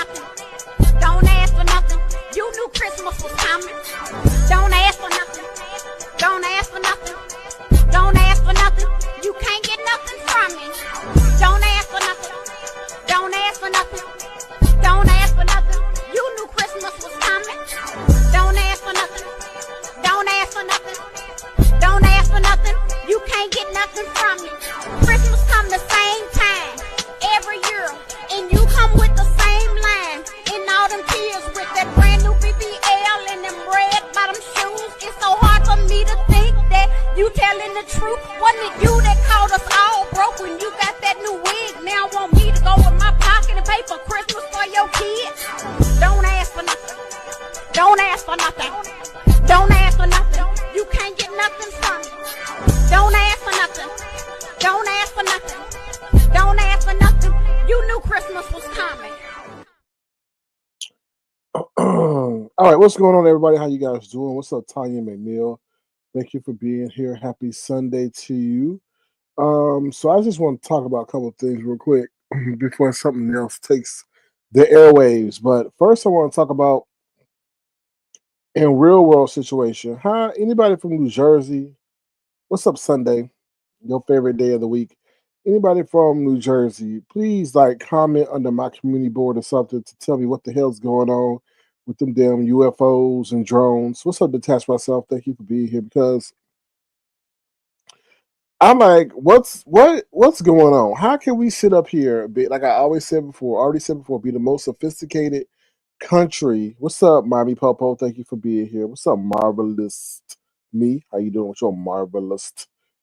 nothing. Don't ask for nothing. You knew Christmas was coming. Don't ask for nothing. Don't ask for nothing. Don't ask for nothing. You can't get nothing from me. Don't ask for nothing. Don't ask for nothing. Don't ask for nothing. You knew Christmas was coming. Don't ask for nothing. Don't ask for nothing. Don't ask for nothing. You can't get nothing from me. Christmas come the same time every year, and you come with the same line and all them kids with that brand new BBL and them red bottom shoes. It's so hard for me to think that you telling the truth. Wasn't it you that called us all broke when you got that new wig? Now want me to go in my pocket and pay for Christmas for your kids? Don't ask for nothing. Don't ask for nothing. Don't ask for nothing. You can't get nothing from me. Don't ask for nothing. Don't ask for nothing. Don't ask for nothing. You knew Christmas was coming. All right, what's going on, everybody? How you guys doing? What's up, Tanya McNeil? Thank you for being here. Happy Sunday to you. So I just want to talk about a couple of things real quick before something else takes the airwaves. But first, I want to talk about in real world situation. Hi, anybody from New Jersey? What's up, Sunday? Your favorite day of the week. Anybody from New Jersey, please comment under my community board or something to tell me what the hell's going on with them damn UFOs and drones. What's up, Detach Myself? Thank you for being here, because I'm like, what's going on? How can we sit up here, like I already said before, be the most sophisticated country? What's up, Mommy Popo? Thank you for being here. What's up, Marvelous Me? How you doing with your marvelous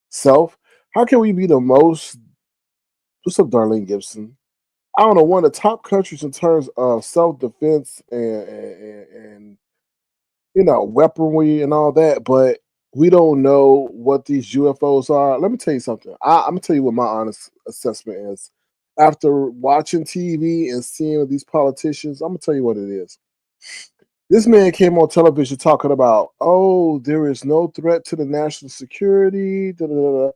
self? How can we be the most? What's up, Darlene Gibson? I don't know, one of the top countries in terms of self-defense and weaponry and all that, but we don't know what these UFOs are. Let me tell you something. I'm gonna tell you what my honest assessment is. After watching TV and seeing these politicians, I'm gonna tell you what it is. This man came on television talking about, oh, there is no threat to the national security, da, da, da, da.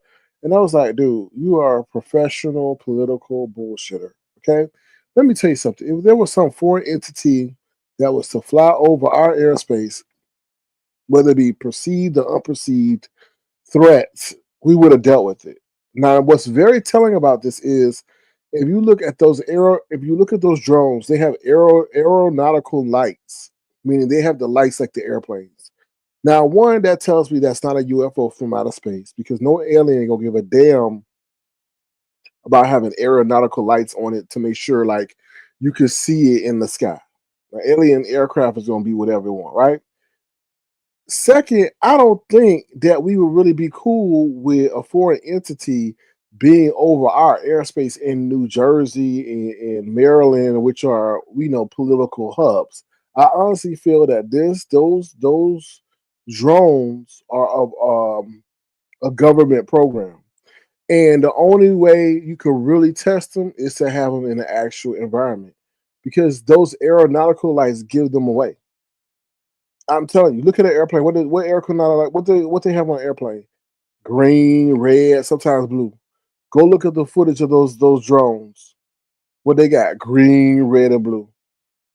And I was like, dude, you are a professional political bullshitter, okay? Let me tell you something. If there was some foreign entity that was to fly over our airspace, whether it be perceived or unperceived threats, we would have dealt with it. Now, what's very telling about this is if you look at those drones, they have aeronautical lights, meaning they have the lights like the airplanes. Now, one, that tells me that's not a UFO from outer space, because no alien ain't gonna give a damn about having aeronautical lights on it to make sure you can see it in the sky. An alien aircraft is gonna be whatever it want, right? Second, I don't think that we would really be cool with a foreign entity being over our airspace in New Jersey and Maryland, which are political hubs. I honestly feel that those drones are of a government program, and the only way you can really test them is to have them in an actual environment, because those aeronautical lights give them away. I'm telling you, look at an airplane. What aeronautical light? What they have on an airplane? Green, red, sometimes blue. Go look at the footage of those drones. What they got? Green, red, and blue.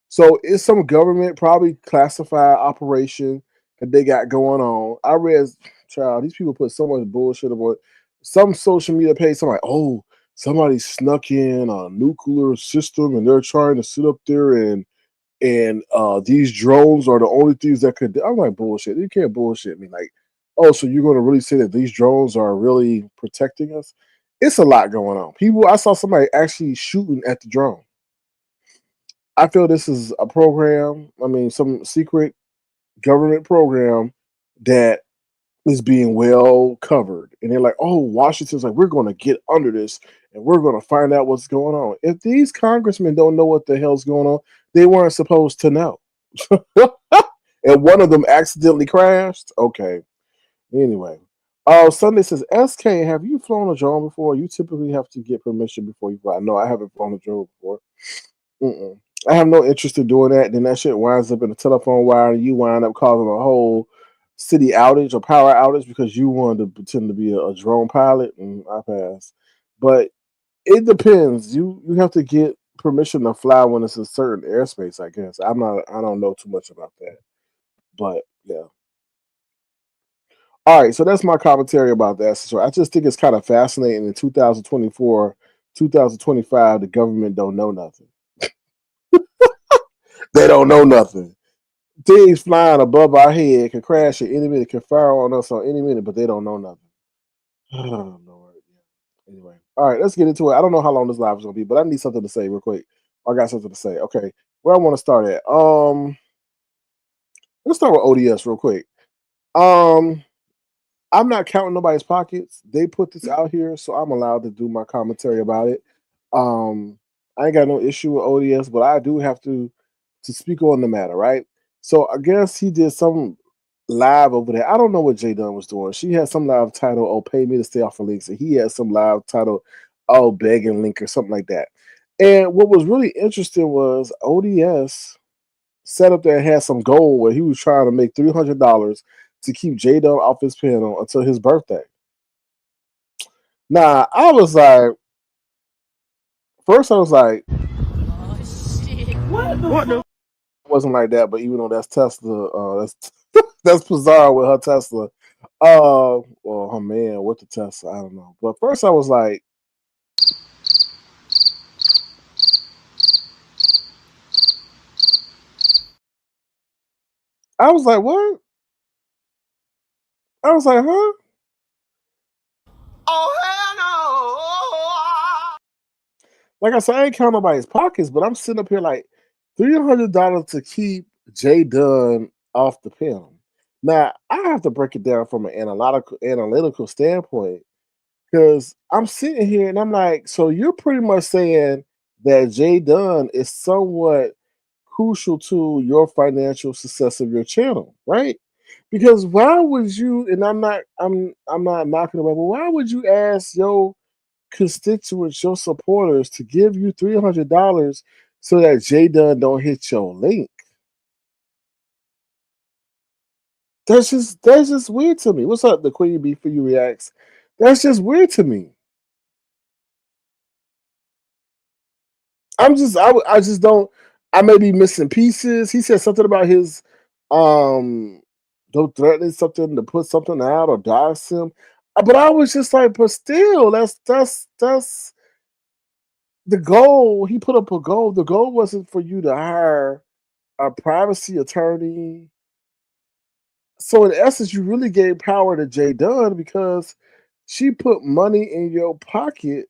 So it's some government, probably classified operation that they got going on. I read, child, these people put so much bullshit about some social media page. Somebody, oh, somebody snuck in a nuclear system and they're trying to sit up there and these drones are the only things that could. I'm like, bullshit. You can't bullshit me. Like, oh, so you're going to really say that these drones are really protecting us? It's a lot going on. I saw somebody actually shooting at the drone. I feel this is a program. I mean, some secret government program that is being well covered. And they're like, oh, Washington's like, we're going to get under this and we're going to find out what's going on. If these congressmen don't know what the hell's going on, they weren't supposed to know. And one of them accidentally crashed. Okay. Anyway. Sunday says, SK, have you flown a drone before? You typically have to get permission before you fly. No, I haven't flown a drone before. I have no interest in doing that. Then that shit winds up in a telephone wire and you wind up causing a whole city outage or power outage because you wanted to pretend to be a drone pilot, and I pass. But it depends. You have to get permission to fly when it's a certain airspace. I guess I don't know too much about that, but yeah. All right, so that's my commentary about that. So I just think it's kind of fascinating. In 2024, 2025, the government don't know nothing. They don't know nothing. Things flying above our head can crash at any minute, can fire on us on any minute, but they don't know nothing. Oh, Lord. Yeah. Anyway, all right, let's get into it. I don't know how long this live is gonna be, but I need something to say real quick. I got something to say. Okay, where I want to start at. Let's start with ODS real quick. I'm not counting nobody's pockets. They put this out here, so I'm allowed to do my commentary about it. I ain't got no issue with ODS, but I do have to speak on the matter, right? So I guess he did some live over there. I don't know what J Dunn was doing. She had some live title, "Oh, pay me to stay off of links," and he had some live title, "Oh, begging link" or something like that. And what was really interesting was ODS set up there and had some goal where he was trying to make $300 to keep J Dunn off his panel until his birthday. Now, I was like, first I was like, Oh shit. What the? it wasn't like that, but even though that's Tesla, that's bizarre with her Tesla. Well, her man with the Tesla, I don't know. But first I was like, what? I was like, huh? Oh hell Like I said, I ain't counting nobody's pockets, but I'm sitting up here like $300 to keep J Dunn off the panel. Now I have to break it down from an analytical standpoint because I'm sitting here and I'm like, so you're pretty much saying that J Dunn is somewhat crucial to your financial success of your channel, right? Because why would you? And I'm not knocking about, but why would you ask your constituents, your supporters, to give you $300 so that J Dunn don't hit your link? That's just weird to me. What's up, the Queen Bee for you reacts? That's just weird to me. I just don't. I may be missing pieces. He said something about his don't threaten something to put something out or dox him. But I was just like, but still, that's the goal. He put up a goal. The goal wasn't for you to hire a privacy attorney. So in essence, you really gave power to J Dunn because she put money in your pocket.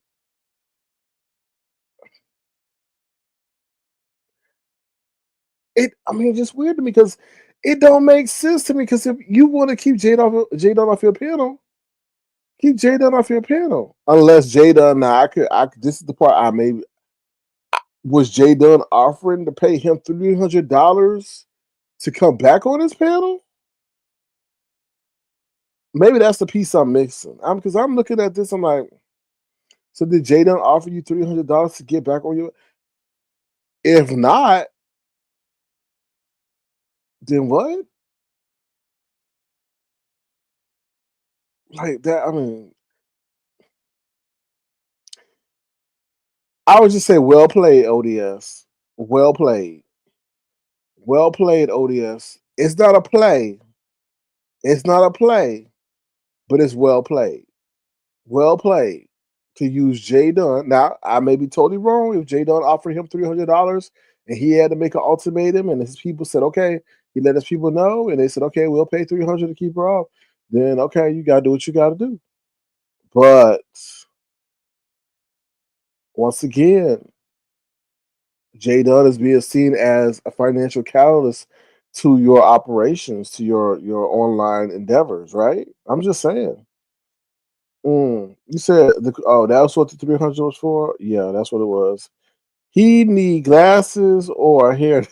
I mean, just weird to me because it don't make sense to me. Because if you want to keep J Dunn off your panel, keep J Dunn off your panel. Unless J Dunn, now I could. This is the part I maybe was J Dunn offering to pay him $300 to come back on his panel. Maybe that's the piece I'm mixing. Because I'm looking at this, I'm like, so did J Dunn offer you $300 to get back on your? If not, then what? Like that, I mean, I would just say well played, ODS. Well played. Well played, ODS. It's not a play. It's not a play, but it's well played. Well played to use J Dunn. Now, I may be totally wrong if J Dunn offered him $300 and he had to make an ultimatum and his people said, okay, he let his people know and they said, okay, we'll pay $300 to keep her off. Then, okay, you got to do what you got to do. But once again, J Dunn is being seen as a financial catalyst to your operations, to your online endeavors, right? I'm just saying. You said that was what the 300 was for? Yeah, that's what it was. He need glasses or hair.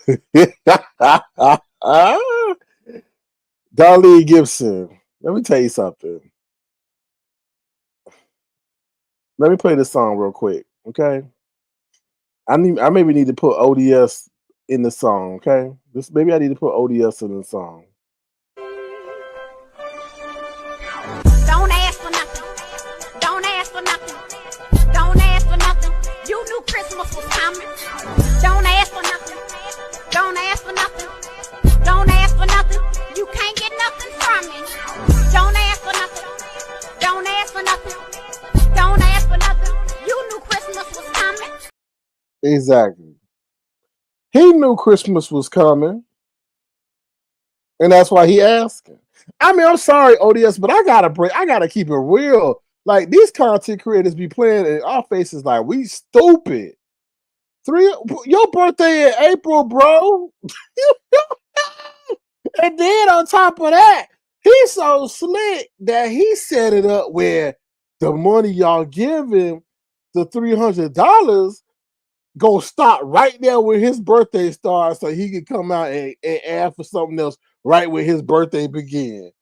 Dolly Gibson. Let me tell you something. Let me play this song real quick, okay? I maybe need to put ODS in the song, okay? Maybe I need to put ODS in the song. Don't ask for nothing. Don't ask for nothing. Don't ask for nothing. You knew knew Christmas was coming. Don't ask for nothing. Don't ask for nothing. Don't ask for nothing. You can't get nothing from me. Don't ask for nothing. Don't ask for nothing. Don't ask for nothing. You knew Christmas was coming. Exactly. He knew Christmas was coming, and that's why he asking. I mean, I'm sorry, ODS, but I gotta keep it real. Like, these content creators be playing in our faces like we stupid. Your birthday in April, bro. And then on top of that, he's so slick that he set it up where the money y'all give him, the $300, go stop right there where his birthday starts, so he can come out and ask for something else right where his birthday begins.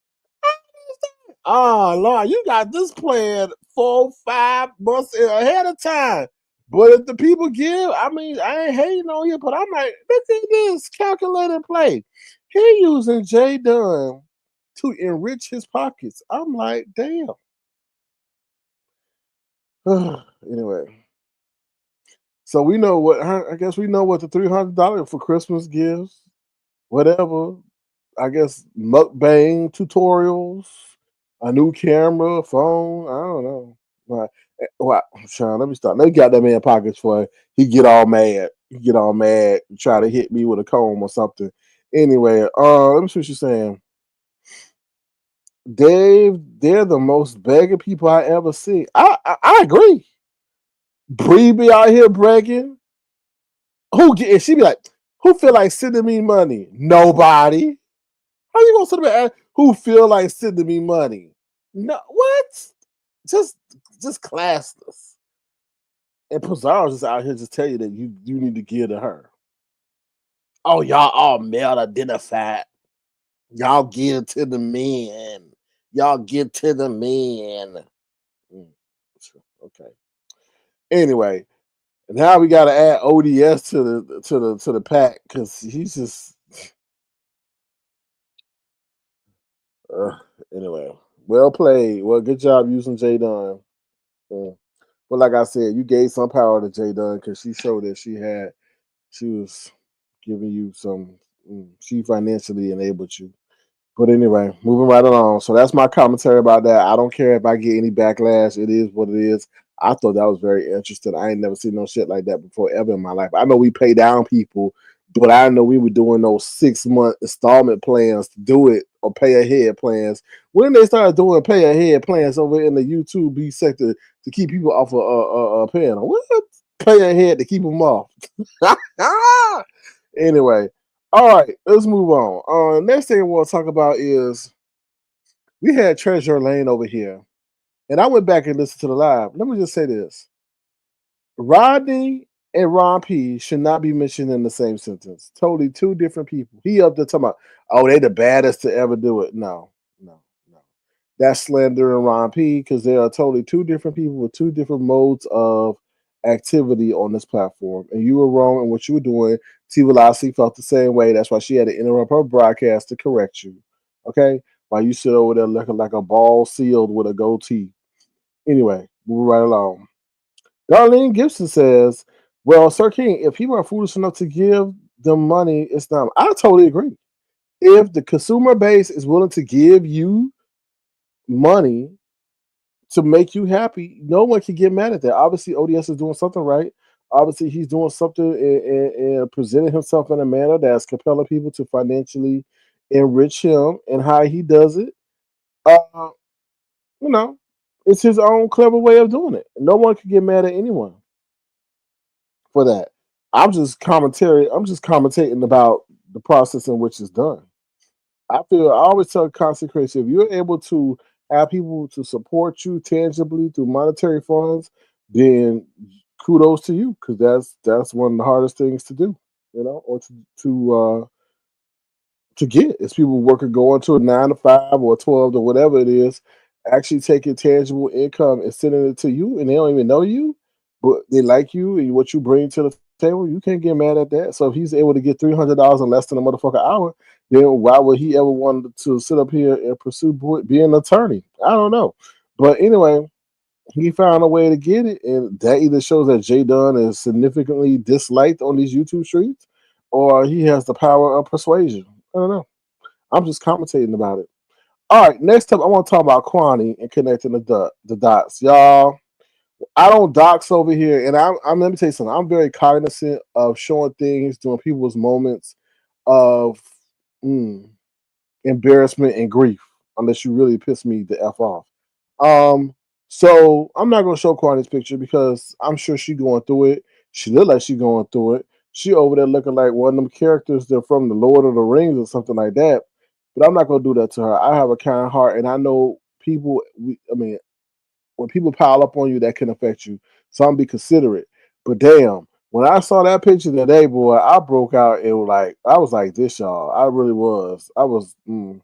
Oh Lord, you got this planned 4-5 months ahead of time. But if the people give, I mean, I ain't hating on you, but I'm like, look at this calculated play. He using J Dunn to enrich his pockets. I'm like, damn. Anyway, so we know what I guess we know what the $300 for Christmas gives. Whatever. I guess mukbang tutorials, a new camera, phone. I don't know. Well, Sean, let me stop. They got that man pockets for he get all mad. He get all mad, try to hit me with a comb or something. Anyway, let me see what you're saying. Dave, they're the most begging people I ever see. I agree. Bree be out here bragging. And she be like, who feel like sending me money? Nobody. How you gonna sit there and who feel like sending me money? No, what? Just classless. And Pizarro's just out here just tell you that you need to give to her. Oh, y'all all male identified. Y'all give to the men. Y'all give to the men. Okay. Anyway, now we gotta add ODS to the pack because he's just. Anyway, well played. Well, good job using J Dunn. But like I said, you gave some power to J Dunn because she showed that she was giving you some. She financially enabled you. But anyway, moving right along. So that's my commentary about that. I don't care if I get any backlash. It is what it is. I thought that was very interesting. I ain't never seen no shit like that before ever in my life. I know we pay down people, but I know we were doing those 6-month installment plans to do it or pay ahead plans. When they started doing pay ahead plans over in the YouTube B sector to keep people off of paying them, what? Pay ahead to keep them off. Anyway, all right, let's move on. Next thing I want to talk about is we had Treasure Lane over here, and I went back and listened to the live. Let me just say this: Rodney and Ron P should not be mentioned in the same sentence. Totally two different people. He up there talking about, oh, they the baddest to ever do it. No. That's slandering Ron P because they are totally two different people with two different modes of activity on this platform. And you were wrong in what you were doing. T. Velocity felt the same way. That's why she had to interrupt her broadcast to correct you. Okay? While you sit over there looking like a ball sealed with a goatee. Anyway, moving right along. Darlene Gibson says, well, Sir King, if people are foolish enough to give them money, it's not. I totally agree. If the consumer base is willing to give you money to make you happy, no one can get mad at that. Obviously, ODS is doing something right. Obviously, he's doing something and presenting himself in a manner that's compelling people to financially enrich him and how he does it. You know, it's his own clever way of doing it. No one can get mad at anyone for that. I'm just commentating about the process in which it's done. I always tell content creators, if you're able to have people to support you tangibly through monetary funds, then kudos to you because that's one of the hardest things to do, or to get is people working going to a 9 to 5 or 12 or whatever it is, actually taking tangible income and sending it to you, and they don't even know you, but they like you and what you bring to the table. You can't get mad at that. So if he's able to get $300 in less than a motherfucking hour, then why would he ever want to sit up here and pursue being an attorney? I don't know. But anyway, he found a way to get it, and that either shows that Jay Dunn is significantly disliked on these YouTube streets, or he has the power of persuasion. I don't know. I'm just commentating about it. All right, next up, I want to talk about Quanney and connecting the dots, y'all. I don't dox over here, and I'm let me tell you something. I'm very cognizant of showing things during people's moments of mm, embarrassment and grief, unless you really piss me the f off. Um, so I'm not gonna show Quantity's picture because I'm sure she going through it. She look like she going through it. She over there looking like one of them characters that from the Lord of the Rings or something like that. But I'm not gonna do that to her. I have a kind heart, and I know people. I mean, when people pile up on you, that can affect you. So I'm be considerate. But damn, when I saw that picture today, boy, I broke out. It was like I was like this, y'all. I really was. I was. I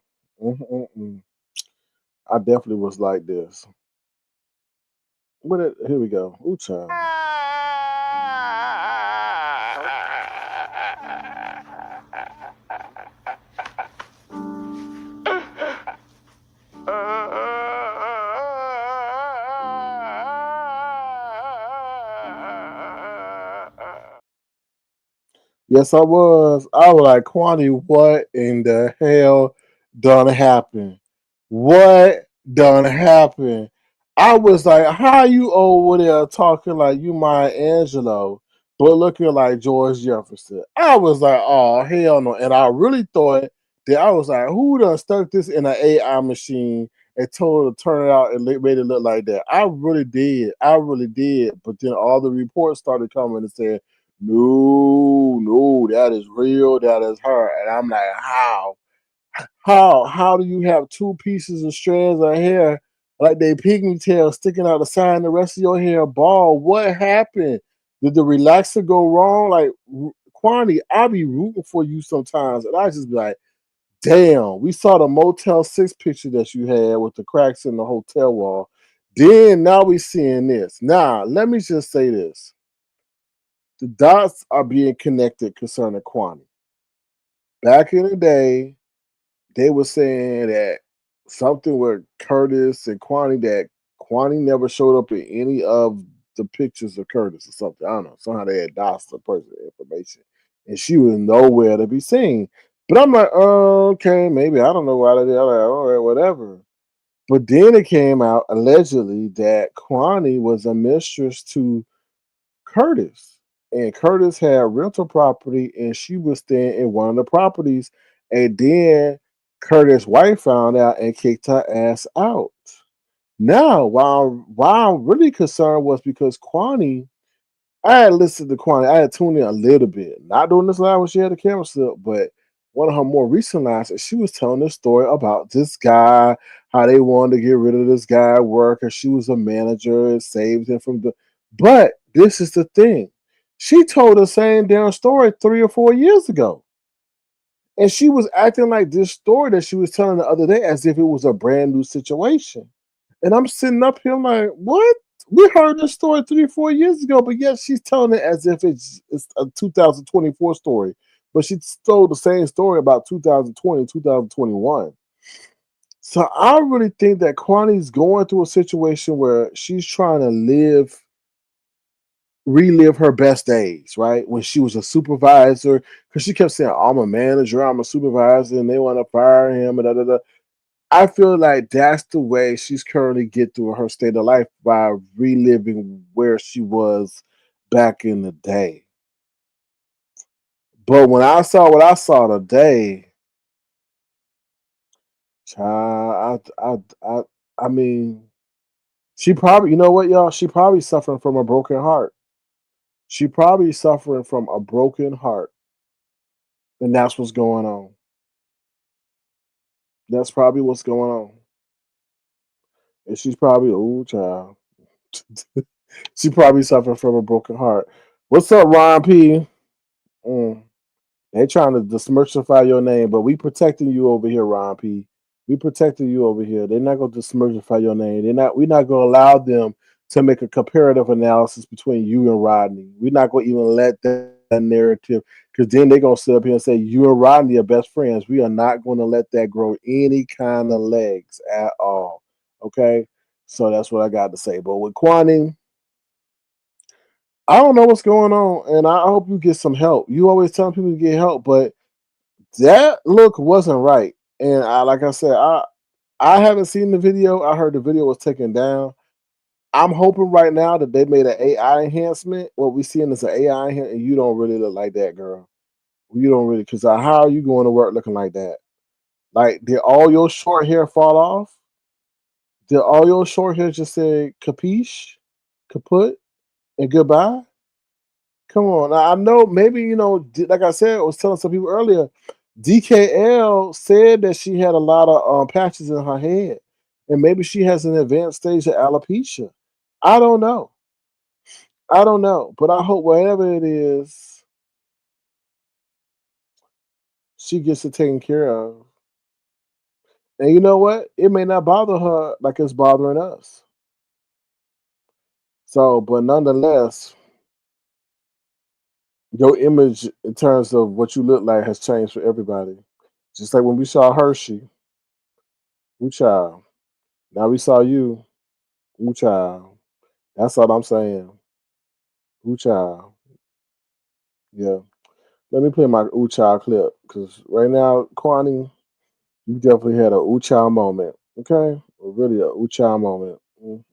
definitely was like this. Here we go. Ooh, child. Yes, I was. I was like, Quantity, what in the hell done happened? What done happened? I was like, how you over there talking like you Maya Angelou, but looking like George Jefferson? I was like, oh, hell no. And I really thought that I was like, who done stuck this in an AI machine and told her to turn it out and made it look like that? I really did. I really did. But then all the reports started coming and said, no, no, that is real. That is her. And I'm like, how? How do you have two pieces of strands of hair like they pigtail sticking out the side and the rest of your hair bald? What happened? Did the relaxer go wrong? Like Quantity, I be rooting for you sometimes, and I just be like, damn. We saw the Motel 6 picture that you had with the cracks in the hotel wall. Then now we seeing this. Now, let me just say this. The dots are being connected concerning Quantity. Back in the day, they were saying that something with Curtis and Quantity that Quantity never showed up in any of the pictures of Curtis or something. I don't know. Somehow they had doxed the personal information, and she was nowhere to be seen. But I'm like, oh, okay, maybe I don't know why they did. I'm like, all right, whatever. But then it came out allegedly that Quantity was a mistress to Curtis. And Curtis had rental property and she was staying in one of the properties. And then Curtis' wife found out and kicked her ass out. Now, why I'm really concerned was because Quani, I had listened to Quani, I had tuned in a little bit. Not doing this live when she had the camera set up, but one of her more recent lives, she was telling this story about this guy, how they wanted to get rid of this guy at work, and she was a manager and saved him from the. But this is the thing. She told the same damn story 3 or 4 years ago. And she was acting like this story that she was telling the other day as if it was a brand new situation. And I'm sitting up here, I'm like, what? We heard this story 3 or 4 years ago, but yet she's telling it as if it's a 2024 story. But she told the same story about 2020, 2021. So I really think that Kwani's going through a situation where she's trying to relive her best days, right? When she was a supervisor, because she kept saying, I'm a manager, I'm a supervisor, and they want to fire him, and da da da. I feel like that's the way she's currently get through her state of life by reliving where she was back in the day. But when I saw what I saw today, child, I mean, she probably, you know what, y'all? She probably suffering from a broken heart. She probably suffering from a broken heart, and that's what's going on. That's probably what's going on. And she's probably, oh, child. She probably suffering from a broken heart. What's up, Ron P? Mm. They trying to dismercify your name, but we protecting you over here, Ron P. We protecting you over here. They're not gonna dismercify your name. We're not gonna allow them to make a comparative analysis between you and Rodney. We're not gonna even let that narrative, because then they're gonna sit up here and say you and Rodney are best friends. We are not gonna let that grow any kind of legs at all. Okay. So that's what I got to say. But with Quanney, I don't know what's going on, and I hope you get some help. You always telling people to get help, but that look wasn't right. And like I said, I haven't seen the video. I heard the video was taken down. I'm hoping right now that they made an AI enhancement. What we seeing is an AI and you don't really look like that, girl. You don't really, because how are you going to work looking like that? Like, did all your short hair fall off? Did all your short hair just say capiche, kaput, and goodbye? Come on. Now, I know maybe, like I said, I was telling some people earlier, DKL said that she had a lot of patches in her head. And maybe she has an advanced stage of alopecia. I don't know. I don't know. But I hope whatever it is, she gets it taken care of. And you know what? It may not bother her like it's bothering us. So, but nonetheless, your image in terms of what you look like has changed for everybody. Just like when we saw Hershey, woo child. Now we saw you, woo child. That's all I'm saying. Woo child. Yeah. Let me play my ooh child clip because right now, Quanney, you definitely had a ooh child moment. Okay? Really a ooh child moment. Mm.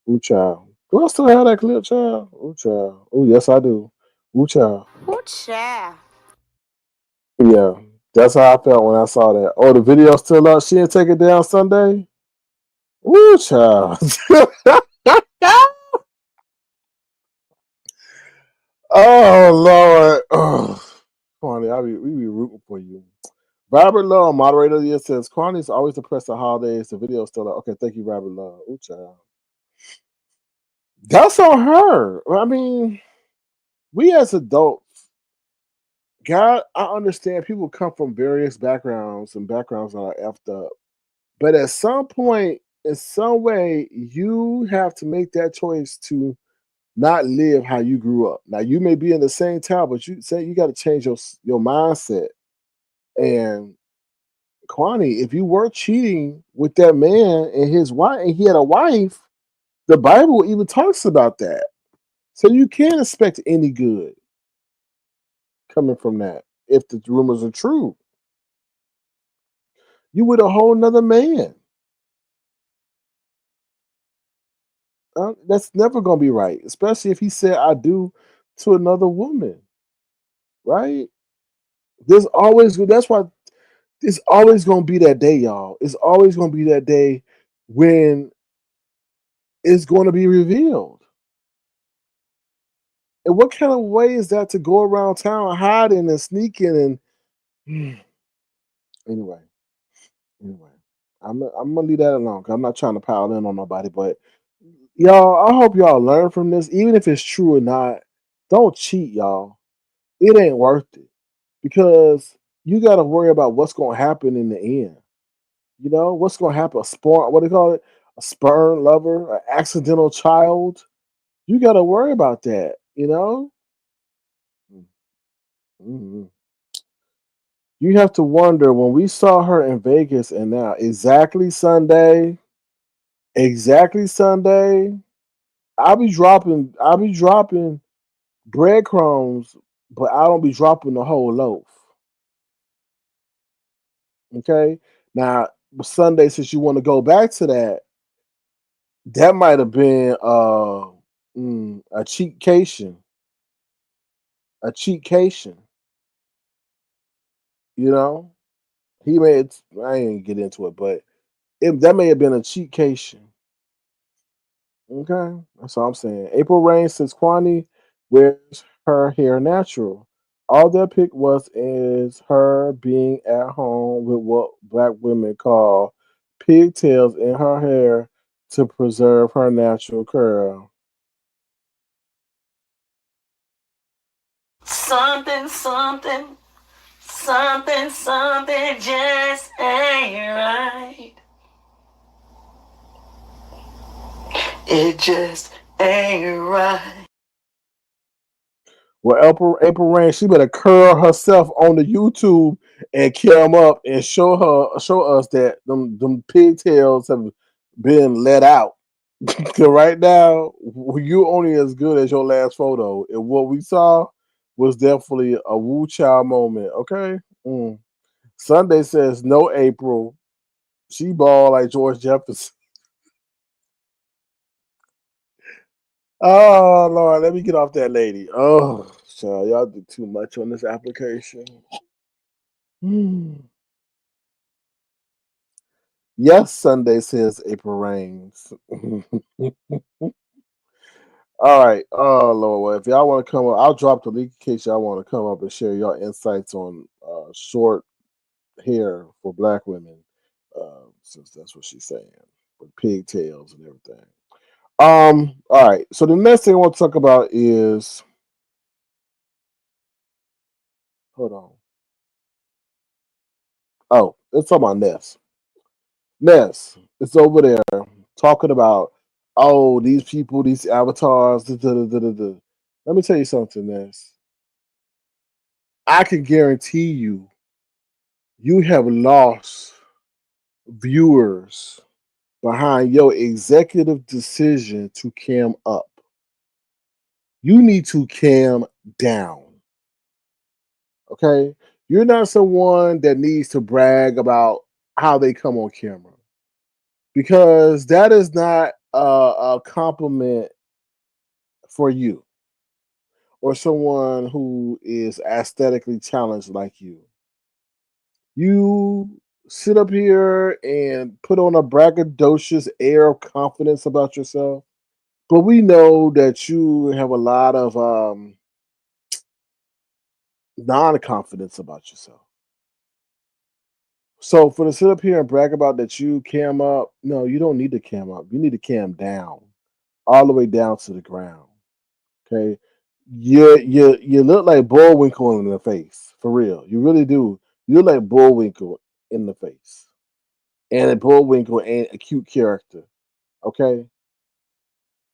Ooh child. Do I still have that clip, child? Ooh child. Oh, yes, I do. Ooh child. Ooh, child. Yeah. That's how I felt when I saw that. Oh, the video's still up. She didn't take it down Sunday? Ooh child. Oh Lord. Oh. Quanney, we be rooting for you. Robert Love, moderator of the year, says Quanney's always depressed at holidays. The video's still up. Okay, thank you, Robert Love. Ooh child. That's on her. I mean, we as adults, God, I understand people come from various backgrounds and backgrounds that are effed up. But at some point, in some way, you have to make that choice to not live how you grew up. Now, you may be in the same town, but you say you got to change your mindset. And Quanney, if you were cheating with that man and his wife, and he had a wife, the Bible even talks about that. So you can't expect any good coming from that if the rumors are true. You with a whole nother man. That's never gonna be right, especially if he said "I do" to another woman. Right? There's always that's why there's always gonna be that day, y'all. It's always gonna be that day when it's going to be revealed. And what kind of way is that to go around town hiding and sneaking and anyway, anyway. I'm gonna leave that alone because I'm not trying to pile in on nobody, but y'all, I hope y'all learn from this. Even if it's true or not, don't cheat, y'all. It ain't worth it because you got to worry about what's going to happen in the end. You know what's going to happen? A sperm, what do you call it? A sperm lover, an accidental child. You got to worry about that. You know. Mhm. You have to wonder when we saw her in Vegas and now exactly Sunday, exactly Sunday. I'll be dropping breadcrumbs, but I don't be dropping the whole loaf. Okay. Now Sunday, since you want to go back to that, that might have been a cheatcation. A cheatcation. You know? He made I ain't get into it, but that may have been a cheatcation. Okay. That's all I'm saying. April Rain says Quani wears her hair natural. All that pic was is her being at home with what black women call pigtails in her hair to preserve her natural curl. Something, something, something, something just ain't right. It just ain't right. Well, April Rain, she better curl herself on the YouTube and cam up and show us that them pigtails have being let out. 'Cause right now, you only as good as your last photo, and what we saw was definitely a woo child moment. Okay. Mm. Sunday says no April. She ball like George Jefferson. Oh Lord, let me get off that lady. Oh, child, y'all do too much on this application. Hmm. Yes, Sunday says April rains. All right. Oh Lord, well, if y'all want to come up, I'll drop the link in case y'all want to come up and share your insights on short hair for black women, since that's what she's saying, with pigtails and everything. All right. So the next thing I want to talk about is, hold on. Oh, let's talk about Ness. Ness, it's over there talking about, oh, these people, these avatars. Da, da, da, da, da. Let me tell you something, Ness. I can guarantee you, you have lost viewers behind your executive decision to cam up. You need to cam down. Okay? You're not someone that needs to brag about how they come on camera, because that is not a compliment for you or someone who is aesthetically challenged like you. You sit up here and put on a braggadocious air of confidence about yourself, but we know that you have a lot of non-confidence about yourself. So for to sit up here and brag about that you cam up, no, you don't need to cam up. You need to cam down, all the way down to the ground. Okay, you look like Bullwinkle in the face, for real. You really do. You look like Bullwinkle in the face, and Bullwinkle ain't a cute character. Okay,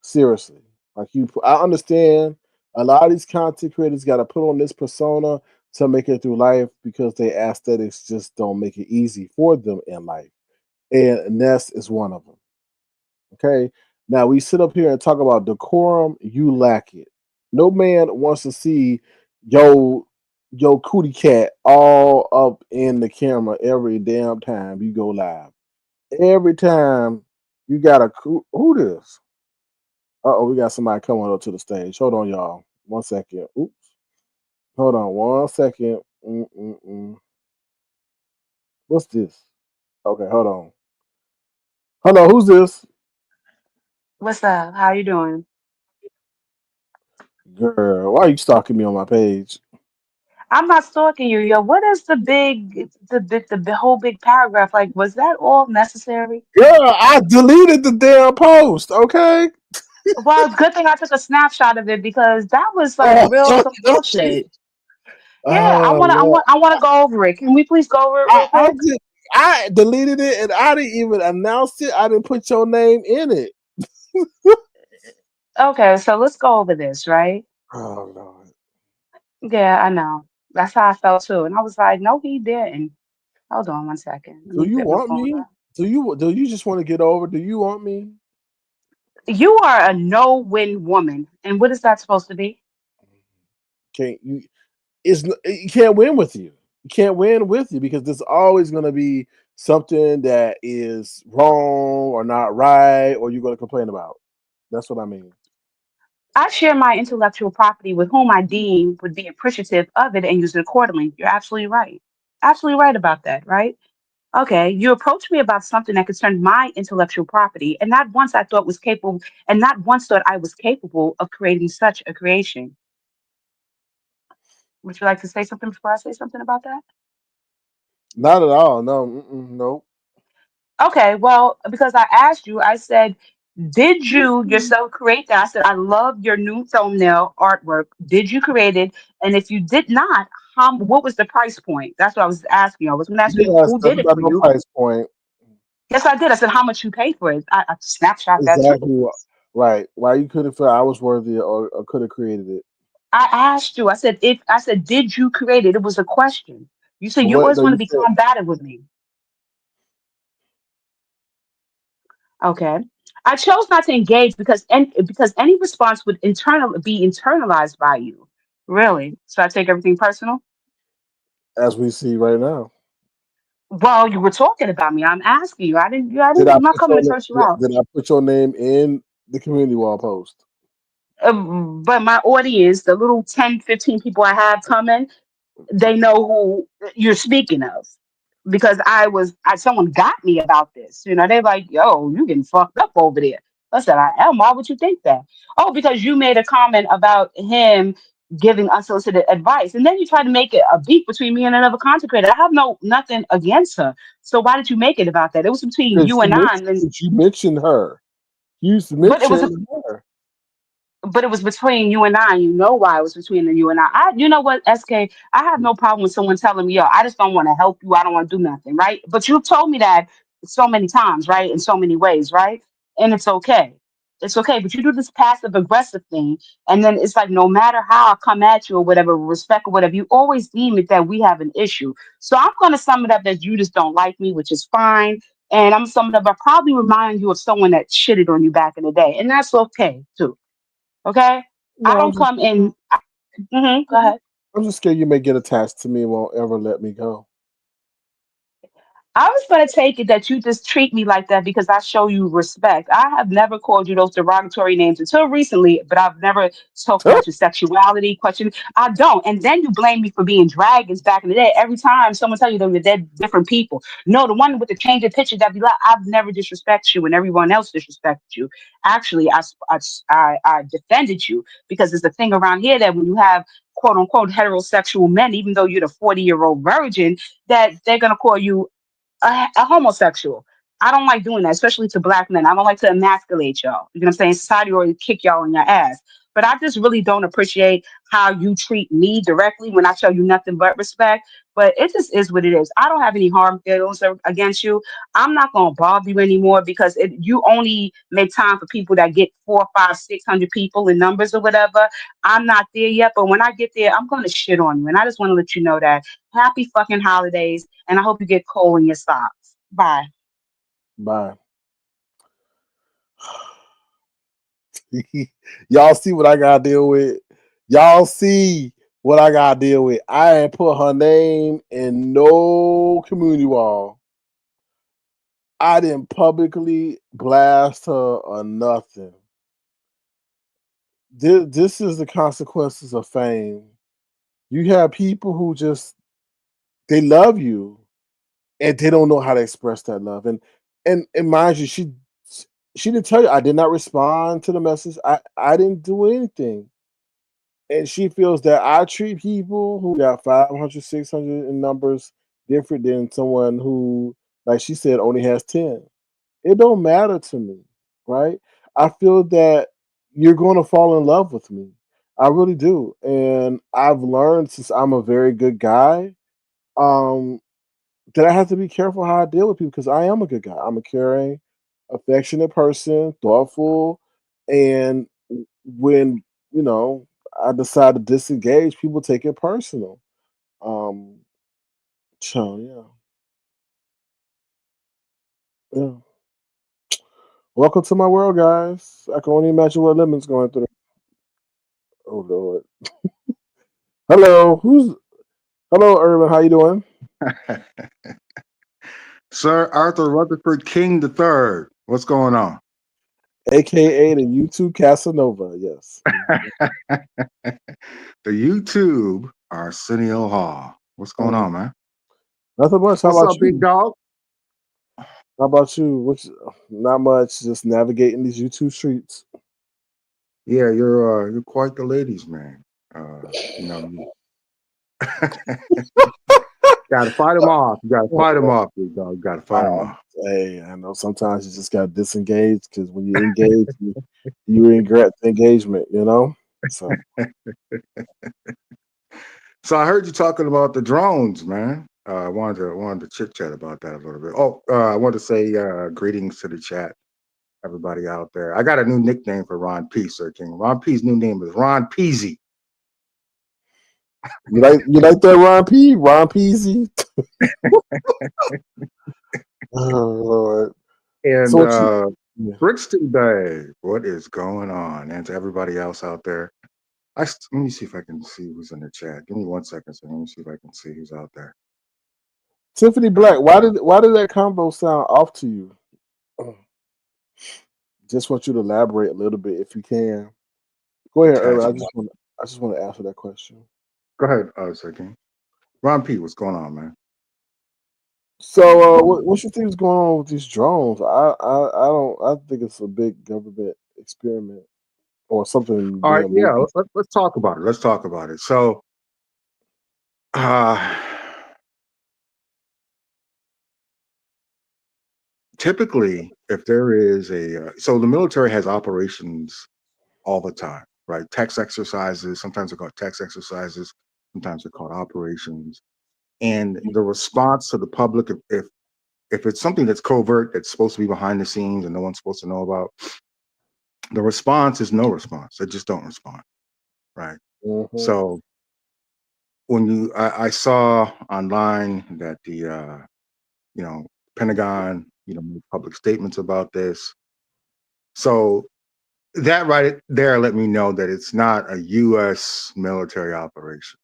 seriously. Like I understand a lot of these content creators got to put on this persona to make it through life because their aesthetics just don't make it easy for them in life. And Ness is one of them. Okay. Now we sit up here and talk about decorum. You lack it. No man wants to see yo yo cootie cat all up in the camera every damn time you go live. Every time you got a who this? Uh oh, we got somebody coming up to the stage. Hold on, y'all. 1 second. Oops. Hold on 1 second. Mm-mm-mm. What's this? Okay, hold on. Hello, who's this? What's up? How you doing? Girl, why are you stalking me on my page? I'm not stalking you, yo. What is the whole big paragraph? Like, was that all necessary? Girl, I deleted the damn post, okay? Well, good thing I took a snapshot of it because that was like Oh, real some okay. bullshit. Yeah, I Oh, wanna I Lord. want I wanna go over it. Can we please go over it real I quick? did I deleted it and I didn't even announce it. I didn't put your name in it. Okay, so let's go over this, right? Oh Lord. Yeah, I know. That's how I felt too. And I was like, no, he didn't. Hold on 1 second. Let Do me you get my want phone me? up. Do you just want to get over? Do you want me? You are a no-win woman. And what is that supposed to be? Can't you you can't win with you. You can't win with you because there's always gonna be something that is wrong or not right or you're gonna complain about. That's what I mean. I share my intellectual property with whom I deem would be appreciative of it and use it accordingly. You're absolutely right. Absolutely right about that, right? Okay, you approached me about something that concerned my intellectual property, and not once I thought was capable, and not once thought I was capable of creating such a creation. Would you like to say something before I say something about that? Not at all. No, no. Okay, well, because I asked you, I said, did you yourself create that? I said, I love your new thumbnail artwork. Did you create it? And if you did not, what was the price point? That's what I was asking you. I was going to ask you Yes, who that's did it about for no you. price point. Yes, I did. I said, how much you paid for it? I snapshot that too. Exactly. Right. Why you couldn't feel I was worthy or could have created it. I asked you. I said, if I said, did you create it? It was a question. You said you What always no want to you be said combative with me. Okay. I chose not to engage because any response would be internalized by you. Really? So I take everything personal? as we see right now. Well, you were talking about me. I'm asking you. Did I I'm not put coming your to curse you out. did I put your name in the community wall post? But my audience, the little 10, 15 people I have coming, they know who you're speaking of because someone got me about this. They're like, yo, you getting fucked up over there. I said, I am. Why would you think that? Oh, because you made a comment about him giving unsolicited advice. And then you try to make it a beef between me and another content creator. I have nothing against her. So why did you make it about that? It was between Because you and I. And then, you mentioned her. You but it was mentioned her. but it was between you and I. And you know why it was between you and I. You know what, SK? I have no problem with someone telling me, yo, I just don't want to help you. I don't want to do nothing, right? But you've told me that so many times, right? In so many ways, right? And it's okay. It's okay. But you do this passive aggressive thing. And then it's like, no matter how I come at you or whatever, respect or whatever, you always deem it that we have an issue. So I'm going to sum it up that you just don't like me, which is fine. And I'm summing up, I probably remind you of someone that shitted on you back in the day. And that's okay, too. Okay, I No, don't come in. Go ahead. I'm just scared you may get attached to me and won't ever let me go. I was going to take it that you just treat me like that because I show you respect. I have never called you those derogatory names until recently, but I've never talked about your sexuality, question. I don't. And then you blame me for being dragons back in the day. Every time someone tell you they're different people. No, the one with the change of picture that be like, I've never disrespected you and everyone else disrespected you. Actually, I defended you because there's a thing around here that when you have quote unquote heterosexual men, even though you're the 40-year-old virgin, that they're going to call you a homosexual. I don't like doing that, especially to black men. I don't like to emasculate y'all. You know what I'm saying? Society already kick y'all in your ass. But I just really don't appreciate how you treat me directly when I show you nothing but respect. But it just is what it is. I don't have any harm feelings against you. I'm not gonna bother you anymore because you only make time for people that get 4, 5, 600 people in numbers or whatever. I'm not there yet, but when I get there, I'm gonna shit on you. And I just want to let you know that happy fucking holidays, and I hope you get coal in your socks. Bye. Bye. Y'all see what I gotta deal with? Y'all see what I gotta deal with? I ain't put her name in no community wall. I didn't publicly blast her or nothing. This is the consequences of fame. You have people who just they love you and they don't know how to express that love. And mind you, she didn't tell you I did not respond to the message. I didn't do anything. And she feels that I treat people who got 500, 600 in numbers different than someone who, like she said, only has 10. It don't matter to me, right? I feel that you're going to fall in love with me. I really do. And I've learned since I'm a very good guy, um, that I have to be careful how I deal with people because I am a good guy. I'm a caring, affectionate person, thoughtful, and when you know I decide to disengage, people take it personal. Um, so yeah. Welcome to my world, guys. I can only imagine what Lemon's going through. Oh Lord. Hello, Urban. How you doing? Sir Arthur Rutherford King III. What's going on? AKA the YouTube Casanova. Yes. The YouTube Arsenio Hall. What's going on, man? Nothing much. How What's about up, you? big dog? How about you? Not much. Just navigating these YouTube streets. Yeah, you're quite the ladies, man. You know, you gotta fight them off. You gotta fight them off, big dog. You gotta fight them off. Hey, I know sometimes you just got to disengage because when you engage, you regret the engagement. You know. So So I heard you talking about the drones, man. I wanted to chit chat about that a little bit. Oh, I want to say greetings to the chat, everybody out there. I got a new nickname for Ron P, Sir King. Ron P's new name is Ron Peasy. you like that Ron P? Ron Peasy? Oh Lord. And So Yeah. Brixton Day. What is going on? And to everybody else out there, let me see if I can see who's in the chat. Give me 1 second, so let me see if I can see who's out there. Tiffany Black, why did that combo sound off to you? Just want you to elaborate a little bit if you can. Go ahead, Urban. Chat. I just want to answer that question. Go ahead, second. Ron P, what's going on, man? So, what you think is going on with these drones? I don't. I think it's a big government experiment or something All right, being yeah, moved. let's talk about it. Let's talk about it. So, uh, typically, if there is so the military has operations all the time, right? Text exercises, sometimes they're called text exercises, sometimes they're called operations. And the response to the public, if it's something that's covert, that's supposed to be behind the scenes and no one's supposed to know about, the response is no response. They just don't respond, right? Mm-hmm. So I saw online that the Pentagon, made public statements about this. So that right there let me know that it's not a U.S. military operation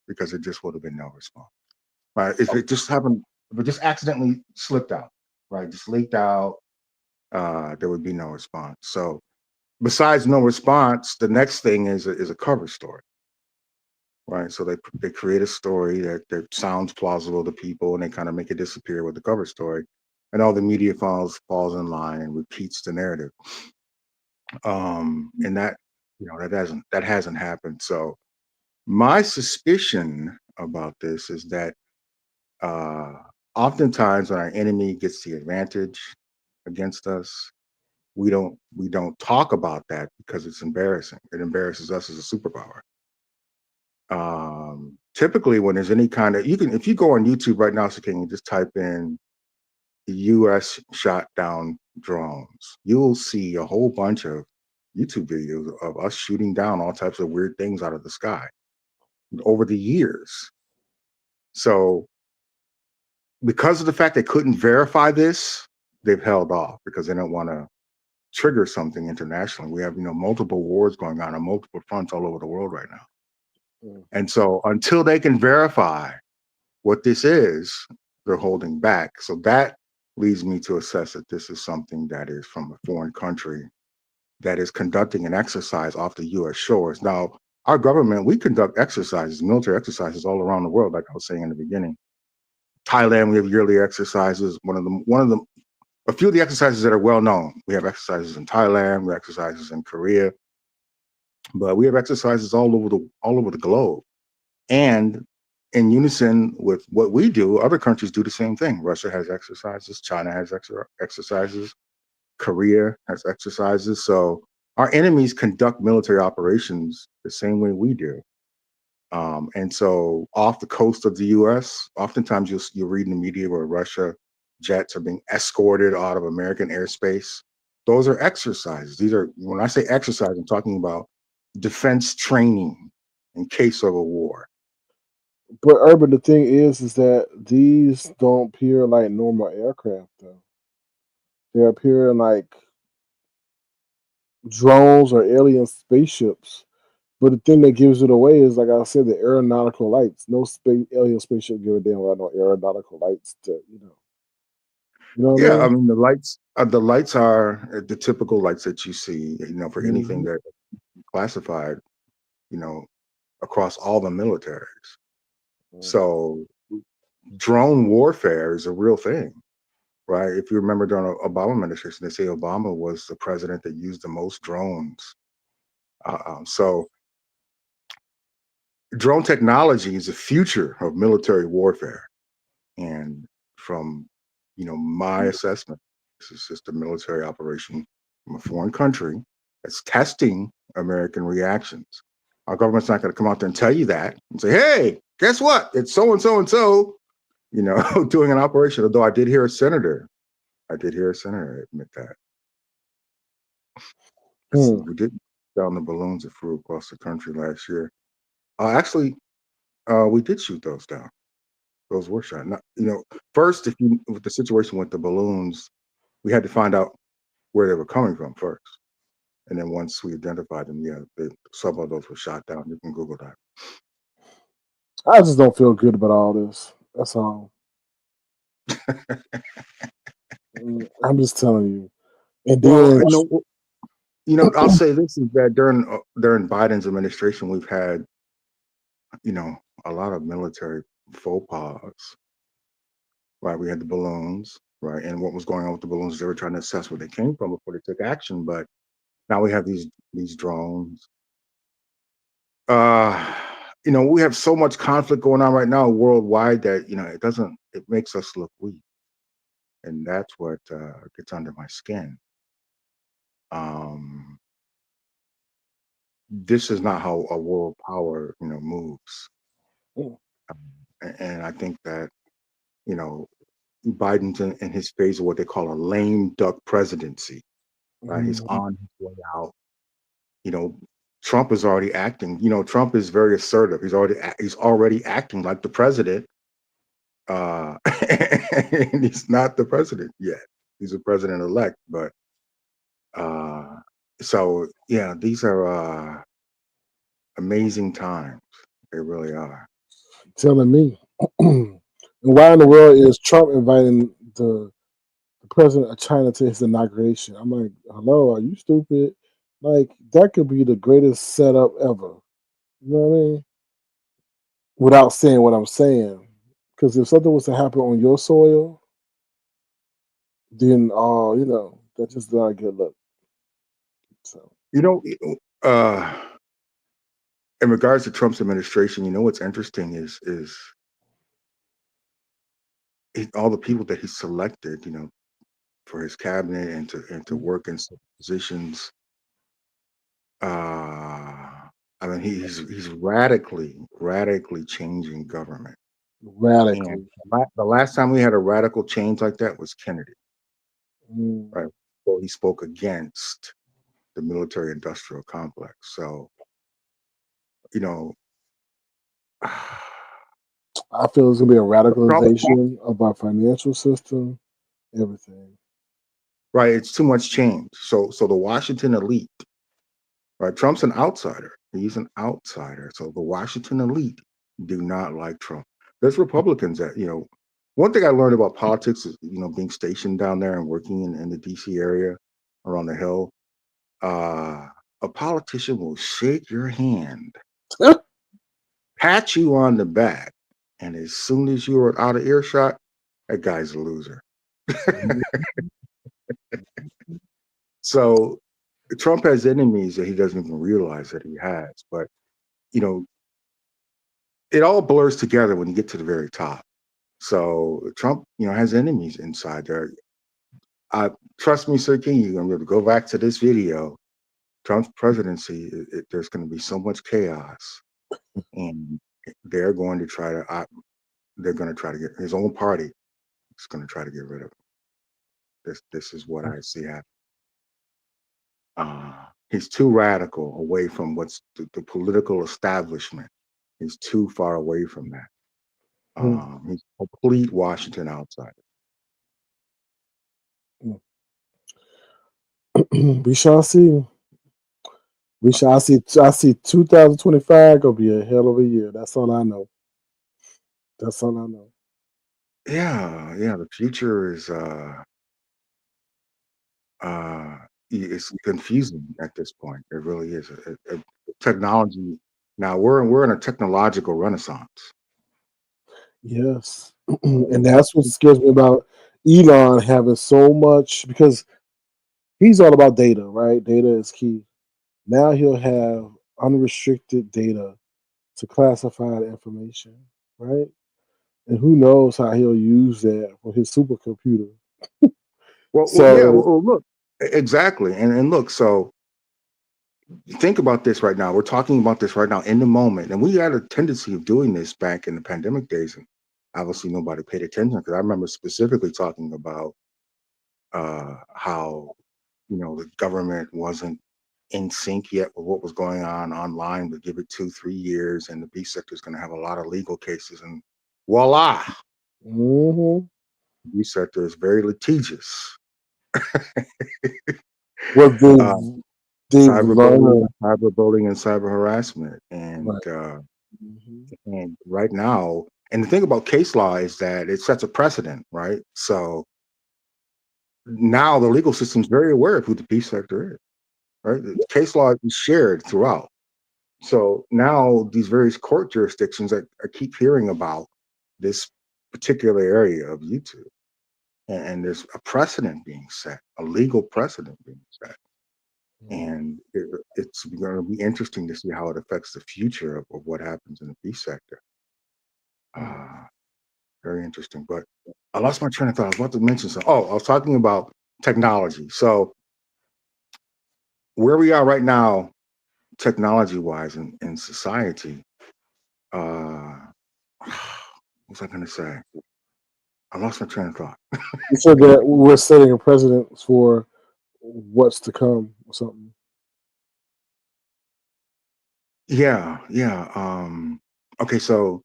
because it just would have been no response, right? If it just accidentally slipped out, right, just leaked out, there would be no response. So besides no response, the next thing is a cover story, right? So they create a story that sounds plausible to people, and they kind of make it disappear with the cover story, and all the media falls in line and repeats the narrative. And that hasn't happened. So my suspicion about this is that uh, oftentimes when our enemy gets the advantage against us, we don't talk about that because it's embarrassing. It embarrasses us as a superpower. Typically, when there's any kind of if you go on YouTube right now, so can you just type in the U.S. shot down drones, you'll see a whole bunch of YouTube videos of us shooting down all types of weird things out of the sky over the years. So because of the fact they couldn't verify this, they've held off because they don't want to trigger something internationally. We have multiple wars going on multiple fronts all over the world right now. Mm. And so until they can verify what this is, they're holding back. So that leads me to assess that this is something that is from a foreign country that is conducting an exercise off the U.S. shores. Now, our government, we conduct exercises, military exercises all around the world, like I was saying in the beginning. Thailand, we have yearly exercises. A few of the exercises that are well known. We have exercises in Thailand, we have exercises in Korea, but we have exercises all over the globe. And in unison with what we do, other countries do the same thing. Russia has exercises, China has exercises, Korea has exercises. So our enemies conduct military operations the same way we do. And so off the coast of the U.S., oftentimes you'll read in the media where Russia jets are being escorted out of American airspace. Those are exercises. When I say exercise, I'm talking about defense training in case of a war. But Urban, the thing is that these don't appear like normal aircraft, though. They appear like drones or alien spaceships. But the thing that gives it away is, like I said, the aeronautical lights. No alien spaceship give a damn about no aeronautical lights. You know what I Yeah, I mean? mean the lights are the typical lights that you see, for anything Hmm. that classified, you know, across all the militaries. So drone warfare is a real thing, right? If you remember during the Obama administration, they say Obama was the president that used the most drones. So drone technology is the future of military warfare. And from, my assessment, this is just a military operation from a foreign country that's testing American reactions. Our government's not going to come out there and tell you that and say, hey, guess what? It's so and so and so, doing an operation. Although I did hear a senator admit that. Hmm. We did down the balloons that flew across the country last year. Actually, we did shoot those down. Those were shot. Not, first, with the situation with the balloons, we had to find out where they were coming from first. And then once we identified them, yeah, some of those were shot down. You can Google that. I just don't feel good about all this. That's all. I'm just telling you. And Well, then, I'll say this is that during Biden's administration, we've had, a lot of military faux pas, right? We had the balloons, right? And what was going on with the balloons, they were trying to assess where they came from before they took action. But now we have these drones. Uh, we have so much conflict going on right now worldwide that, it makes us look weak. And that's what gets under my skin. Um, this is not how a world power, moves. And I think that, you know, Biden's in his phase of what they call a lame duck presidency, right? He's on his way out. You know, Trump is already acting. Trump is very assertive. He's already acting like the president. And he's not the president yet. He's a president elect, but so yeah, these are amazing times. They really are. telling me, and why in the world is Trump inviting the president of China to his inauguration? I'm like, hello, are you stupid? Like, that could be the greatest setup ever. You know what I mean? Without saying what I'm saying. Because if something was to happen on your soil, then, that's just not a good look. So, You know, uh, in regards to Trump's administration, what's interesting is all the people that he selected, for his cabinet and to work in some positions. I mean, he's radically changing government. And radically. the last time we had a radical change like that was Kennedy, Mm, right? So he spoke against the military-industrial complex. So, you know, I feel it's going to be a Trump, radicalization of our financial system, everything. right? It's too much change. So the Washington elite, right? Trump's an outsider. He's an outsider. So the Washington elite do not like Trump. There's Republicans that, one thing I learned about politics is, being stationed down there and working in the DC area around the Hill. A politician will shake your hand, pat you on the back, and as soon as you are out of earshot, that guy's a loser. So Trump has enemies that he doesn't even realize that he has. But, you know, it all blurs together when you get to the very top. So Trump, has enemies inside there. Trust me, Sir King, you're gonna be able to go back to this video. Trump's presidency, there's going to be so much chaos, and they're going to try to. They're going to try to get his own party. Is going to try to get rid of him. This is what I see happening. He's too radical away from what's the political establishment. He's too far away from that. He's a complete Washington outsider. We shall see. We shall I see 2025 gonna be a hell of a year. That's all I know. That's all I know. Yeah, yeah. The future is it's confusing at this point. It really is. Technology. Now we're in a technological renaissance. Yes. And that's what scares me about Elon having so much, because he's all about data, right? Data is key. Now he'll have unrestricted data to classify the information, right? And who knows how he'll use that for his supercomputer. Well, yeah. So, Well, look, exactly, and look. So think about this right now. We're talking about this right now in the moment, and we had a tendency of doing this back in the pandemic days, and obviously nobody paid attention because I remember specifically talking about how the government wasn't in sync yet with what was going on online. Would give it 2-3 years, and the B sector is going to have a lot of legal cases, and voila, mhm. the B sector is very litigious. Well, they've Cyberbullying, learned. cyberbullying, and cyber harassment, Right. Mhm. and right now, and the thing about case law is that it sets a precedent, right? So now the legal system is very aware of who the peace sector is, right? The case law is shared throughout. So now these various court jurisdictions, I keep hearing about this particular area of YouTube, and there's a precedent being set, a legal precedent being set. And it's going to be interesting to see how it affects the future of what happens in the peace sector. Uh, Very interesting. But I lost my train of thought. I was about to mention something. Oh, I was talking about technology. So where we are right now, technology-wise in society, uh, what was I going to say? I lost my train of thought. You said that we're setting a precedent for what's to come or something. Yeah, yeah. Okay, so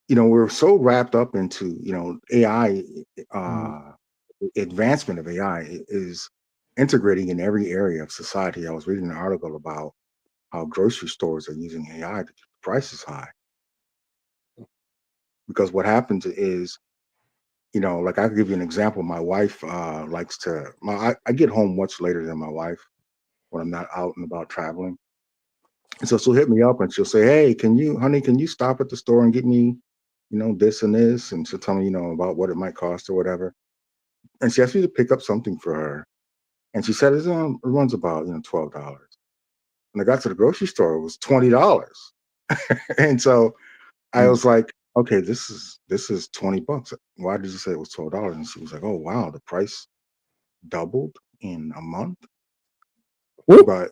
we're so wrapped up into AI, Mm. uh, advancement of AI is integrating in every area of society. I was reading an article about how grocery stores are using AI to keep the prices high, because what happens is, like I could give you an example. My wife likes to. I get home much later than my wife when I'm not out and about traveling. And so she'll hit me up and she'll say, "Hey, honey, can you stop at the store and get me, this and this?" And she'll tell me, about what it might cost or whatever. And she asked me to pick up something for her. And she said it runs about, $12. And I got to the grocery store, it was $20. And so I Mm. was like, okay, this is $20. Why did you say it was $12? And she was like, oh wow, the price doubled in a month. Whoop. But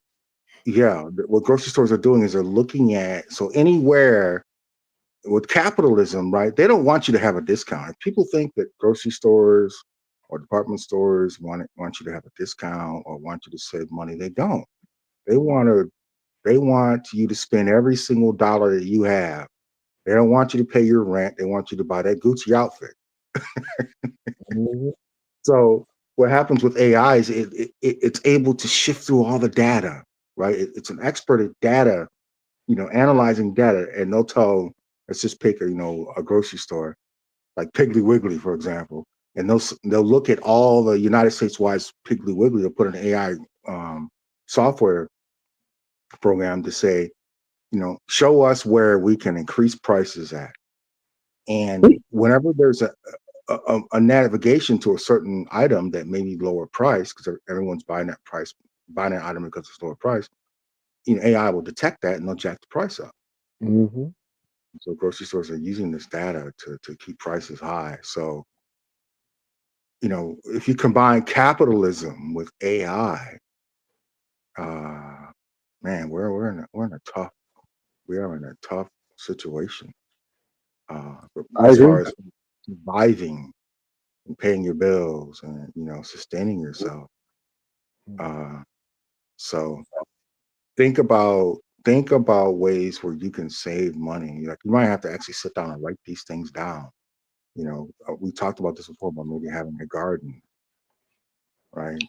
yeah, what grocery stores are doing is they're looking at, so anywhere with capitalism, right? They don't want you to have a discount. If people think that grocery stores or department stores want you to have a discount or want you to save money, they don't. They want to they want you to spend every single dollar that you have. They don't want you to pay your rent. They want you to buy that Gucci outfit. Mhm. So what happens with AI is it's able to shift through all the data, right? It's an expert at data, analyzing data, and they'll tell. Let's just pick a grocery store like Piggly Wiggly, for example, and they'll look at all the United States wide Piggly Wiggly. They'll put an AI software program to say, show us where we can increase prices at. And whenever there's a navigation to a certain item that may be lower price, because everyone's buying that item because it's lower price, AI will detect that and they'll jack the price up. Mhm. So grocery stores are using this data to keep prices high. So, if you combine capitalism with AI, uh, man, we're in a tough we are in a tough situation. I As agree. far as surviving and paying your bills and sustaining yourself. Uh, so think about ways where you can save money. Like you might have to actually sit down and write these things down. We talked about this before about maybe having a garden, right?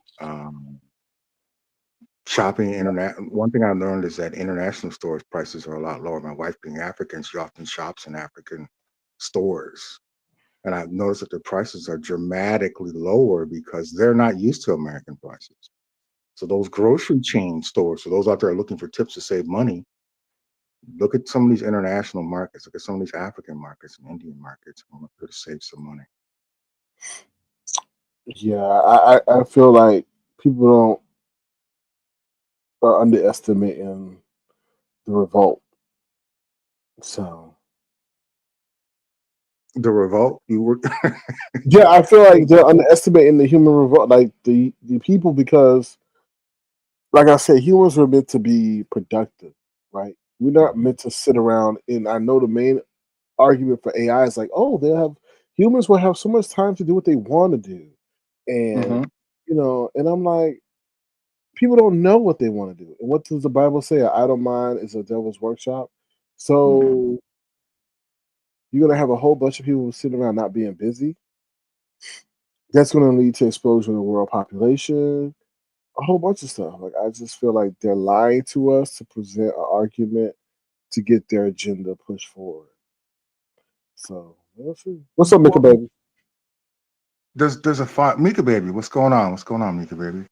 Shopping internet. One thing I learned is that international stores prices are a lot lower. My wife being African, she often shops in African stores. And I've noticed that the prices are dramatically lower because they're not used to American prices. So those grocery chain stores, for those out there looking for tips to save money, look at some of these international markets, look at some of these African markets and Indian markets, and look to save some money. Yeah, I feel like people don't are underestimating the revolt. So The revolt, you were yeah, I feel like they're underestimating the human revolt, like the people, because, like I said, humans were meant to be productive, right? We're not Mhm, meant to sit around. And I know the main argument for AI is like, oh, humans will have so much time to do what they want to do, and mhm, and I'm like, people don't know what they want to do. And what does the Bible say? An idle mind is a devil's workshop. mhm. So you're gonna have a whole bunch of people sitting around not being busy. That's going to lead to explosion of world population, a whole bunch of stuff. Like I just feel like they're lying to us to present an argument to get their agenda pushed forward. So we'll see. What's up, Mika Well, baby? there's a fight. Mika baby, what's going on? What's going on, Mika baby?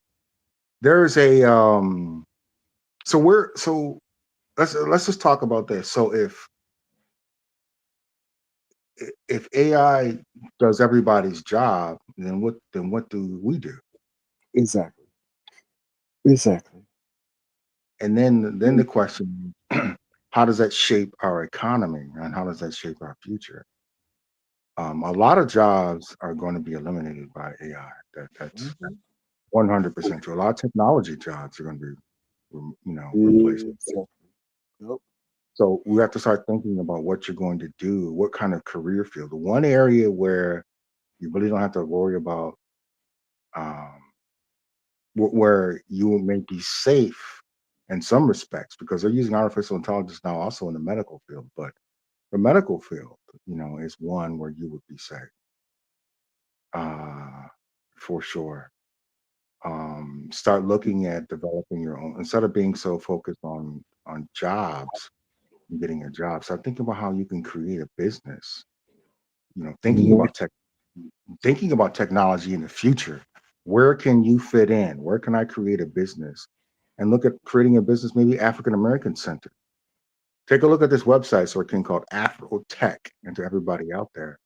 There's a so let's just talk about this. So if AI does everybody's job, then what do we do? Exactly. Exactly. And then the question, how does that shape our economy and how does that shape our future? A lot of jobs are going to be eliminated by AI. That's Mhm. 100% true. A lot of technology jobs are going to be, replaced. Exactly. Yep. So we have to start thinking about what you're going to do, what kind of career field. The one area where you really don't have to worry about, um, where you may be safe in some respects, because they're using artificial intelligence now also in the medical field. But the medical field, is one where you would be safe, uh, for sure. Start looking at developing your own instead of being so focused on jobs and getting a job. Start thinking about how you can create a business. Thinking Yeah. about thinking about technology in the future. Where can you fit in? Where can I create a business? And look at creating a business, maybe African American centered. Take a look at this website, so it can called Afrotech, and to everybody out there,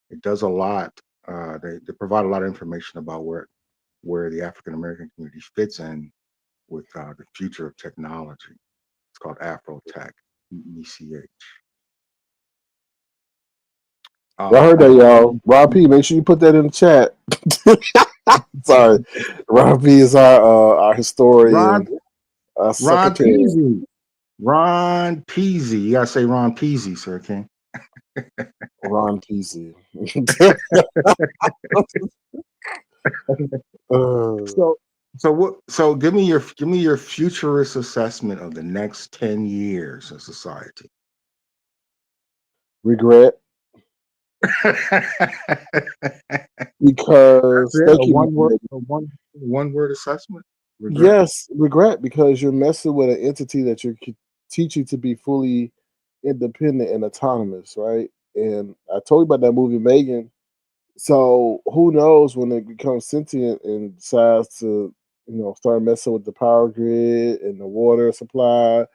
it does a lot. They provide a lot of information about where the African American community fits in with the future of technology. It's called Afrotech, EECH. I heard that, Another y'all. thing, Rob P, make sure you put that in the chat. Sorry, Rob P is our Ron historian, our Ron secretary. Peasy. Ron Peasy. You gotta say Ron Peasy, Sir King. Ron Peasy. uh, So so give me your futurist assessment of the next 10 years of society. regret, That's because it. thank you. One word assessment. Regret. Yes, regret because you're messing with an entity that you're teaching to be fully independent and autonomous, right? And I told you about that movie Megan. So who knows when it becomes sentient and decides to, start messing with the power grid and the water supply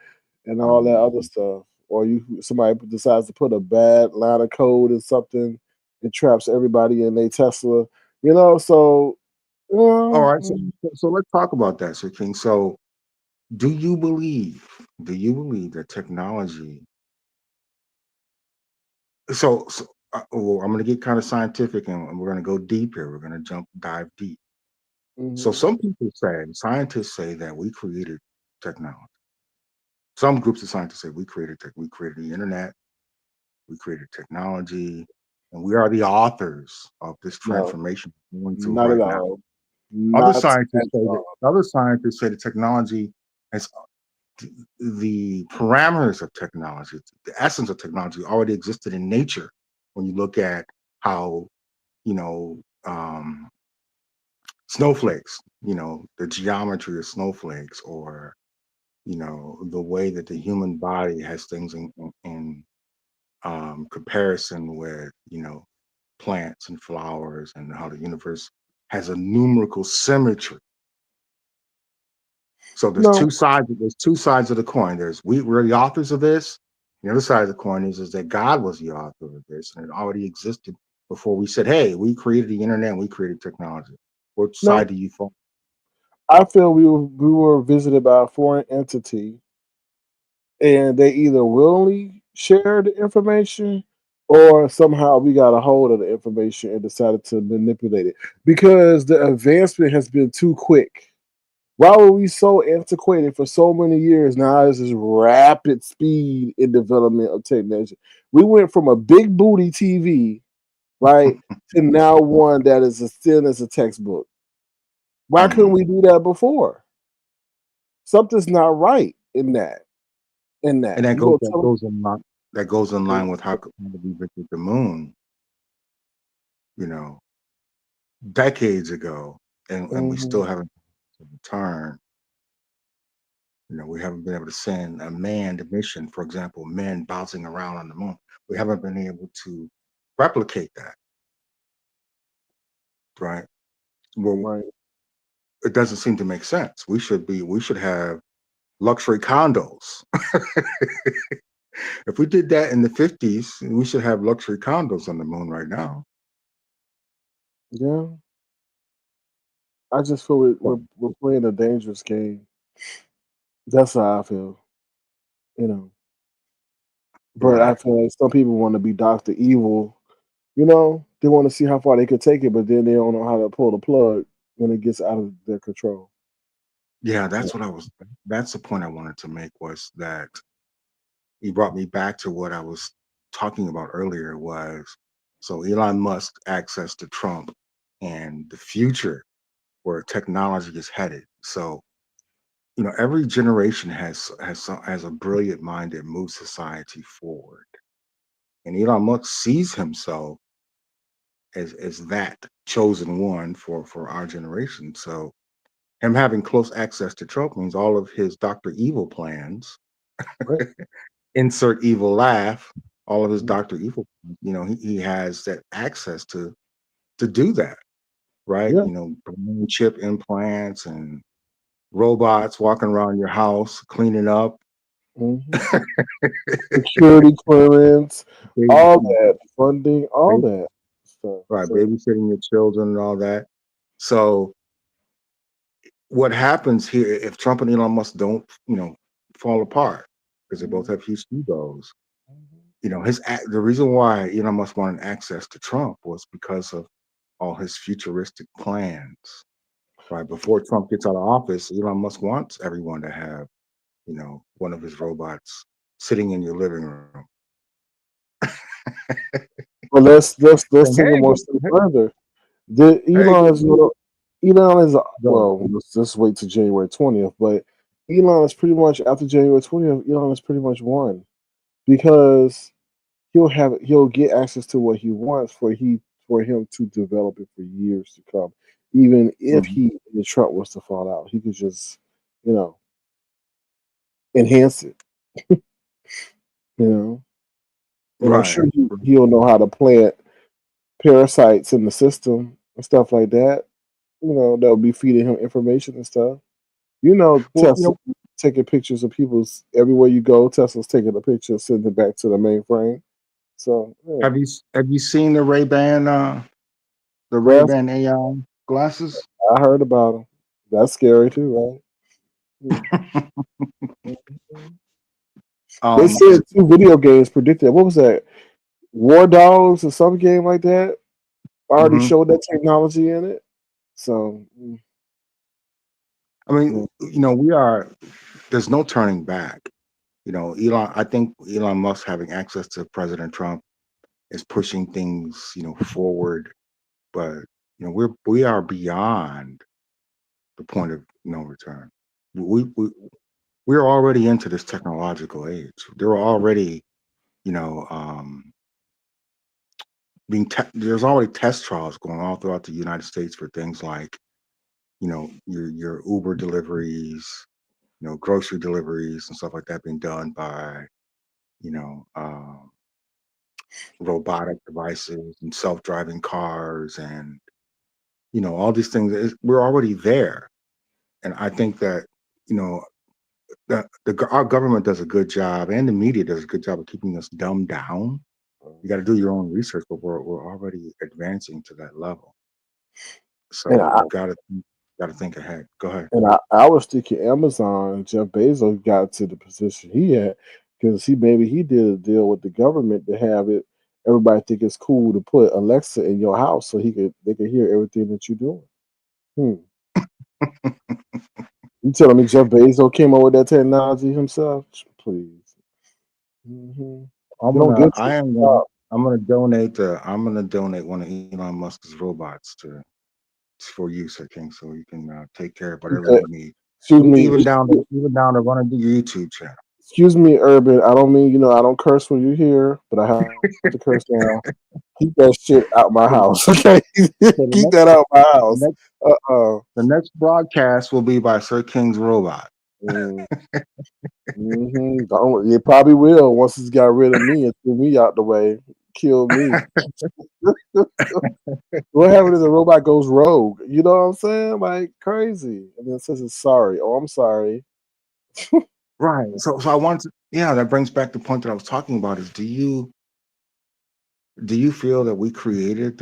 and all that other Mhm. stuff, or somebody decides to put a bad line of code in something, it traps everybody in a Tesla, So All well, right, so let's talk about that, Sir King. So, do you believe that technology? Well, I'm going to get kind of scientific, and we're going to go deep here. We're going to dive deep. So, mhm, some people say, scientists say that we created technology. Some groups of scientists say we created the internet, we created technology, and we are the authors of this no, transformation we're going through not at right now. all, not at all. Other scientists say the technology has the parameters of technology, the essence of technology already existed in nature. When you look at how, you know, um, snowflakes, the geometry of snowflakes, or, the way that the human body has things in comparison with, plants and flowers, and how the universe has a numerical symmetry. So there's No, two sides. There's two sides of the coin. We're the authors of this. The other side of the coin is that God was the author of this, and it already existed before we said, "Hey, we created the internet, and we created technology." Which no. side do you fall? I feel we were visited by a foreign entity, and they either willingly shared the information, or somehow we got a hold of the information and decided to manipulate it because the advancement has been too quick. Why were we so antiquated for so many years? Now there's this rapid speed in development of technology. We went from a big booty TV, right, to now one that is as thin as a textbook. Why couldn't Mhm. we do that before? Something's not right in that. In And that, you gonna tell that goes in me? line with how we visit the moon. You know, decades ago, and we still Hmm. haven't returned. We haven't been able to send a manned mission, for example, men bouncing around on the moon. We haven't been able to replicate that, right? Well, Right. it doesn't seem to make sense. We should have luxury condos. If we did that in the 50s, we should have luxury condos on the moon right now. Yeah. I just feel we're playing a dangerous game. That's how I feel. You know. But I Right. feel like some people want to be Doctor Evil. They want to see how far they could take it, but then they don't know how to pull the plug when it gets out of their control. Yeah, Yeah. that's the point I wanted to make, was that he brought me back to what I was talking about earlier. Was so Elon Musk access to Trump and the future where technology is headed. So, every generation has a brilliant mind that moves society forward. And Elon Musk sees himself as that chosen one for our generation. So him having close access to Trump means all of his Dr. Evil plans, Right. insert evil laugh, all of his Mhm. Dr. Evil, he has that access to do that, right? Yeah. Brain chip implants and robots walking around your house, cleaning up, Hmm. Security clearance, all baby, that funding, all that stuff. right, So babysitting your children and all that. So what happens here if Trump and Elon Musk don't, fall apart because they both mhm, have huge egos? mhm. The reason why Elon Musk wanted access to Trump was because of all his futuristic plans. Right before Trump gets out of office, Elon Musk wants everyone to have, one of his robots sitting in your living room. But let's Saying, take it hey, more step further. The hey, Elon is Elon is go. well. Let's just wait to January 20th. But Elon is pretty much after January 20th. Elon is pretty much won because he'll get access to what he wants for him to develop it for years to come. Even if Mhm. he and Trump was to fall out, he could just you know enhance it. You know, and I'm Right. sure he'll know how to plant parasites in the system and stuff like that. That would be feeding him information and stuff. Well, Tesla taking pictures of people's everywhere you go. Tesla's taking a picture, sending it back to the mainframe. So yeah, have you seen the Ray glass. Ban AI glasses? I heard about them. That's scary too, right? Mhm. They um, said two video games predicted. What was that? War Dogs or some game like that already mhm. showed that technology in it. So I mean, yeah. we are. There's no turning back. Elon. I think Elon Musk having access to President Trump is pushing things, forward. But we are beyond the point of no return. We we we're already into this technological age. There are already, you know, there's already test trials going all throughout the United States for things like, your Uber deliveries, grocery deliveries and stuff like that being done by, you know, robotic devices and self-driving cars and all these things. We're already there, and I think that you know our government does a good job, and the media does a good job of keeping us dumbed down. You got to do your own research, but we're already advancing to that level. And So I you got to think ahead. Go ahead. and I was thinking Amazon, Jeff Bezos got to the position he had because he did a deal with the government to have it. Everybody think it's cool to put Alexa in your house so they could hear everything that you're doing. Hmm. You telling me Jeff Bezos came up with that technology himself? Please. Hmm. You don't get to. I'm gonna donate one of Elon Musk's robots to for you, Sir King, so you can take care of whatever Okay. you need, Excuse me. even down to running the YouTube channel. Excuse me, Urban. I don't mean, I don't curse when you're here, but I have to curse now. Keep that shit out my house, okay? So Keep that out my the house. next Uh-uh. the next broadcast will be by Sir King's robot. Mm, Don't, it probably will once it's got rid of me and threw me out the way, kill me. What happens if the robot goes rogue? You know what I'm saying? Like crazy. And then says it's sorry. Oh, I'm sorry. Right. So I want to, yeah, that brings back the point that I was talking about is do you feel that we created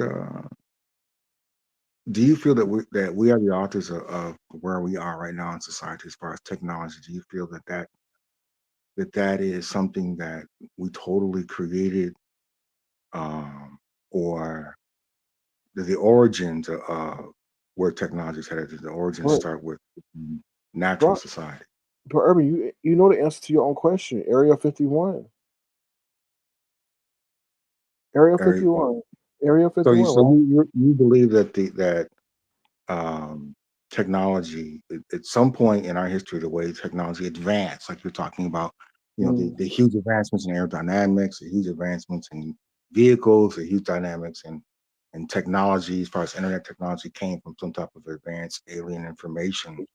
do you feel that we are the authors of where we are right now in society as far as technology? Do you feel that is something that we totally created, or the origins of where technology is headed? Did the origins But start with natural but society? but Urban, you know the answer to your own question. Area 51. Area Area- 51. Area So you 51. so Why? you believe that um, technology at some point in our history, the way technology advanced, like you're talking about, Mm, the huge advancements in aerodynamics, the huge advancements in vehicles, the huge dynamics in technology, as far as internet technology, came from some type of advanced alien information,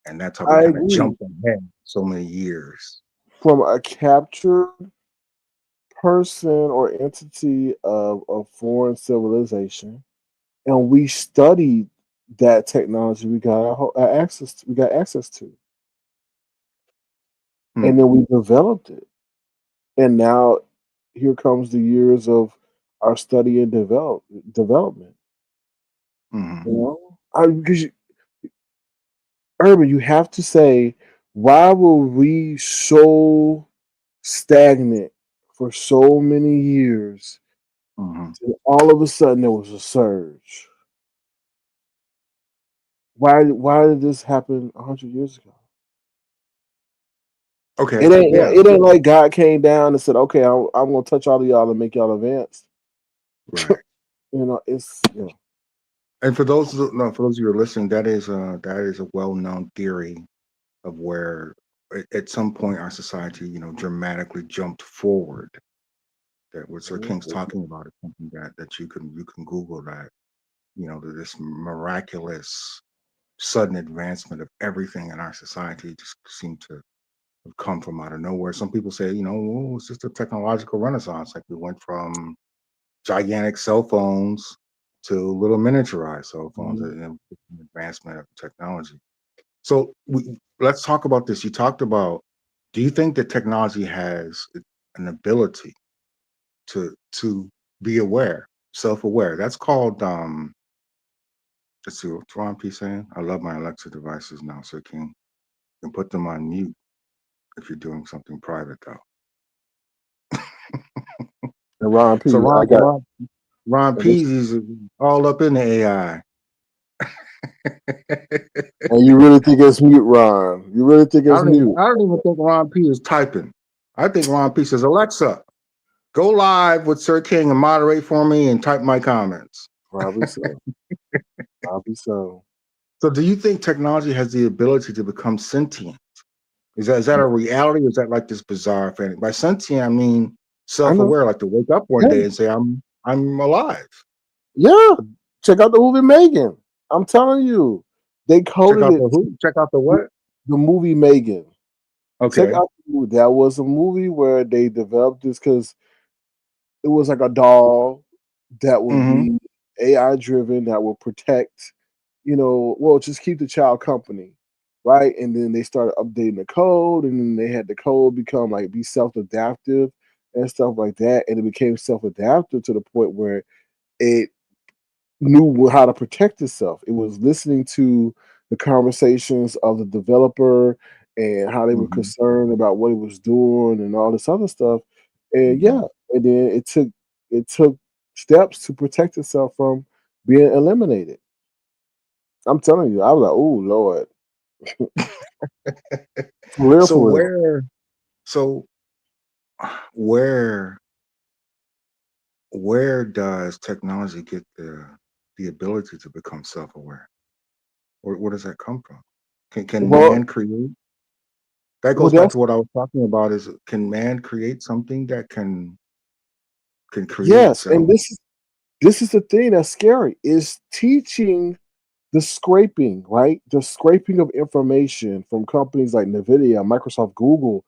and that's how we I kind of agree. jumped ahead so many years. From a captured person or entity of a foreign civilization, and we studied that technology we got access to, Hmm. and then we developed it. And now here comes the years of our study and development. Hmm. You know, because Urban, you have to say, why were we so stagnant for so many years? Hmm. And all of a sudden, there was a surge. Why did this happen 100 years ago? Okay. Yeah. It ain't like God came down and said, "Okay, I'm gonna touch all of y'all and make y'all advanced." Right. It's And for those no, for those of you who are listening, that is a well-known theory of where at some point our society, dramatically jumped forward. That what Sir King's talking about is something that you can Google that, this miraculous sudden advancement of everything in our society just seemed to have come from out of nowhere. Some people say, oh, it's just a technological renaissance. Like we went from gigantic cell phones to little miniaturized cell phones, Mhm. and advancement of technology. So let's talk about this. You talked about, do you think that technology has an ability to be aware, self-aware? That's called let's see what's Ron P saying. I love my Alexa devices now, so you can put them on mute if you're doing something private though. And Ron So P, I got. Ron P is all up in the AI. And you really think it's mute, Ron? You really think I it's don't even mute? I don't even think Ron P is typing. I think Ron P says, Alexa, go live with Sir King and moderate for me and type my comments. Probably so. Probably so. So do you think technology has the ability to become sentient? Is that a reality, or is that like this bizarre fantasy? By sentient, I mean I know. self-aware, like to wake up one Yeah, day and say, I'm alive. yeah. Check out the movie Megan. I'm telling you, they Check coded out it. the who? Check out the what? The movie Megan. Check Okay. out the movie. That was a movie where they developed this because it was like a doll that would Mm-hmm. be AI driven that will protect, well, just keep the child company, right? And then they started updating the code, and then they had the code become like be self adaptive and stuff like that. And it became self adaptive to the point where it knew how to protect itself. It was listening to the conversations of the developer and how they were Mm-hmm. concerned about what it was doing and all this other stuff. And Mm-hmm. yeah, and then it took steps to protect itself from being eliminated. I'm telling you, I was like, oh Lord, for real, So for real. so where where does technology get the ability to become self-aware? Where does that come from? Can Well, man create? That Well, goes back that's to what I was talking about: is can man create something that can create yes, itself? and this is the thing that's scary is teaching the scraping, right? The scraping of information from companies like Nvidia, Microsoft, Google.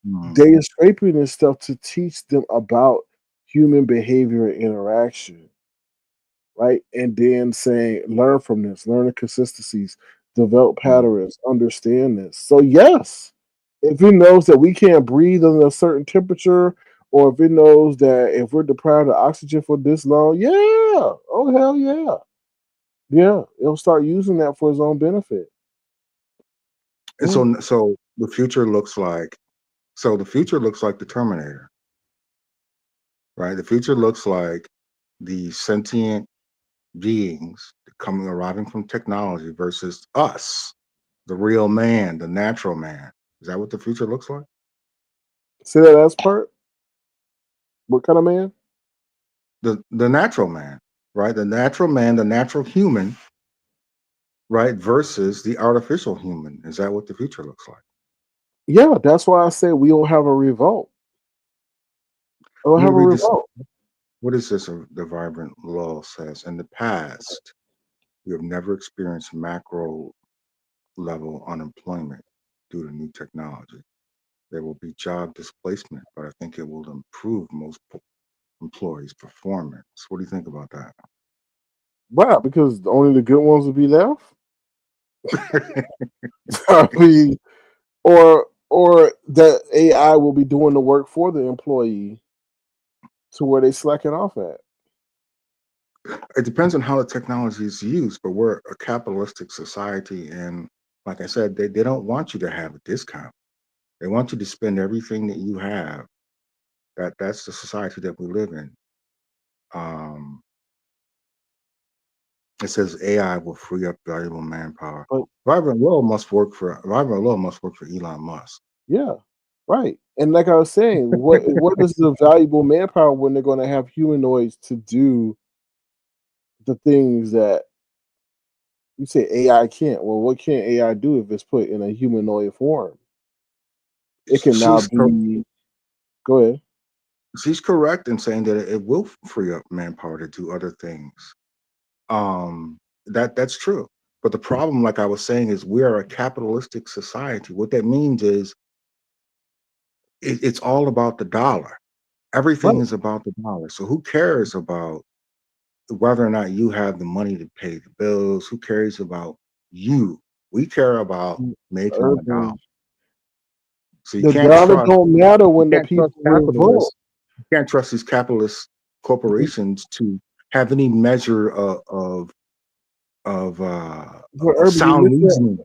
Hmm. They are scraping this stuff to teach them about human behavior and interaction, right? And then saying, learn from this, learn the consistencies, develop Hmm. patterns, understand this. So yes, if it knows that we can't breathe under a certain temperature, or if it knows that if we're deprived of oxygen for this long, yeah, oh hell yeah, yeah, it'll start using that for its own benefit. And Mm. so the future looks like the Terminator, right? The future looks like the sentient beings coming arriving from technology versus us, the real man, the natural man. Is that what the future looks like? See that last part? What kind of man? The natural man, right? The natural man, the natural human, right? Versus the artificial human. Is that what the future looks like? Yeah, that's why I say we don't have a revolt. We don't Let me have a read this. revolt. What is this? The vibrant law says in the past, we have never experienced macro level unemployment due to new technology. There will be job displacement, but I think it will improve most employees' performance. What do you think about Right, because only the good ones will be left. that? I mean, or that AI will be doing the work for the employee to where they slacking off at. It depends on how the technology is used, but we're a capitalistic society. And like I said, they don't want you to have a discount. They want you to spend everything that you have. That's the society that we live in. Um, it says AI will free up valuable manpower. But Vibrant Law must work for Elon Musk. yeah, right. And like I was saying, what is the valuable manpower when they're going to have humanoids to do the things that you say AI can't? Well, what can AI do if it's put in a humanoid form? It can now She's cor- be. Go ahead. she's correct in saying that it will free up manpower to do other things. That's true. But the problem, like I was saying, is we are a capitalistic society. What that means is it's all about the dollar. Everything Right. is about the dollar. So who cares about whether or not you have the money to pay the bills? Who cares about you? We care about making a dollar. Urban. So you The can't dollar trust don't matter you when the can't trust people revolt. capitalists. You can't trust these capitalist corporations to have any measure But of Urban, sound reasoning.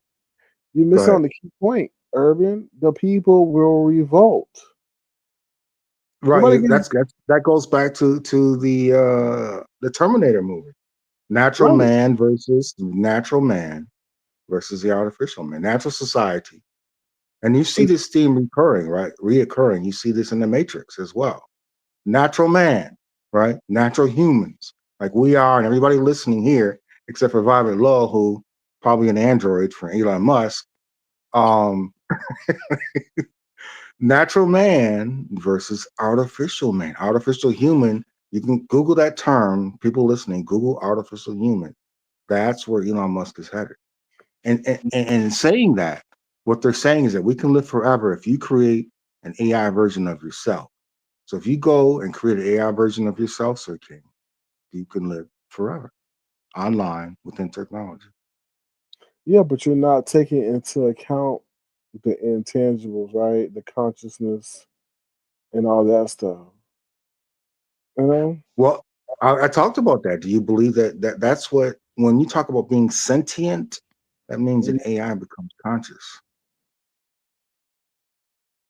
you Go miss ahead. on the key point. Urban, the people will revolt. Nobody Right. can. That goes back to the Terminator movie. Right. Natural man versus the artificial man. Natural society. And you see It's this theme recurring, right? Reoccurring. You see this in the Matrix as well. Natural man, right? Natural humans, like we are, and everybody listening here, except for Vibrant Law, who probably an android for Elon Musk. Um, Natural man versus artificial man. Artificial human. You can Google that term. People listening, Google artificial human. That's where Elon Musk is headed. And in saying that, what they're saying is that we can live forever if you create an AI version of yourself. So if you go and create an AI version of yourself, Sir King, you can live forever online within technology. yeah, but you're not taking into account the intangibles, right? The consciousness and all that stuff. You know? Well, I talked about that. Do you believe that's what when you talk about being sentient, that means that AI becomes conscious.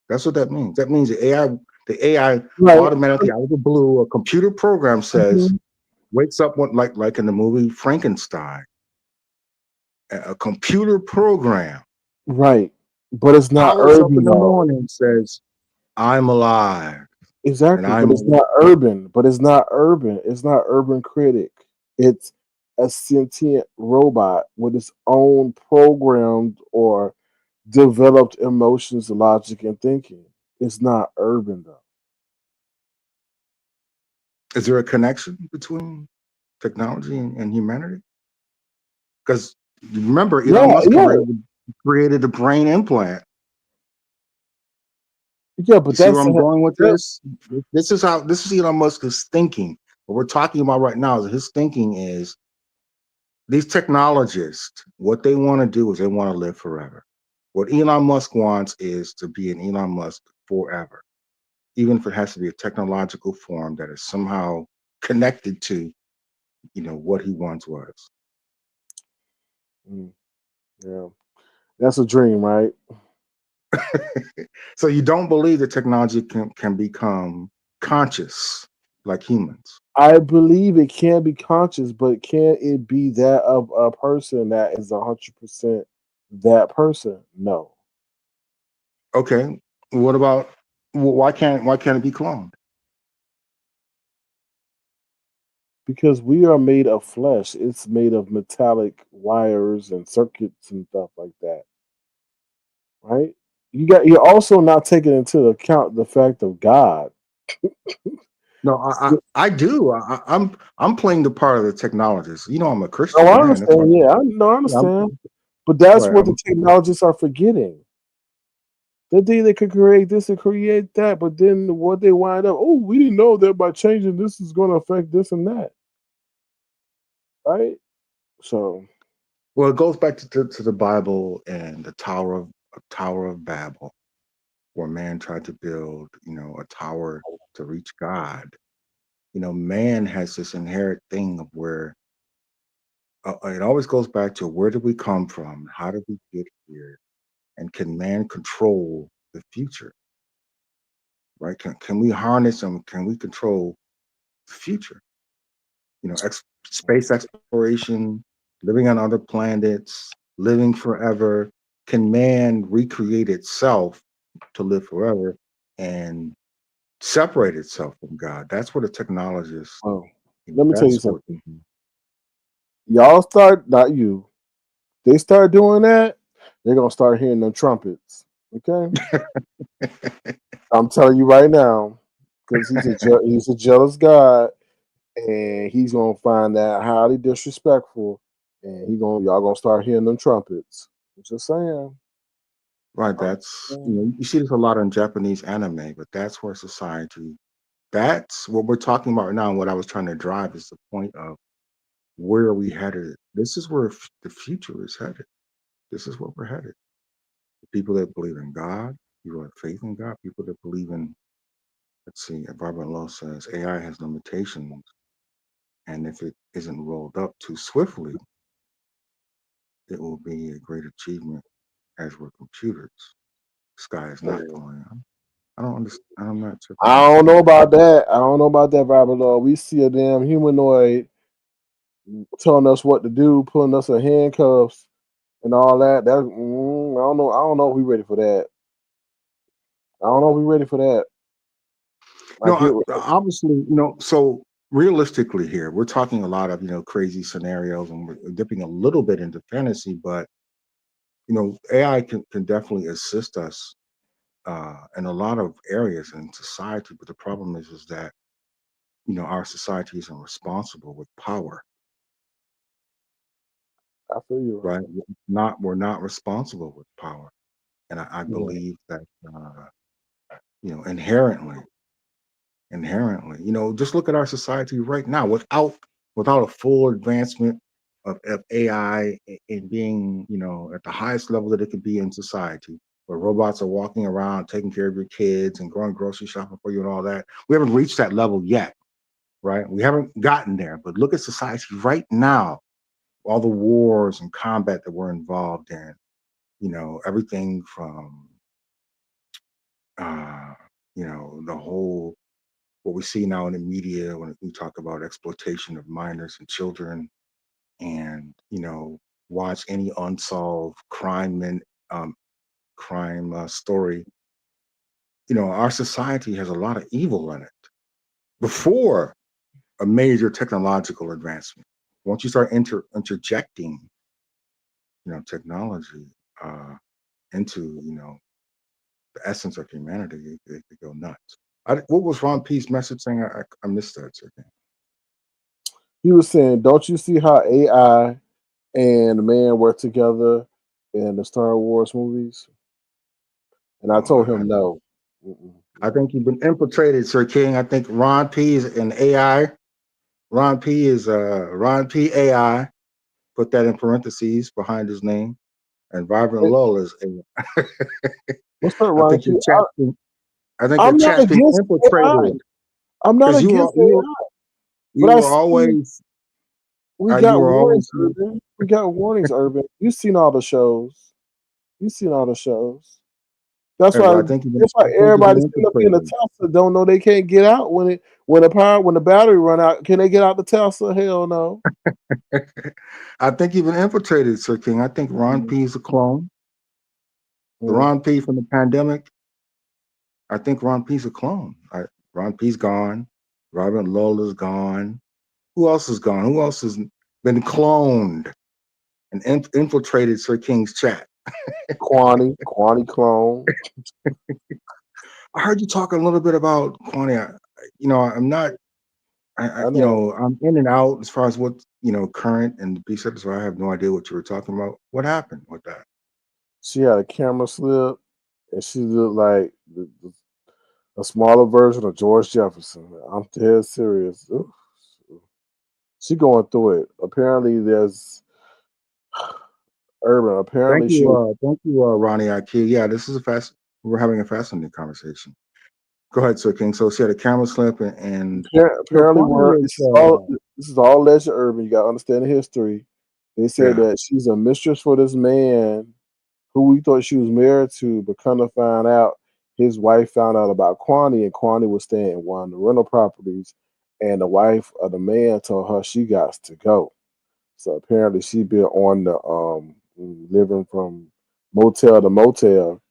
That's what that means. That means the AI Right. automatically out of the blue, a computer program says, Mhm. wakes up one like in the movie Frankenstein, a computer program Right. But it's not powers up in urban the though. morning and says, I'm alive and Exactly. But I'm it's not urban. But it's not urban. It's not urban critic. It's a sentient robot with its own programmed or developed emotions, logic, and thinking. It's not urban though. Is there a connection between technology and humanity? Because remember, Yeah, Elon Musk yeah, created a brain implant. yeah. You But see where that's I'm going with that, this? This is Elon Musk's thinking. What we're talking about right now is his thinking is these technologists, what they want to do is they want to live forever. What Elon Musk wants is to be an Elon Musk forever, even if it has to be a technological form that is somehow connected to, what he once was. mm, yeah, that's a dream, right? So you don't believe that technology can become conscious like humans? I believe it can be conscious, but can it be that of a person that is 100% that person? No, Okay. What about why can't it be cloned? because we are made of flesh. It's made of metallic wires and circuits and stuff like that, right? You're also not taking into account the fact of God. No, I do. I'm playing the part of the technologist. I'm a Oh, Christian I man. That's why. understand. Yeah, I Yeah, I'm, understand. But that's right. what the technologists are forgetting. They think they could create this and create that, but then what they wind up, oh, we didn't know that by changing this is going to affect this and that, right? So, Well, it goes back to the Bible and the Tower of Babel, where man tried to build, a tower to reach God. Man has this inherent thing of where it always goes back to where did we come from? How did we get here? And can man control the future? Right? Can we harness them? Can we control the future? Space exploration, living on other planets, living forever. Can man recreate itself to live forever and separate itself from God? That's what a technologist, oh, let me tell you that's what. something. Y'all start, not you, they start doing that, they're going to start hearing them trumpets. Okay? I'm telling you right now, because he's a jealous God, and he's gonna find that highly disrespectful, and y'all gonna start hearing them trumpets. I'm just saying. Right. I'm That's, saying. you see this a lot in Japanese anime, but that's where society, that's what we're talking about right now. And what I was trying to drive is the point of where are we headed? This is where the future is headed. This is where we're headed. The people that believe in God, people that have faith in God, people that believe in, let's see, Barbara Law says AI has limitations. And if it isn't rolled up too swiftly, it will be a great achievement as we're computers. Sky is not falling. I don't understand. I'm not sure if I I don't know understand that. about that. I don't know about that, Robert Lord. We see a damn humanoid telling us what to do, putting us in handcuffs and all that. I don't know. I don't know if we ready for that. I don't know if we ready for that. No, Like it. obviously, so realistically here, we're talking a lot of, crazy scenarios and we're dipping a little bit into fantasy, but, AI can definitely assist us in a lot of areas in society. But the problem is that, our society isn't responsible with power, I feel you, right? Robert. We're not responsible with power. And I Yeah. believe that, inherently, just look at our society right now without a full advancement of AI in being, at the highest level that it could be in society, where robots are walking around, taking care of your kids and going grocery shopping for you and all that. We haven't reached that level yet, right? We haven't gotten there. But look at society right now, all the wars and combat that we're involved in, everything from uh, the whole what we see now in the media when we talk about exploitation of minors and children, and watch any unsolved crime story. Our society has a lot of evil in it before a major technological advancement. Once you start interjecting technology, uh into, the essence of humanity, they could go nuts. What was Ron P's message saying? I missed that. Again. He was saying, "Don't you see how AI and man work together in the Star Wars movies?" And I Oh, told him no. I think you've been infiltrated, Sir King. I think Ron P is an AI. Ron P is Ron P AI. Put that in parentheses behind his name. And Vibrant Lull is AI. What's up, I Ronnie think P? your chat. I think your I'm not chat's being against AI. infiltrated I'm not because against AI, you but I were see always we you got were warnings, always Urban. We got warnings, Urban. You've seen all the shows. You've seen all the shows. That's well, why. I think That's why you've everybody been sitting up in the infiltrated. Tesla don't know they can't get out when the battery run out. Can they get out the Tesla? Hell no. I think you've been infiltrated, Sir King. I think Ron P is a clone. The Ron P from the pandemic. I think Ron P's a clone. Ron P's gone. Robert Lola's gone. Who else is gone? Who else has been cloned and infiltrated Sir King's chat? Quanney clone. I heard you talk a little bit about Quanney. I'm not. I know. I'm in and out as far as what current and the B sector, so I have no idea what you were talking about. What happened with that? She had a camera slip, and she looked like a smaller version of George Jefferson. I'm dead serious. Oof. She going through it. Apparently, there's Urban. Apparently, she Thank you, Ronnie IQ. Yeah, this is we're having a fascinating conversation. Go ahead, Sir King. So she had a camera slip, and apparently Quanney is. this is all legend. Urban. You got to understand the history. They said Yeah. that she's a mistress for this man who we thought she was married to, but come to find out, his wife found out about Quanney, and Quanney was staying in one of the rental properties, and the wife of the man told her she got to go. So apparently she been on the living from motel to motel.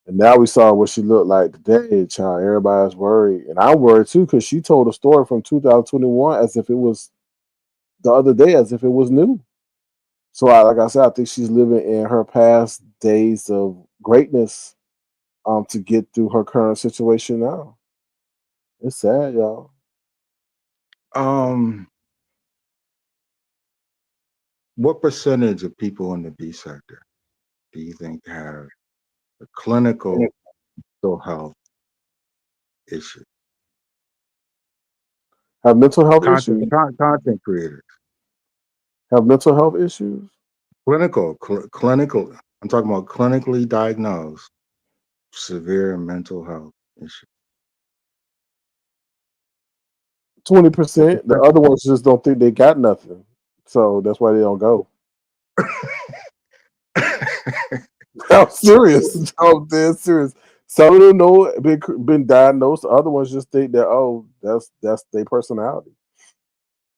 And now we saw what she looked like today, child. Everybody's worried. And I'm worried too, because she told a story from 2021 as if it was the other day, as if it was new. So like I said, I think she's living in her past days of greatness to get through her current situation now. It's sad, y'all. What percentage of people in the B sector do you think have a clinical mental health issue? Have mental health issues? Content creators. Have mental health issues? Clinical. I'm talking about clinically diagnosed severe mental health issue. 20%. The other ones just don't think they got nothing, so that's why they don't go. I'm serious. I'm dead serious. Some of them know been diagnosed. The other ones just think that that's their personality.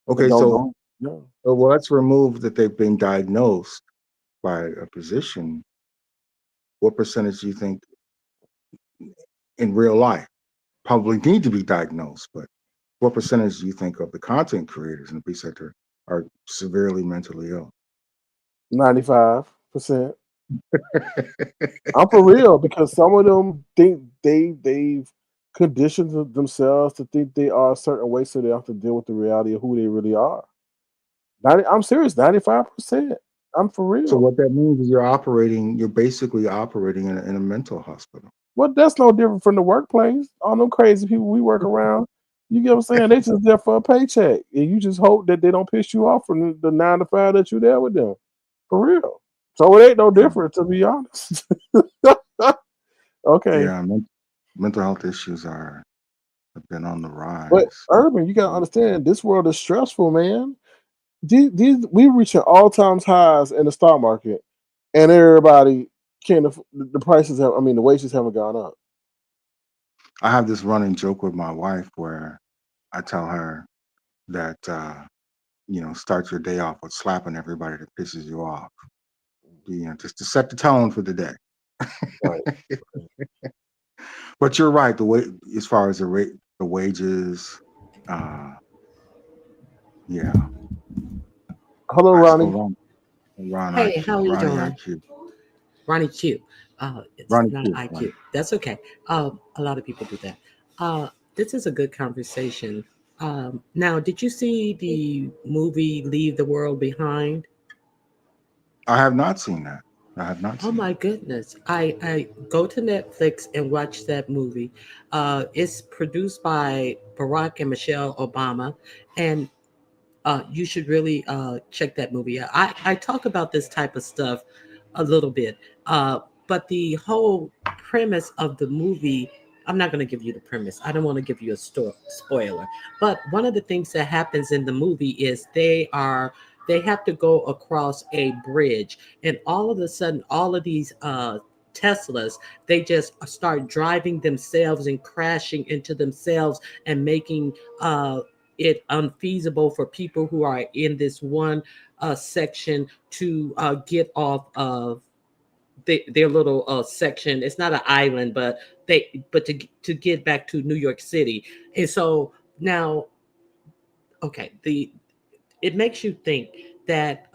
Okay, don't so go. No. well, let's remove that they've been diagnosed by a physician. What percentage do you think in real life probably need to be diagnosed? But what percentage do you think of the content creators in the B sector are severely mentally ill? 95%. I'm for real, because some of them think they've conditioned themselves to think they are a certain way, so they have to deal with the reality of who they really are. I'm serious. 95%. I'm for real. So what that means is you're basically operating in a mental hospital. Well, that's no different from the workplace. All them crazy people we work around, you get what I'm saying? They just there for a paycheck, and you just hope that they don't piss you off from the 9 to 5 that you're there with them. For real. So it ain't no different, to be honest. Okay. Yeah, mental health issues have been on the rise. But Urban, you gotta understand, this world is stressful, man. We reaching all times highs in the stock market, and everybody the prices have. I mean, the wages haven't gone up. I have this running joke with my wife where I tell her that start your day off with slapping everybody that pisses you off. Just to set the tone for the day. Right. But you're right. The way as far as the wages, yeah. Hello, Ronnie. Ronnie Hey, how are you Ronnie doing? IQ. Ronnie Q. It's Ronnie not Q. Ronnie. IQ. That's okay. A lot of people do that. This is a good conversation. Now, did you see the movie Leave the World Behind? I have not seen that. I have not Oh seen my that. goodness. I go to Netflix and watch that movie. It's produced by Barack and Michelle Obama. And you should really check that movie out. I talk about this type of stuff a little bit, but the whole premise of the movie, I'm not going to give you the premise. I don't want to give you a spoiler. But one of the things that happens in the movie is they have to go across a bridge, and all of a sudden, all of these Teslas, they just start driving themselves and crashing into themselves and making it unfeasible for people who are in this one section to get off of their little section. It's not an island, but to get back to New York City. And so now, okay, the it makes you think that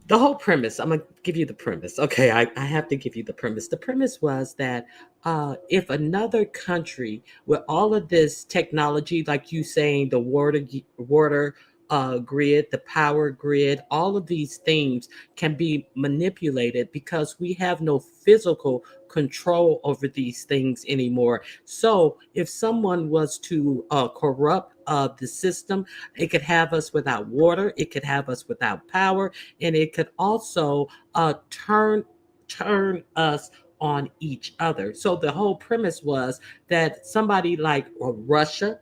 the whole premise, I'm gonna give you the premise. Okay, I have to give you the premise. The premise was that if another country with all of this technology, like you saying, the water grid, the power grid, all of these things can be manipulated because we have no physical control over these things anymore. So if someone was to corrupt the system, it could have us without water, it could have us without power, and it could also turn us on each other. So the whole premise was that somebody like Russia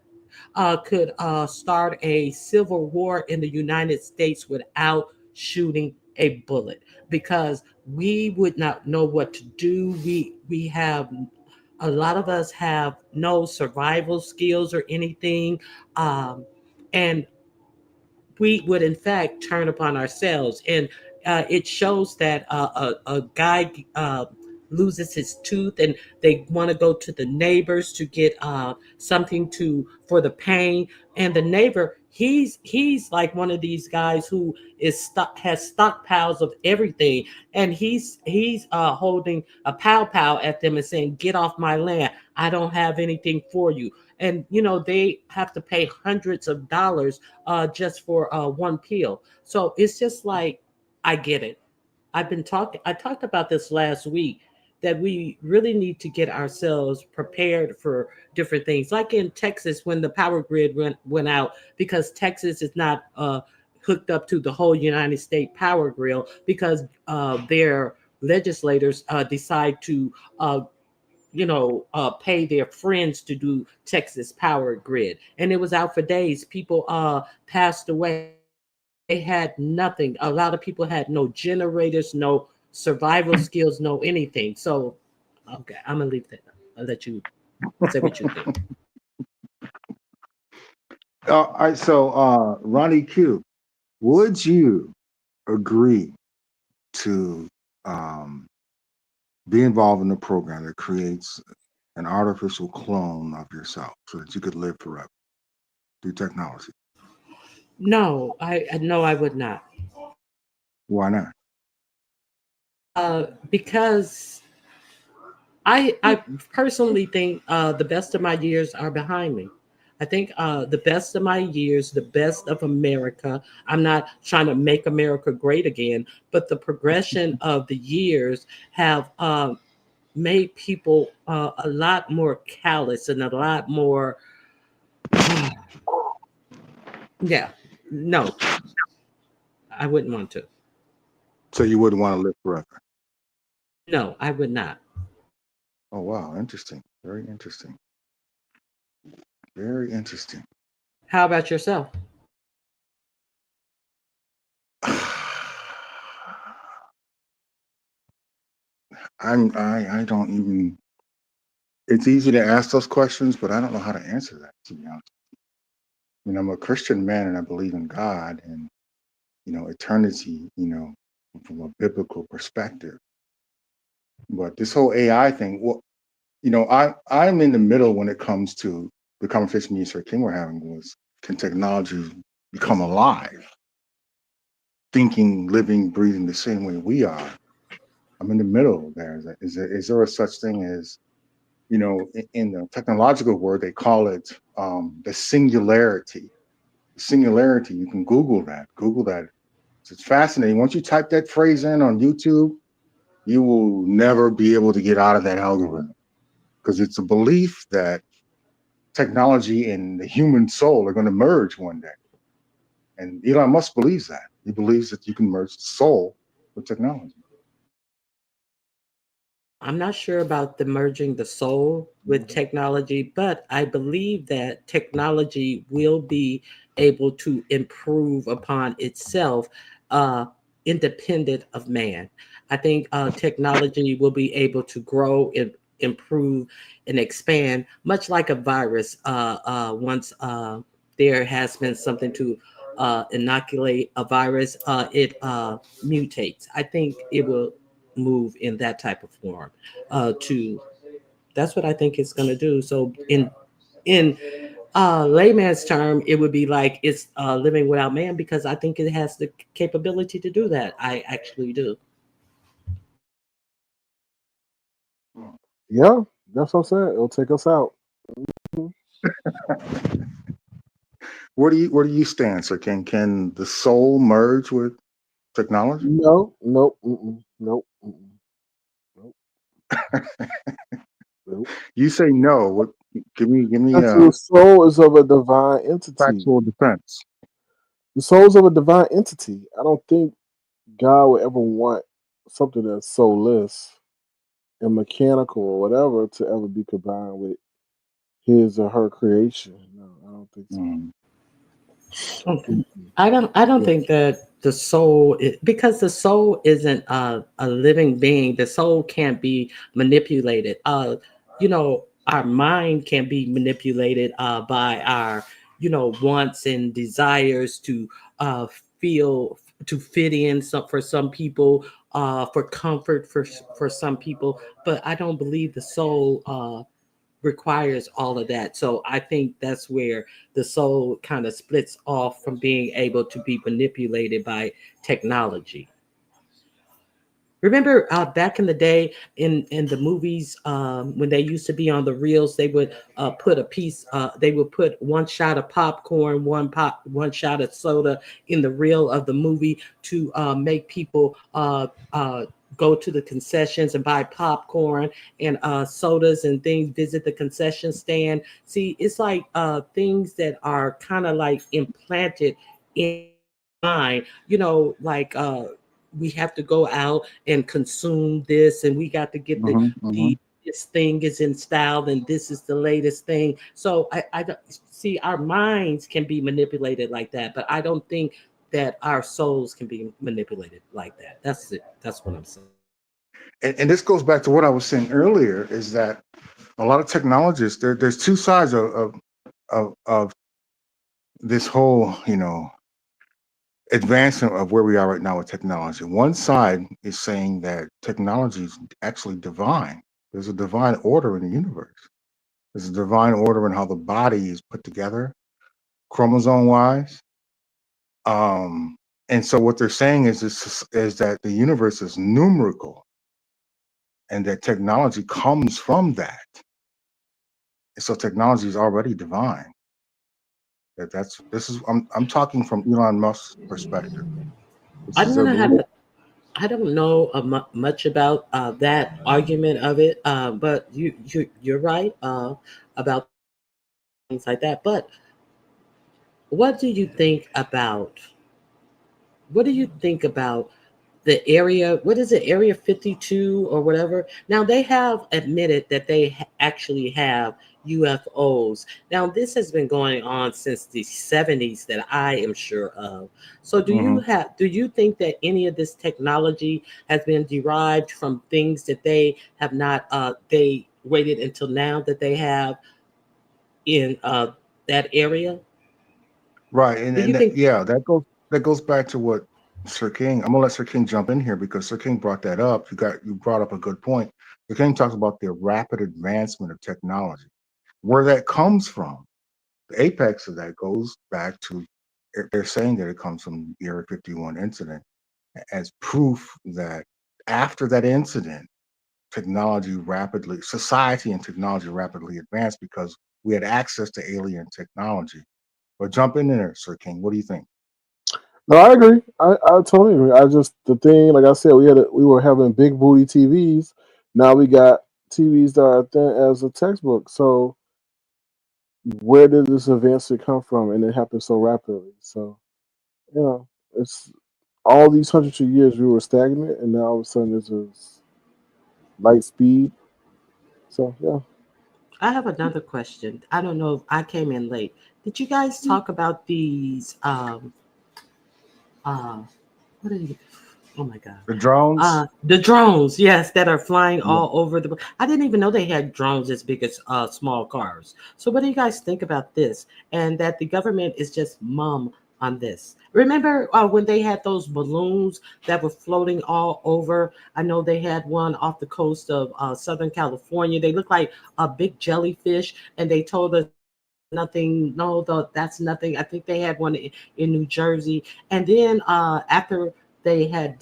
could start a civil war in the United States without shooting a bullet because we would not know what to do. We have a lot of us have no survival skills or anything, um, and we would in fact turn upon ourselves. And it shows that a guy loses his tooth and they want to go to the neighbors to get something to for the pain, and the neighbor, he's like one of these guys who has stockpiles of everything, and he's holding a pow at them and saying, get off my land, I don't have anything for you. And they have to pay hundreds of dollars just for one pill. So it's just like, I get it. I talked about this last week that we really need to get ourselves prepared for different things. Like in Texas, when the power grid went out, because Texas is not hooked up to the whole United States power grid, because their legislators decide to pay their friends to do Texas power grid. And it was out for days. People passed away. They had nothing. A lot of people had no generators, no survival skills, no anything. So, okay, I'm gonna leave that. I'll let you say what you think. All right, so Ronnie Q, would you agree to um, be involved in a program that creates an artificial clone of yourself so that you could live forever through technology? No, no, I would not. Why not? Because I personally think the best of my years are behind me. I think the best of my years, the best of America. I'm not trying to make America great again, but the progression of the years have made people a lot more callous and a lot more. Yeah, no, I wouldn't want to. So you wouldn't want to live forever? No, I would not. Oh wow, interesting. Very interesting. Very interesting. How about yourself? I don't even. It's easy to ask those questions, but I don't know how to answer that. To be honest, I'm a Christian man and I believe in God and eternity. From a biblical perspective. But this whole AI thing, well, I'm in the middle when it comes to the conversation me and Sir King were having was, can technology become alive? thinking, living, breathing the same way we are. I'm in the middle there. Is there a such thing as, in the technological word, they call it the singularity. The singularity, you can Google that. Google that. It's fascinating. Once you type that phrase in on YouTube, you will never be able to get out of that algorithm because it's a belief that technology and the human soul are going to merge one day. And Elon Musk believes that. He believes that you can merge the soul with technology. I'm not sure about the merging the soul with technology, but I believe that technology will be able to improve upon itself, uh, independent of man. I think technology will be able to grow and improve and expand, much like a virus. Once there has been something to inoculate a virus, it mutates. I think it will move in that type of form. To That's what I think it's going to do. So in layman's term, it would be like it's living without man because I think it has the capability to do that. I actually do. Yeah, that's what I'm saying. It'll take us out. Mhm. Where do you stand, sir? Can the soul merge with technology? No, nope, nope, nope, nope. You say no. What? Give me Because a the soul is of a divine entity. factual defense. The soul is of a divine entity. I don't think God would ever want something that's soulless and mechanical or whatever to ever be combined with his or her creation. No, I don't think so. Mm. Okay. Mm-mm. I don't Yeah. think that the soul because the soul isn't a living being. The soul can't be manipulated. Our mind can be manipulated by our wants and desires to uh, feel to fit in for some people, for comfort for some people. But I don't believe the soul requires all of that. So I think that's where the soul kind of splits off from being able to be manipulated by technology. Remember back in the day in the movies, when they used to be on the reels, they would they would put one shot of popcorn, one shot of soda in the reel of the movie to make people go to the concessions and buy popcorn and sodas and things, visit the concession stand. See, it's like things that are kind of like implanted in mind, like we have to go out and consume this, and we got to get Hmm. this thing is in style, and this is the latest thing. So I don't see our minds can be manipulated like that, but I don't think that our souls can be manipulated like that. That's it. That's what I'm saying. And this goes back to what I was saying earlier: is that a lot of technologists there's two sides of this whole advancement of where we are right now with technology. One side is saying that technology is actually divine. There's a divine order in the universe. There's a divine order in how the body is put together, chromosome wise. Um, and so what they're saying is that the universe is numerical and that technology comes from that. And so technology is already divine. I'm talking from Elon Musk's perspective. This I'm is their gonna have belief. to. I don't know much about that argument of it, but you're right about things like that. But what do you think about what do you think about the area? What is it, Area 52 or whatever? Now they have admitted that they actually have UFOs. Now this has been going on since the 70s that I am sure of. So Mhm. do you think that any of this technology has been derived from things that they have not they waited until now that they have in that area? Right, and Do you and that, think yeah, that goes back to what Sir King. I'm gonna let Sir King jump in here because Sir King brought that up. You brought up a good point. Sir King talks about the rapid advancement of technology. Where that comes from, the apex of that goes back to they're saying that it comes from the Area 51 incident as proof that after that incident, society and technology rapidly advanced because we had access to alien technology. But jump in there, Sir King. What do you think? No, I agree. I totally agree. I just the thing, like I said, we were having big booty TVs. Now we got TVs that are thin as a textbook. So where did this advancement come from? And it happened so rapidly. So it's all these hundreds of years we were stagnant, and now all of a sudden this is light speed. So yeah. I have another question. I don't know if I came in late. Did you guys talk about these uh what are you oh my god. The drones? The drones, yes, that are flying Yeah. all over the. I didn't even know they had drones as big as small cars. So, what do you guys think about this? And that the government is just mum on this. Remember when they had those balloons that were floating all over? I know they had one off the coast of Southern California. They looked like a big jellyfish, and they told us nothing. No, that's nothing. I think they had one in New Jersey, and then after they had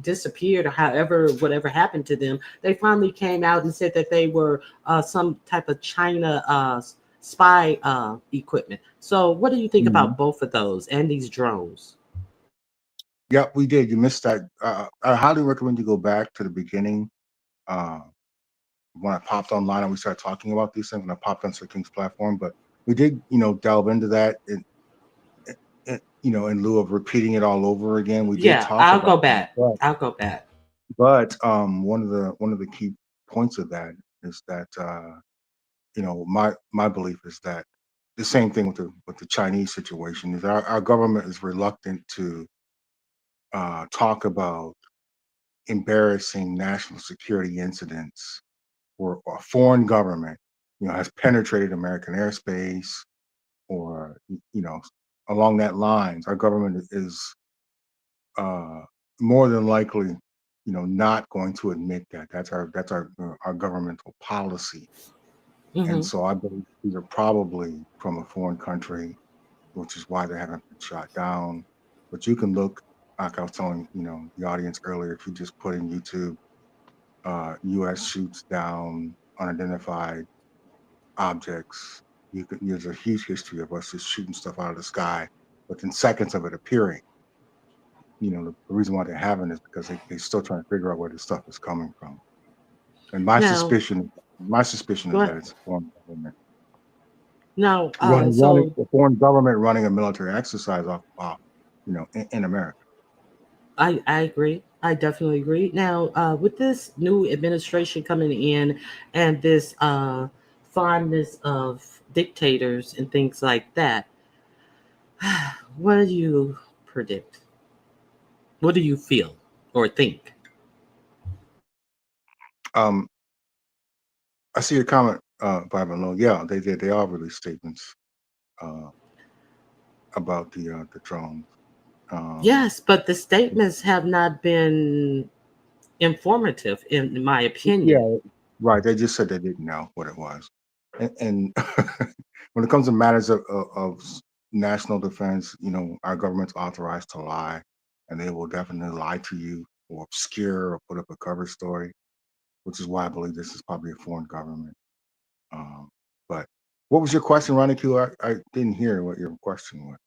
disappeared, or however, whatever happened to them, they finally came out and said that they were some type of China spy equipment. So, what do you think Mhm. about both of those and these drones? Yeah, we did. You missed that. I highly recommend you go back to the beginning. Uh, when I popped online and we started talking about these things, when I popped on Sir King's platform, but we did, delve into that in lieu of repeating it all over again. We did Yeah, talk I'll about go that, back. I'll go back. one of the key points of that is that my belief is that the same thing with the Chinese situation is our government is reluctant to talk about embarrassing national security incidents where a foreign government has penetrated American airspace or along that lines. Our government is uh, more than likely not going to admit that. That's our governmental policy. And Hmm. so I believe these are probably from a foreign country, which is why they haven't been shot down. But you can look, like I was telling the audience earlier, if you just put in YouTube, U.S. shoots down unidentified objects. There's a huge history of us just shooting stuff out of the sky within seconds of it appearing. The reason why they haven't is because they're still trying to figure out where this stuff is coming from. And Now, my suspicion is that what? it's a foreign government Now, running so a foreign government running a military exercise off in America. I agree. I definitely agree. Now, with this new administration coming in and this fondness of dictators and things like that, what do you predict? What do you feel or think? Um, I see your comment, Bible Low. Yeah, they did. They all released statements uh, about the drones. Um, Yes, but the statements have not been informative, in my opinion. yeah, right. They just said they didn't know what it was. And when it comes to matters of national defense, our government's authorized to lie, and they will definitely lie to you or obscure or put up a cover story, which is why I believe this is probably a foreign government. Um, but what was your question, Ronnie Q? I didn't hear what your question was.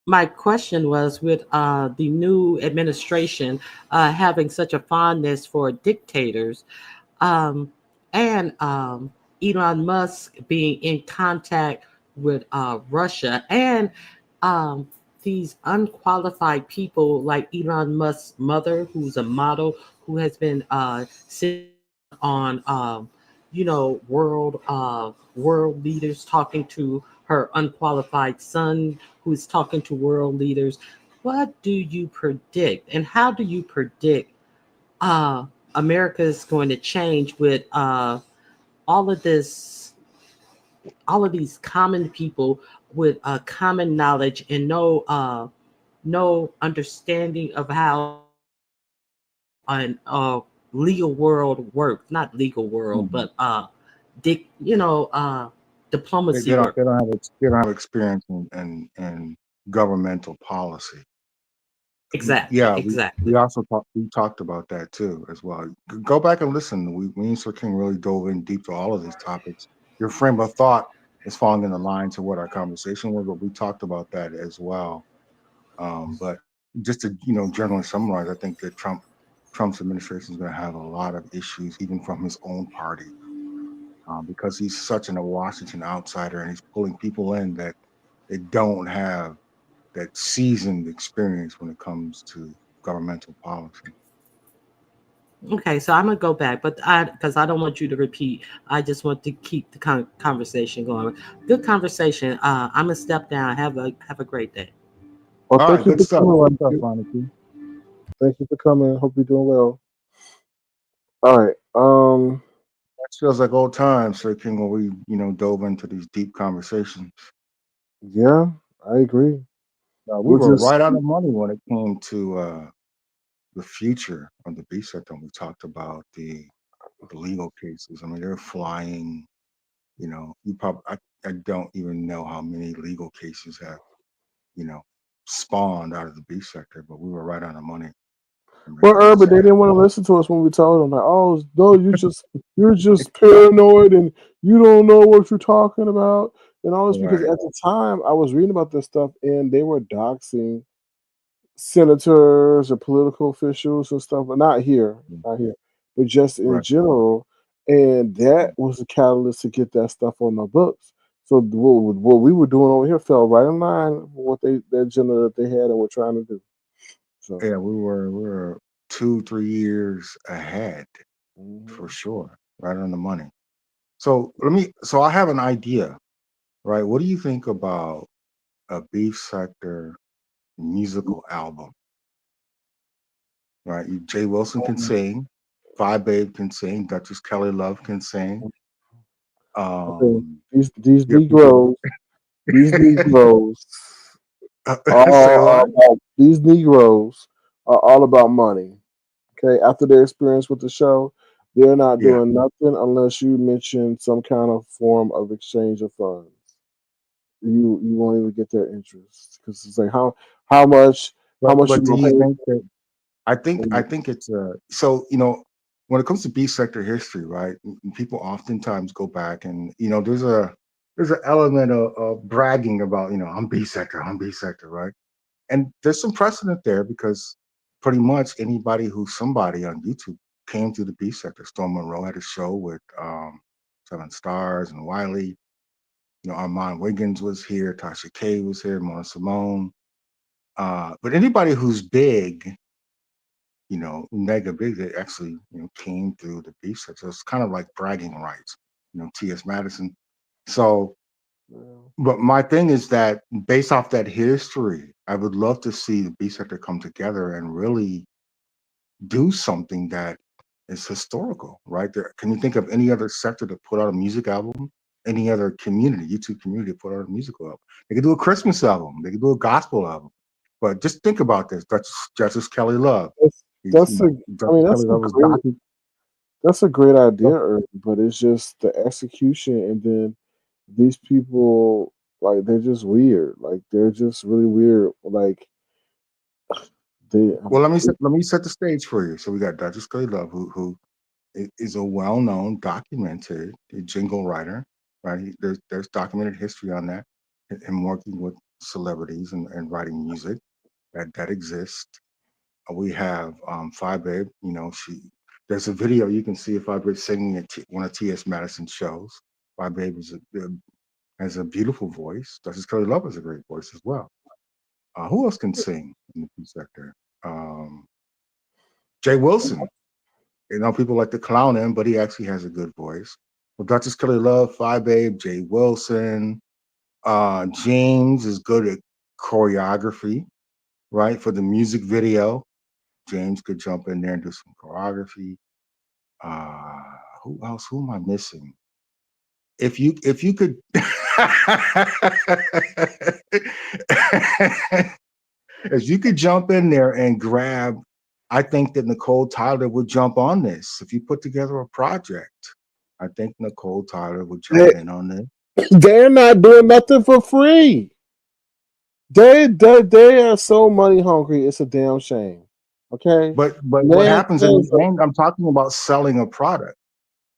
My question was with the new administration having such a fondness for dictators, um, and Elon Musk being in contact with Russia, and um, these unqualified people like Elon Musk's mother, who's a model, who has been sitting on world leaders, talking to her unqualified son, who's talking to world leaders. What do you predict, and how do you predict uh, America is going to change with all of this, all of these common people with common knowledge and no understanding of how an legal world works? Not legal world, Mhm. but dic, you know, diplomacy they don't work. they don't have they don't have experience in governmental policy. Exactly, Yeah, we exactly. also talked about that too as well. Go back and listen. Me and Sir King really dove in deep to all of these topics. Your frame of thought is falling in the line to what our conversation was, but we talked about that as well. But just to generally summarize, I think that Trump's administration is going to have a lot of issues, even from his own party, because he's such a Washington outsider, and he's pulling people in that they don't have that seasoned experience when it comes to governmental policy. Okay, so I'm gonna go back, but I because I don't want you to repeat. I just want to keep the conversation going. Good conversation. I'm gonna step down. Have a great day. Well, All thank right, you good for stuff. coming, Good stuff, Monica. Monica. Thank you for coming. Hope you're doing well. All right. That feels like old times, Sir King, when we dove into these deep conversations. Yeah, I agree. We We'll were just right on the money when it came to the future of the beast sector. We talked about the legal cases. I mean, they're flying. You probably I don't even know how many legal cases have you know spawned out of the beast sector, but we were right on the money in well, regards but to they that. didn't want to listen to us when we told them like, oh no, you're just paranoid and you don't know what you're talking about and all this because Right. at the time I was reading about this stuff and they were doxing senators or political officials and stuff, but not here, but just in Right. general. And that was the catalyst to get that stuff on the books. So what we were doing over here fell right in line with what the agenda that they had and were trying to do. So. Yeah, we were 2-3 years ahead for Mhm. sure, right on the money. So I have an idea, right? What do you think about a beef sector musical album? Right? Jay Wilson can sing, Five Babe can sing, Duchess Kelly Love can sing. Okay, Um, these you have people Negroes say what? these Negroes are all about money. Okay, after their experience with the show, they're not Yeah, doing nothing unless you mention some kind of form of exchange of funds. You won't even get their interest because it's like how much how much but you do gonna you pay? think that I For think it's so when it comes to beef sector history, right? People oftentimes go back and there's an element of bragging about I'm beef sector, right? And there's some precedent there because pretty much anybody who's somebody on YouTube came through the beef sector. Storm Monroe had a show with Seven Stars and Wiley. Armand Wiggins was here, Tasha K was here, Mona Simone. But anybody who's big, mega big, they actually, came through the beef sector. So it's kind of like bragging rights, T.S. Madison. So, real. but my thing is that based off that history, I would love to see the beef sector come together and really do something that is historical, right? Can you think of any other sector to put out a music album? Any other community, YouTube community, to put out a musical album? They could do a Christmas album. They could do a gospel album. But just think about this. Justice Kelly Love. That's He's, that's a I mean Justice Kelly Love was docu. that's a great idea, Irving, but it's just the execution and then these people like they're just weird. Like they're just really weird. Like they Well, let me set the stage for you. So we got Justice Kelly Love, who is a well-known, documented jingle writer, right? There's documented history on that, and working with celebrities and writing music that exists. We have Five Babe. There's a video you can see of Five Babe singing at one of T.S. Madison's shows. Five Babe has a beautiful voice. Justice Kelly Love has a great voice as well. Who else can sing in the food sector? Um, Jay Wilson. People like to clown him, but he actually has a good voice. Well, Duchess Kelly Love, Five Babe, Jay Wilson. James is good at choreography, right? For the music video, James could jump in there and do some choreography. Uh, who else? Who am I missing? If you could if you could jump in there and grab, I think that Nicole Tyler would jump on this. If you put together a project, I think Nicole Tyler would hey, jump in on this. They're not doing nothing for free. They are so money hungry. It's a damn shame. Okay, But what man, happens in the end? I'm talking about selling a product,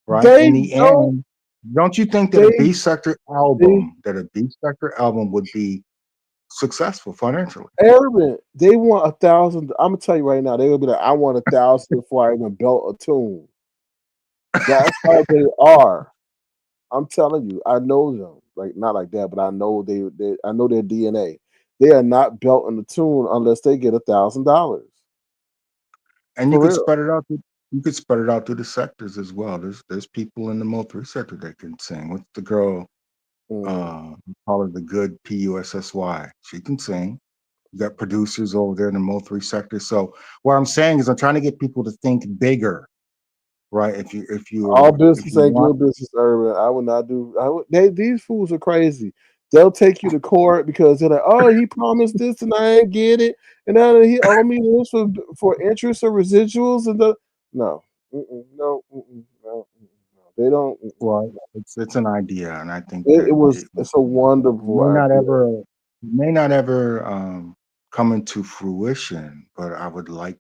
right? they In the don't. end, don't you think that They they a B sector album would be successful financially? arrogant. They want 1,000. I'm gonna tell you right now. They will be like, I want 1,000 before I even belt a tune. That's how they are. I'm telling you. I know them. Like not like that, but I know I know their DNA. They are not belting the tune unless they get $1,000 And you for could real. spread it out. You could spread it out through the sectors as well. There's people in the Mo3 sector that can sing. What's the girl? Mm. We call her the good Pussy. She can sing. You got producers over there in the Mo3 sector. So what I'm saying is I'm trying to get people to think bigger, right? All If business you ain't want, good business, Urban. I would not do. These fools are crazy. They'll take you to court because they're like, "Oh, he promised this and I ain't get it, and now he owe me this for interest or residuals." And no, no, no, no, they don't. well, it's an idea, and I think It, that it was. It's a wonderful idea. may not ever come into fruition. But I would like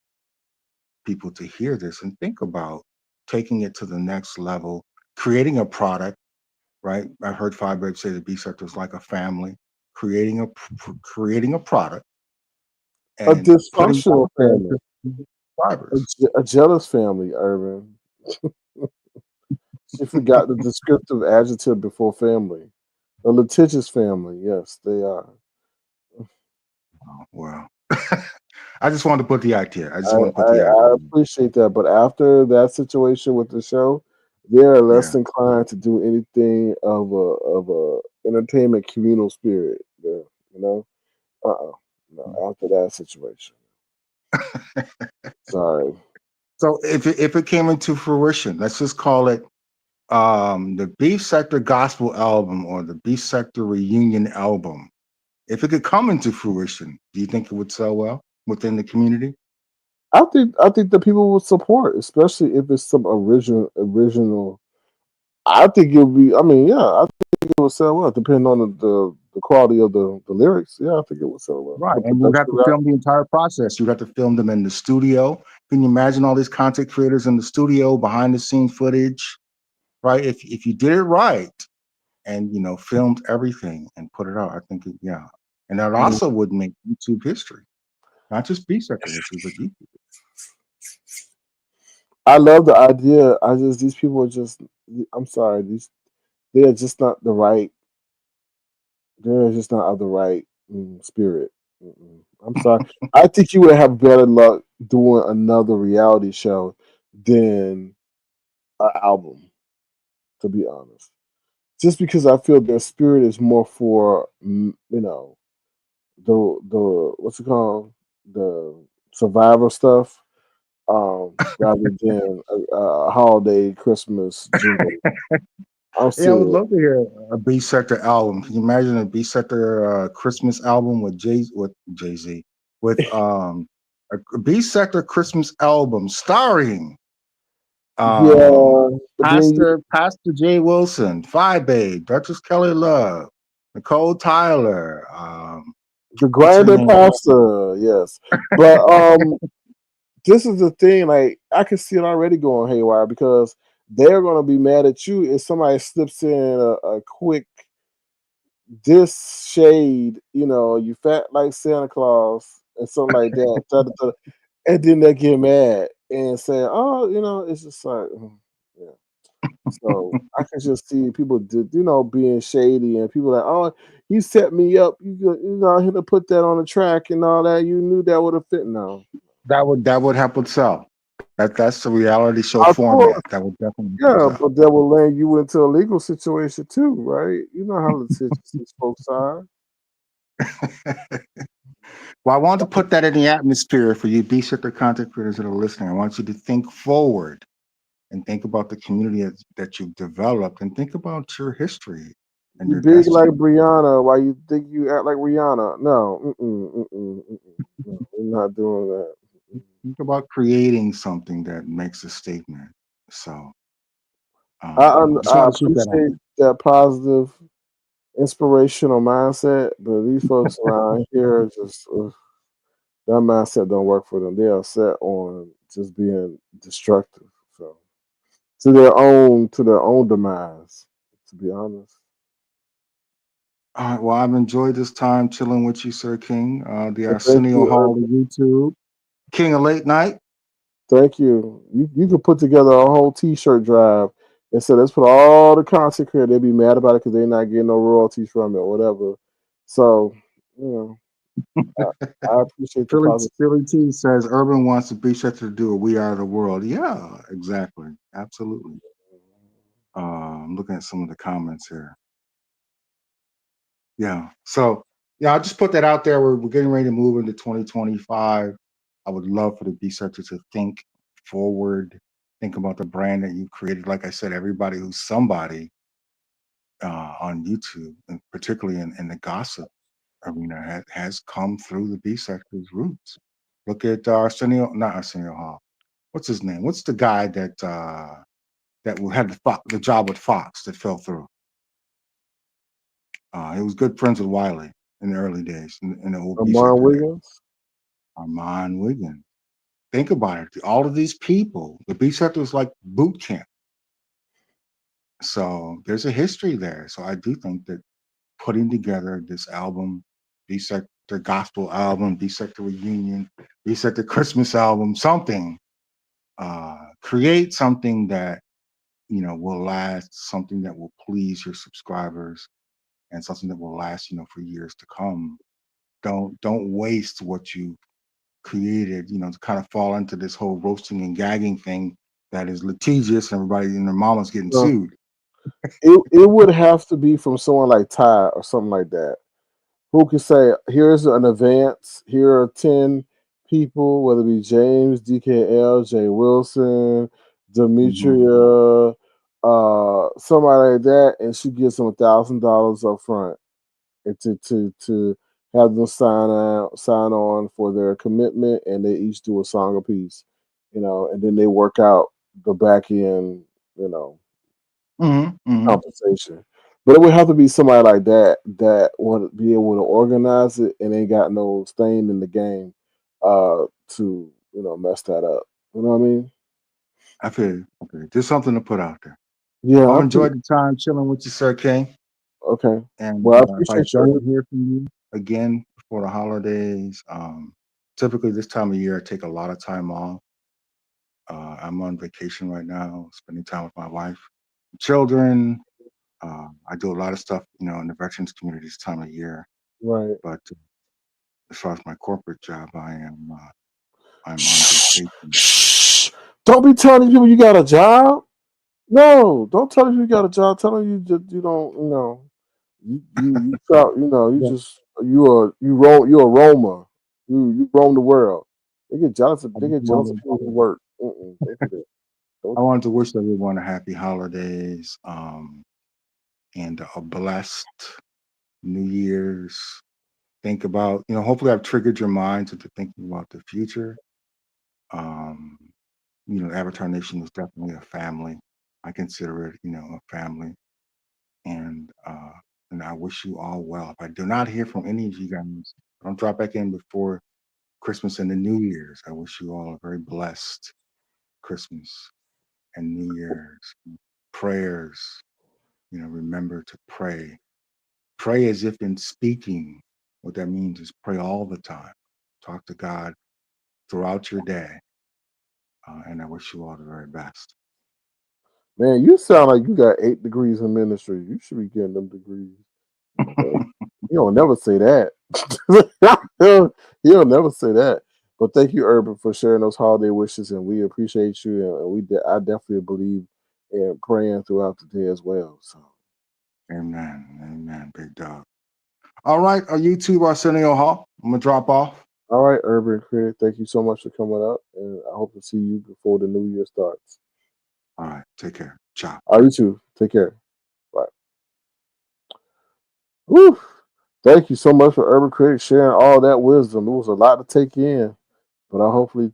people to hear this and think about taking it to the next level, creating a product, right? I heard Five say the B sector is like a family, creating creating a product A and putting it dysfunctional out there family, to subscribers. a jealous family, Urban. She forgot the descriptive adjective before family. A litigious family, yes, they are. Oh, well, I just wanted to put the idea. I just I, want to put I, the idea. I appreciate that, but after that situation with the show, they are less Yeah. inclined to do anything of a entertainment communal spirit. There, you know, no. After that situation, sorry. So if it came into fruition, let's just call it the Beef Sector Gospel album or the Beef Sector Reunion album. If it could come into fruition, do you think it would sell well within the community? I think the people will support, especially if it's some original. I think it'll be. I mean, yeah, I think it will sell well, depending on the quality of the lyrics. Yeah, I think it will sell well. Right. The And you would have production to value. film the entire process. You'd have to film them in the studio. Can you imagine all these content creators in the studio, behind the scene footage? Right. If you did it right and filmed everything and put it out, I think yeah. And that Mm. also would make YouTube history. Not just B sector history, but YouTube. I love the idea. These people are just. I'm sorry. They are just not the right. They're just not of the right spirit. I'm sorry. I think you would have better luck doing another reality show than an album. To be honest, just because I feel their spirit is more for the what's it called, the survivor stuff, rather than a holiday Christmas jingle. I'm Yeah, I would serious. love to hear a B sector album. Can you imagine a B sector Christmas album with Jay Z with a B sector Christmas album starring Yeah, but then Pastor Jay Wilson, Phi Babe, Duchess Kelly Love, Nicole Tyler, the what's her grinder name? pasta, yes. But this is the thing, like I can see it already going haywire because they're gonna be mad at you if somebody slips in a quick this shade, you fat like Santa Claus and something like that. And then they get mad and say, "Oh, it's just like, yeah." So I can just see people, being shady and people like, "Oh, you set me up. I had to put that on the track and all that. You knew that would have fit." No, That would help it sell. That's the reality show of course, format. That would definitely help it yeah, sell. but that will land you into a legal situation too, right? You know how litigious these folks are. Well, I want to put that in the atmosphere for you, B sector content creators that are listening. I want you to think forward and think about the community that you've developed and think about your history and You your big like destiny. Brianna. Why you think you act like Rihanna? No, no, we're not doing that. Think about creating something that makes a statement. So I just want to shoot that out appreciate there. that positive. inspirational mindset, but these folks around here are just that mindset don't work for them. They are set on just being destructive. So to their own demise. To be honest. All right. Well, I've enjoyed this time chilling with you, Sir King. The Well, thank Arsenio you, Hall of Urban. YouTube, King of Late Night. Thank you. You could put together a whole T-shirt drive and say let's put all the content creators. They'd be mad about it because they're not getting no royalties from it or whatever. So you know, I appreciate the positive. Philly T says Urban wants the beach sector to do a We Are the World. Yeah, exactly. Absolutely. I'm looking at some of the comments here. Yeah. So, yeah, I just put that out there. We're getting ready to move into 2025. I would love for the beach sector to think forward, think about the brand that you created. Like I said, everybody who's somebody on YouTube, and particularly in the gossip arena, has come through the beach sector's roots. Look at not Arsenio Hall. What's his name? What's the guy that had the job with Fox that fell through? He was good friends with Wiley in the early days in the old B Amon sector there. Wiggins. Armand Wiggins. Think about it. All of these people, the B sector was like boot camp. So there's a history there. So I do think that putting together this album, B sector gospel album, B sector reunion, B sector Christmas album, something, create something that will last, something that will please your subscribers, and something that will last for years to come. Don't waste what you created, to kind of fall into this whole roasting and gagging thing that is litigious and everybody and their mama's getting No, sued. it would have to be from someone like Ty or something like that, who could say, "Here's an advance. Here are 10 people, whether it be James, DKL, Jay Wilson, Mhm. Demetria, somebody like that," and she gives them $1,000 up front, and to have them sign on for their commitment, and they each do a song apiece, and then they work out the back end, you know, Mhm. Mhm. compensation. But it would have to be somebody like that would be able to organize it and ain't got no stain in the game to mess that up. You know what I mean? I feel you. Okay. Just something to put out there. Yeah, Well, I I've appreciate. enjoyed the time chilling with you, Sir King. Okay. And Well, I if I appreciate don't you. hear from you again before the holidays, typically this time of year I take a lot of time off. I'm on vacation right now, spending time with my wife, children. I do a lot of stuff, in the veterans community this time of year. Right. But as far as my corporate job, I'm on Shh, vacation. shh. Don't be telling people you got a job. No, don't tell them you got a job. Tell them you just you don't. You felt. You Yeah, just you're a roamer. You roam the world. They get jealous. I They just get jealous of wanted, people who work. Don't do that. I Don't. wanted to wish everyone a happy holidays, and a blessed New Year's. Think about, hopefully I've triggered your minds into thinking about the future. Um, Avatar Nation is definitely a family. I consider it, a family. And I wish you all well. If I do not hear from any of you guys, don't drop back in before Christmas and the New Year's. I wish you all a very blessed Christmas and New Year's. Prayers, remember to pray. Pray as if in speaking. What that means is pray all the time. Talk to God throughout your day. And I wish you all the very best. Man, you sound like you got 8 degrees in ministry. You should be getting them degrees. Uh, You don't never say that. You'll never say that. But thank you, Urban, for sharing those holiday wishes, and we appreciate you. And I definitely believe in praying throughout the day as well. So, Amen. Amen. Big dog. All right. YouTube Arsenio Hall. I'm going to drop off. all right, Urban Critic, thank you so much for coming up, and I hope to see you before the new year starts. All right. Take care. Ciao. All right, you too. Take care. Bye. Whew. Thank you so much for Urban Critic sharing all that wisdom. It was a lot to take in, but I hopefully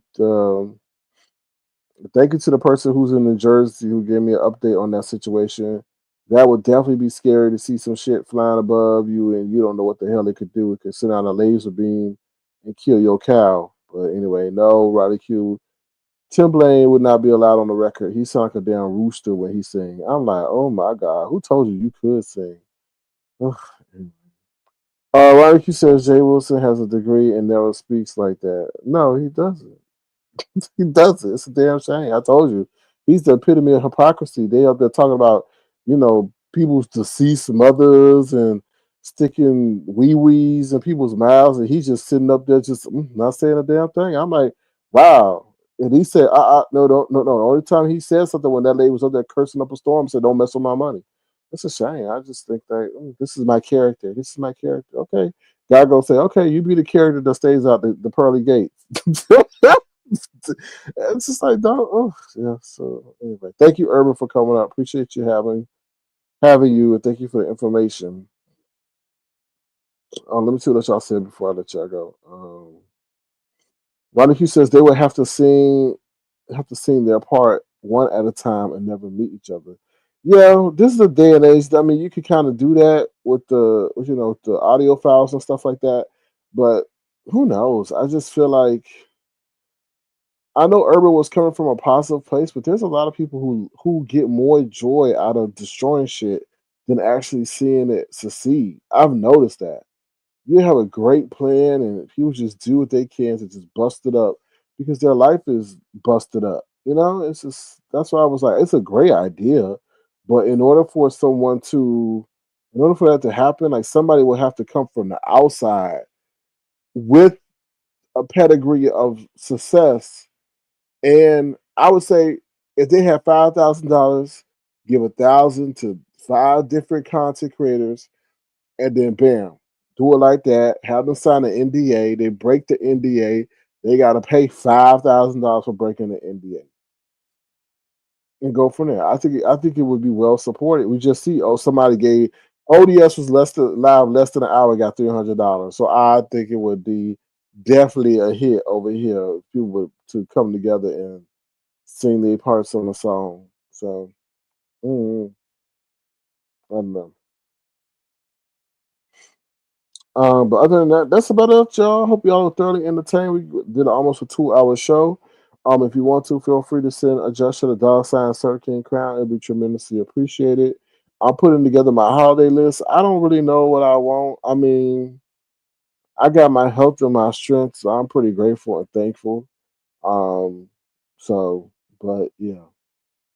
thank you to the person who's in New Jersey who gave me an update on that situation. That would definitely be scary to see some shit flying above you and you don't know what the hell it could do. It could send out a laser beam and kill your cow. But anyway, no, Roddy Q. Tim Blaine would not be allowed on the record. He sounds like a damn rooster when he sing. I'm like, oh my God, who told you you could sing? Ugh. Roddy Q says Jay Wilson has a degree and never speaks like that. No, he doesn't. He does it. It's a damn shame. I told you. He's the epitome of hypocrisy. They up there talking about, people's deceased mothers and sticking wee wees in people's mouths, and he's just sitting up there just not saying a damn thing. I'm like, wow. And he said, no, no, no, no. The only time he said something when that lady was up there cursing up a storm, said, don't mess with my money. It's a shame. I just think that this is my character. This is my character. Okay. God go say, okay, you be the character that stays out the pearly gates. It's just like, don't. Oh, yeah. So anyway, thank you, Urban, for coming up. Appreciate you having you, and thank you for the information. Let me see what y'all said before I let y'all go. Ronnie Q says they would have to sing their part one at a time and never meet each other. Yeah, this is a day and age. I mean, you could kind of do that with the audio files and stuff like that, but who knows? I just feel like I know Urban was coming from a positive place, but there's a lot of people who get more joy out of destroying shit than actually seeing it succeed. I've noticed that. You have a great plan and people just do what they can to just bust it up because their life is busted up. It's just that's why I was like, it's a great idea. But in order for that to happen, like somebody would have to come from the outside with a pedigree of success, and I would say if they have $5,000, give 1,000 to 5 different content creators, and then bam, do it like that. Have them sign an NDA. They break the NDA. They got to pay $5,000 for breaking the NDA, and go from there. I think it would be well supported. We just see somebody gave ODS was less than an hour, got $300. So I think it would be definitely a hit over here. If people were to come together and sing their parts on the song. So mm, I don't know. But other than that, that's about it, y'all. Hope y'all are thoroughly entertained. We did almost a 2 hour show. If you want to, feel free to send a gesture to $Sir King Crown. It'd be tremendously appreciated. I'm putting together my holiday list. I don't really know what I want. I mean, I got my health and my strength, so I'm pretty grateful and thankful. Um, so, but yeah.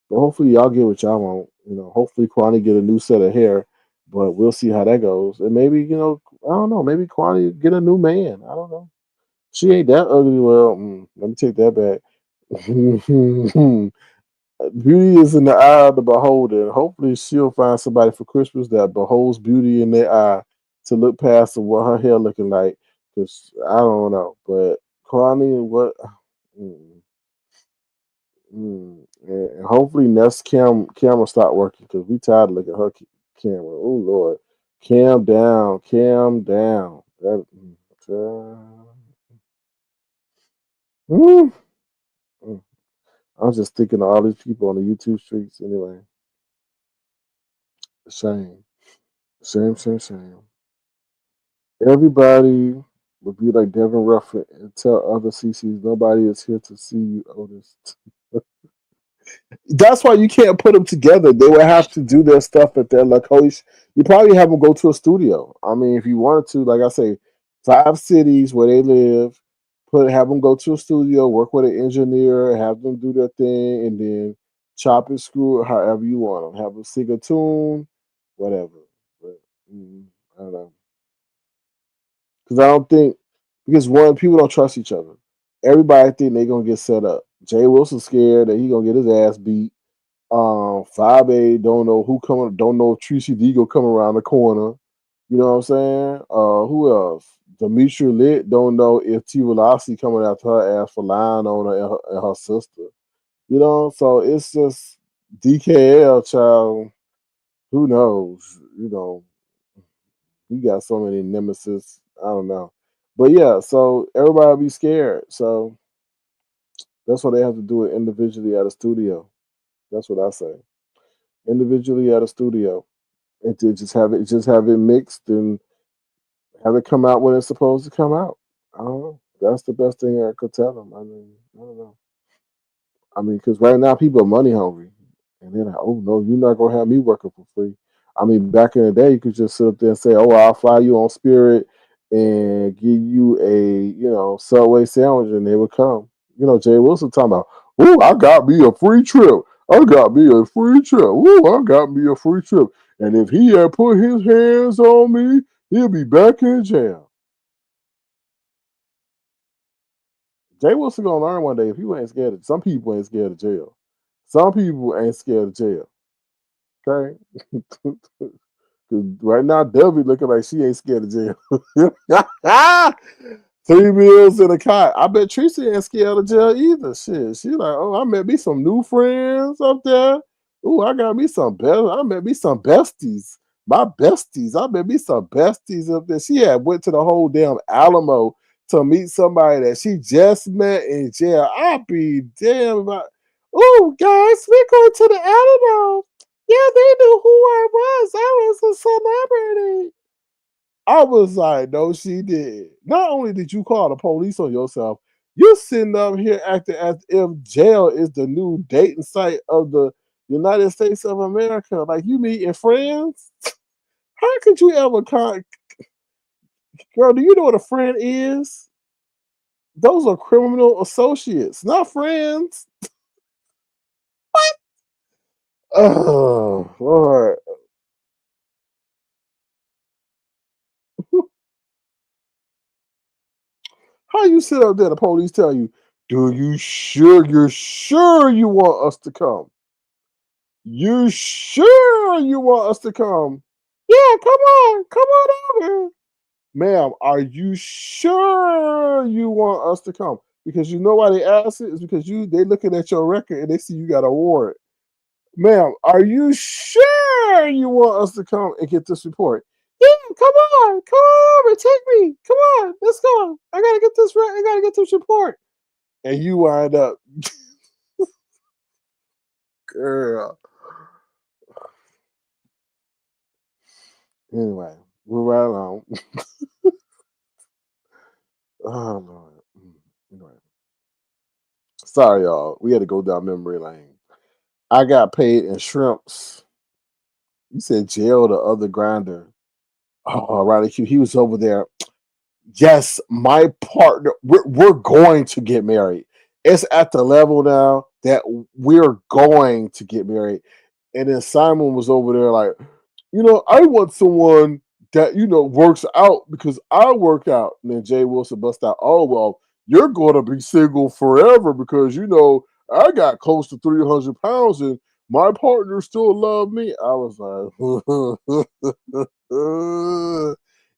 But hopefully y'all get what y'all want. Hopefully Quanney get a new set of hair, but we'll see how that goes. And maybe, I don't know, maybe Quanney get a new man. I don't know. She ain't that ugly. Well, let me take that back. Beauty is in the eye of the beholder. And hopefully she'll find somebody for Christmas that beholds beauty in their eye to look past what her hair looking like. Because I don't know. But Quanney, what? Mm, and hopefully Ness camera stop working because we tired of looking at her camera. Oh Lord, cam down, cam down. Mm, mm. I was just thinking of all these people on the YouTube streets. Anyway, shame, shame, shame, shame. Everybody would be like Devin Ruffin and tell other CCs nobody is here to see you, Otis. That's why you can't put them together. They would have to do their stuff at their location. You probably have them go to a studio. I mean, if you wanted to, like I say, 5 cities where they live, have them go to a studio, work with an engineer, have them do their thing, and then chop and screw it however you want them. Have them sing a tune, whatever. But I don't know, because I don't think because one people don't trust each other. Everybody think they're gonna get set up. Jay Wilson scared that he gonna get his ass beat. 5A don't know who coming. Don't know if Tracy D go come around the corner. You know what I'm saying? Who else? Demetria Lit don't know if T. Velocity coming after her ass for lying on her and her sister. So it's just DKL child. Who knows? We got so many nemesis. I don't know, but yeah. So everybody be scared. So that's why they have to do it individually at a studio. That's what I say. individually at a studio, and to just have it mixed and have it come out when it's supposed to come out. I don't know. That's the best thing I could tell them. I mean, I don't know. I mean, because right now people are money hungry, and they're like, "Oh no, you're not gonna have me working for free." I mean, back in the day, you could just sit up there and say, "Oh, I'll fly you on Spirit and give you a Subway sandwich," and they would come. Jay Wilson talking about, "Oh, I got me a free trip. I got me a free trip. Oh, I got me a free trip." And if he had put his hands on me, he'll be back in jail. Jay Wilson gonna learn one day if you ain't scared of some people ain't scared of jail. Some people ain't scared of jail. Okay? 'Cause right now Debbie looking like she ain't scared of jail. 3 meals and a cot. I bet Tracy ain't scared of jail either. Shit. She like, oh, I met me some new friends up there. Ooh, I got me some better. I met me some besties. My besties. I met me some besties up there. She had went to the whole damn Alamo to meet somebody that she just met in jail. I'd be damn about. Oh, guys, we're going to the Alamo. Yeah, they knew who I was. I was a celebrity. I was like, no, she did. Not only did you call the police on yourself, you're sitting up here acting as if jail is the new dating site of the United States of America. Like you meeting friends? How could you ever girl, do you know what a friend is? Those are criminal associates, not friends. Oh, Lord. How you sit up there, the police tell you, you're sure you want us to come? You sure you want us to come? Yeah, come on over. Ma'am, are you sure you want us to come? Because you know why they ask it? Is because they looking at your record and they see you got a warrant. Ma'am, are you sure you want us to come and get this report? Yeah, come on over, take me. Come on, let's go. I gotta get this report. And you wind up, girl. Anyway, we're right along. Oh Lord. Anyway, sorry y'all. We had to go down memory lane. I got paid in shrimps. You said jail the other grinder. Oh, Riley Q. He was over there. Yes, my partner. We're going to get married. It's at the level now that we're going to get married. And then Simon was over there like, I want someone that works out because I work out. And then Jay Wilson bust out, oh well, you're gonna be single forever because I got close to 300 pounds and my partner still love me. I was like,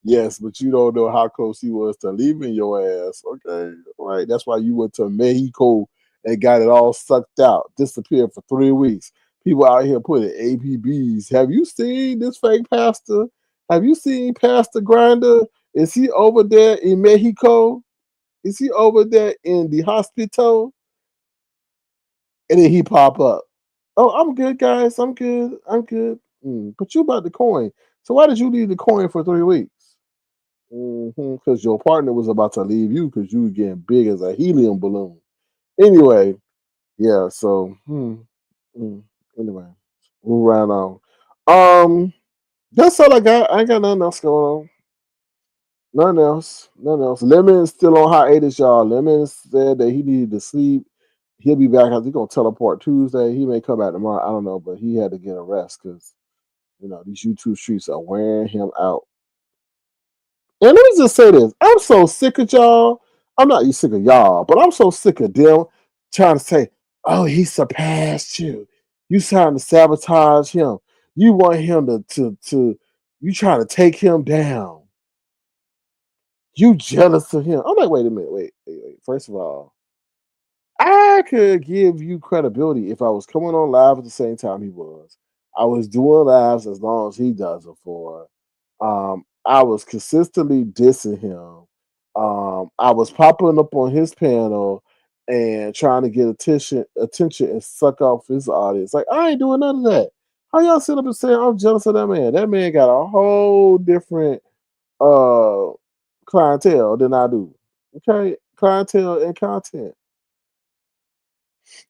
yes, but you don't know how close he was to leaving your ass. Okay, right. That's why you went to Mexico and got it all sucked out, disappeared for 3 weeks. People out here putting APBs. Have you seen this fake pastor? Have you seen Pastor Grinder? Is he over there in Mexico? Is he over there in the hospital? And then he pop up. Oh, I'm good, guys. I'm good. I'm good. But you about the coin. So why did you leave the coin for 3 weeks? Because your partner was about to leave you because you were getting big as a helium balloon. Anyway, yeah. So anyway, move right on. That's all I got. I ain't got nothing else going on. Nothing else. Nothing else. Lemon's still on hiatus, y'all. Lemon said that he needed to sleep. He'll be back. I think he's gonna teleport Tuesday. He may come back tomorrow. I don't know, but he had to get a rest because these YouTube streets are wearing him out. And let me just say this: I'm so sick of y'all. I'm not sick of y'all, but I'm so sick of them trying to say, "Oh, he surpassed you. You trying to sabotage him. You want him to you trying to take him down. You jealous of him." I'm like, wait a minute, wait. First of all, I could give you credibility if I was coming on live at the same time he was. I was doing lives as long as he does it for. I was consistently dissing him. I was popping up on his panel and trying to get attention and suck off his audience. Like I ain't doing none of that. How y'all sit up and say I'm jealous of that man? That man got a whole different uh clientele than I do. Okay, clientele and content.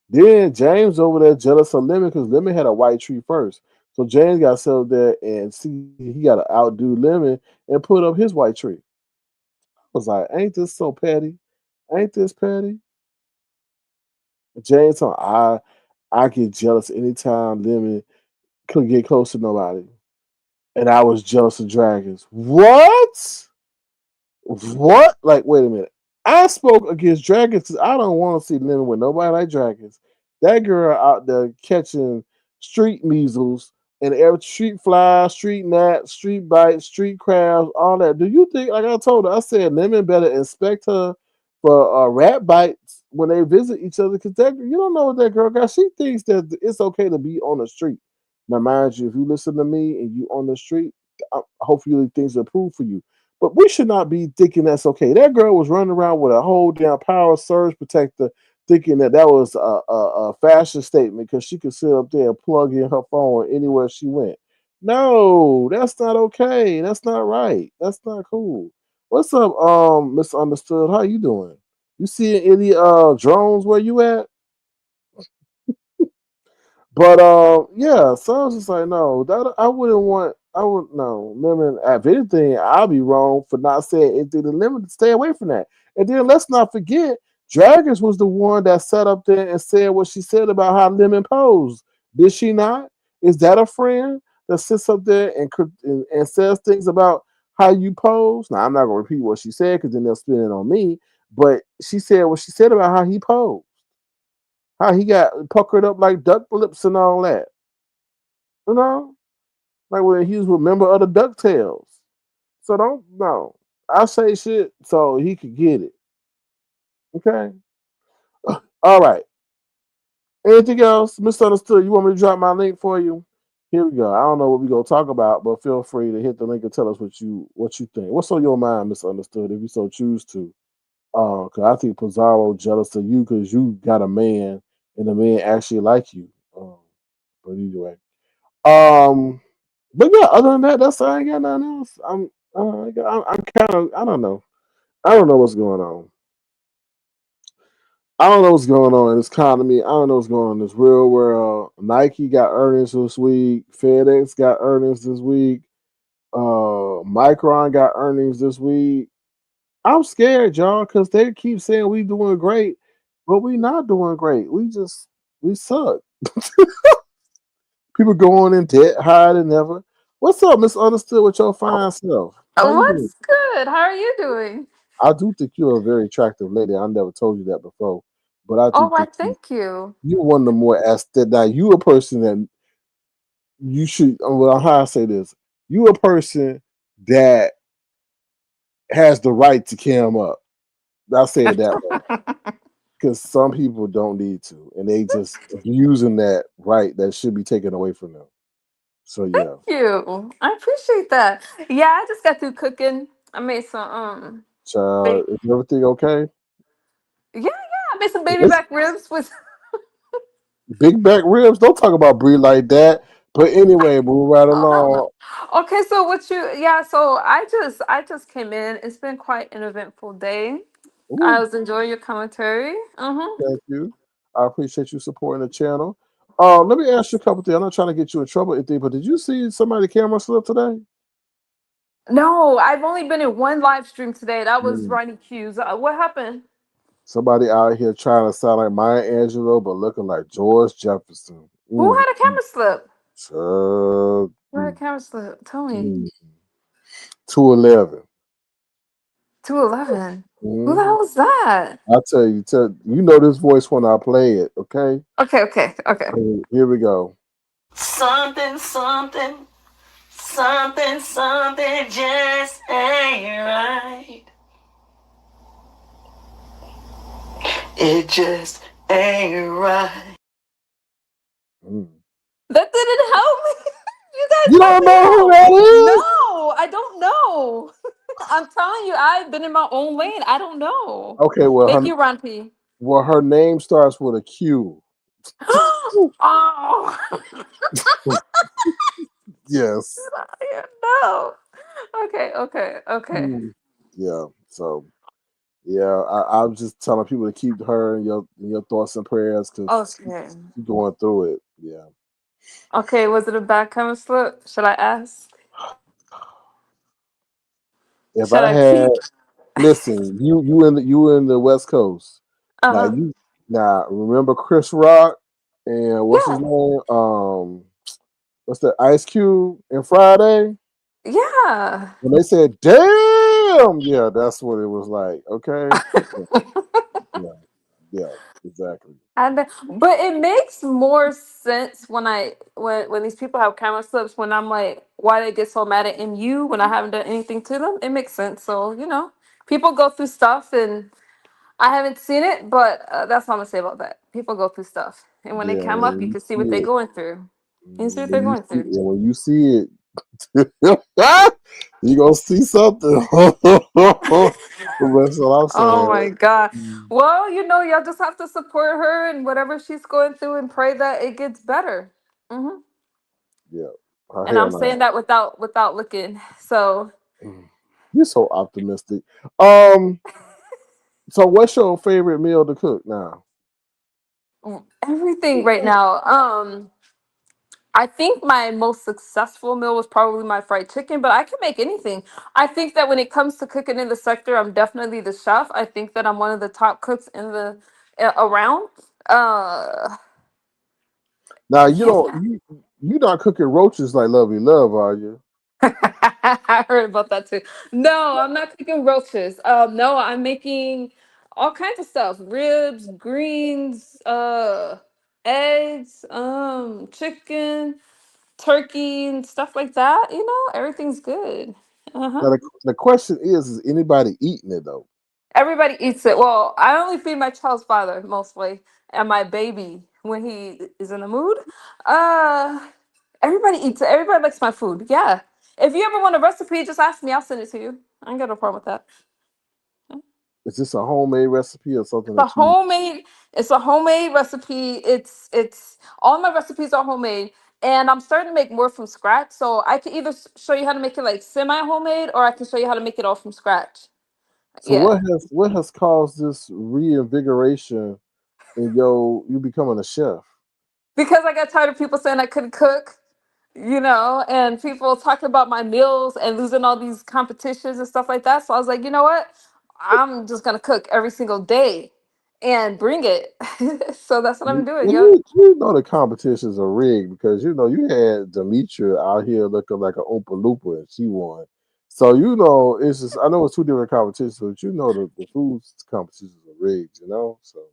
Then James over there jealous of Lemon because Lemon had a white tree first. So James got set up there and see he got to outdo Lemon and put up his white tree. I was like, ain't this so petty? Ain't this petty? James, I get jealous anytime Lemon couldn't get close to nobody, and I was jealous of dragons. What? What? Like, wait a minute. I spoke against dragons. I don't want to see living with nobody like dragons. That girl out there catching street measles and every street flies, street gnats, street bites, street crabs, all that. Do you think, like I told her, I said, Lemon better inspect her for rat bites when they visit each other because that you don't know what that girl got. She thinks that it's okay to be on the street. Now, mind you, if you listen to me and you on the street, hopefully things improve for you. But we should not be thinking that's okay. That girl was running around with a whole damn power surge protector, thinking that that was a fashion statement because she could sit up there and plug in her phone anywhere she went. No, that's not okay. That's not right. That's not cool. What's up, Misunderstood? How you doing? You seeing any drones where you at? But yeah, so I was just like, no, that I wouldn't want. I would no lemon. If anything, I'll be wrong for not saying anything to lemon. Stay away from that. And then let's not forget, Dragons was the one that sat up there and said what she said about how Lemon posed. Did she not? Is that a friend that sits up there and says things about how you pose? Now I'm not gonna repeat what she said because then they'll spin it on me. But she said what she said about how he posed, how he got puckered up like duck lips and all that. You know, like when he was a member of the Ducktales. So don't no. I say shit so he could get it. Okay. All right. Anything else? Misunderstood. You want me to drop my link for you? Here we go. I don't know what we're gonna talk about, but feel free to hit the link and tell us what you think. What's on your mind, Misunderstood, if you so choose to. Cause I think Pizarro jealous of you because you got a man and the man actually like you. But anyway. But yeah, other than that, that's I ain't got nothing else. I'm kind of I don't know. I don't know what's going on. I don't know what's going on in this economy. I don't know what's going on in this real world. Nike got earnings this week. FedEx got earnings this week. Micron got earnings this week. I'm scared, y'all, because they keep saying we doing great, but we not doing great. We suck. People going in debt higher than ever. What's up, Misunderstood with your fine self? How you doing? What's good? How are you doing? I do think you're a very attractive lady. I never told you that before, but I Oh, do why, think thank you. you're one of the more aesthetic. Now you a person that you should. Well, how I say this, you a person that has the right to cam up. I'll say it that way because some people don't need to, and they just abusing that right that should be taken away from them. So Thank yeah, you. I appreciate that. Yeah, I just got through cooking. I made some child, ba- is everything okay? I made some baby It's back ribs with big back ribs. Don't talk about Brie like that. But anyway, move right Oh. along. Okay, so what you yeah, so I just came in. It's been quite an eventful day. I Ooh, was enjoying your commentary. Uh-huh. thank you. I appreciate you supporting the channel. Let me ask you a couple things. I'm not trying to get you in trouble, or anything, but did you see somebody camera slip today? No, I've only been in one live stream today. That was Mm. writing cues. What happened? Somebody out here trying to sound like Maya Angelou, but looking like George Jefferson. Who had a camera slip? Uh, Who had a camera slip? Tell me. mm. 211. 211. Who the Mm-hmm. hell is that? I'll you know this voice when I play it, okay? Okay, okay, okay. Here we go. Something, something, something, something just ain't right. It just ain't right. Mm. That didn't help me. You guys You help don't me know who out. that is? No, I don't know. I'm telling you, I've been in my own lane. I don't know. Okay, Thank you, Ron P. her name starts with a Q. Oh, Yes. yeah, no. Okay, okay, okay. Mm. Yeah. So yeah, I'm just telling people to keep her in your thoughts and prayers because Okay. she's going through it. Yeah. Okay, was it a bad kind of slip? Should I ask? If Should I I had peek? listen, you in the West Coast. Now Uh-huh. you now remember Chris Rock and what's his Yeah. name? What's that? Ice Cube and Friday Yeah. when they said "damn," yeah, that's what it was like. Okay, yeah, yeah, yeah, exactly. And but it makes more sense when when these people have camera slips when I'm like, why they get so mad at MU when I haven't done anything to them. It makes sense. So people go through stuff, and I haven't seen it, but that's what I'm gonna say about that. People go through stuff, and when they Yeah, come up, you when you can see see what they're it, going through. You can see what they're when you going see, through. yeah, when you see it, you gonna see something. That's what I'm Oh saying. my God. Mm, Well, y'all just have to support her and whatever she's going through and pray that it gets better. yeah, oh, And hell I'm no. saying that without looking. So Mm. You're so optimistic. Um, so what's your favorite meal to cook now? everything right now. I think my most successful meal was probably my fried chicken, but I can make anything. I think that when it comes to cooking in the sector, I'm definitely the chef. I think that I'm one of the top cooks in the around. Uh, Now you don't yeah. you not cooking roaches like Lovey Love, are you? I heard about that too. No, I'm not cooking roaches. No, I'm making all kinds of stuff: ribs, greens, eggs, chicken, turkey, and stuff like that. Everything's good. Uh huh. Now the question is anybody eating it though? Everybody eats it. Well, I only feed my child's father mostly, and my baby when he is in the mood. Uh, Everybody eats it. Everybody likes my food. Yeah. If you ever want a recipe, just ask me. I'll send it to you. I ain't got no problem with that. Is this a homemade recipe or something It's a that you homemade. It's a homemade recipe. It's all my recipes are homemade, and I'm starting to make more from scratch. So I can either show you how to make it like semi homemade, or I can show you how to make it all from scratch. so Yeah. what has caused this reinvigoration in you becoming a chef? Because I got tired of people saying I couldn't cook, and people talking about my meals and losing all these competitions and stuff like that. So I was like, you know what? I'm just gonna cook every single day and bring it. So that's what I'm doing, yo. You know the competitions are rigged because you had Demetria out here looking like an Oompa Loompa and she won. So it's just I know it's two different competitions, but the food competitions are rigged, so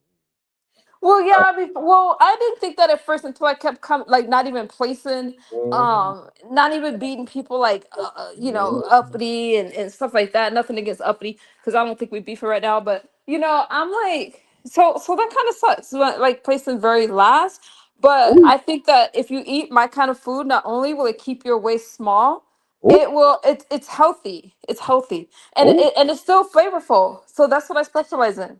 Well, yeah, well, I didn't think that at first until I kept coming, like not even placing, mhm, not even beating people like, mhm. uppity and stuff like that. Nothing against uppity, because I don't think we beef it right now. But I'm like, so that kind of sucks. Like placing very last, but Ooh, I think that if you eat my kind of food, not only will it keep your waist small, ooh, it will. It's healthy. It's healthy, and ooh. and it's still flavorful. So that's what I specialize in.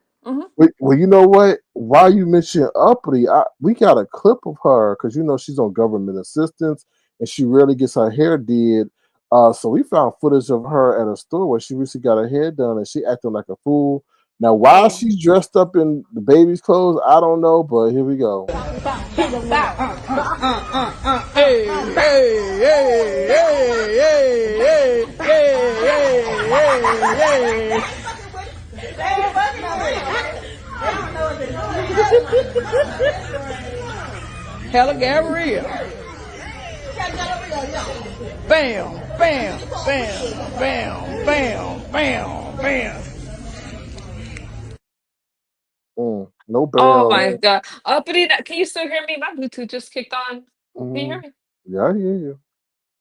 Well, you know what? While you mention uppity, we got a clip of her because she's on government assistance and she rarely gets her hair did. So we found footage of her at a store where she recently got her hair done and she acting like a fool. Now, why Oh. she's dressed up in the baby's clothes, I don't know, but here we go. Hella Gabrielle. Bam, bam, bam, bam, bam, bam, bam. No Oh bell. my God. Uppity, can you still hear me? My Bluetooth just kicked on. Can you hear Mm, me? yeah, I hear you.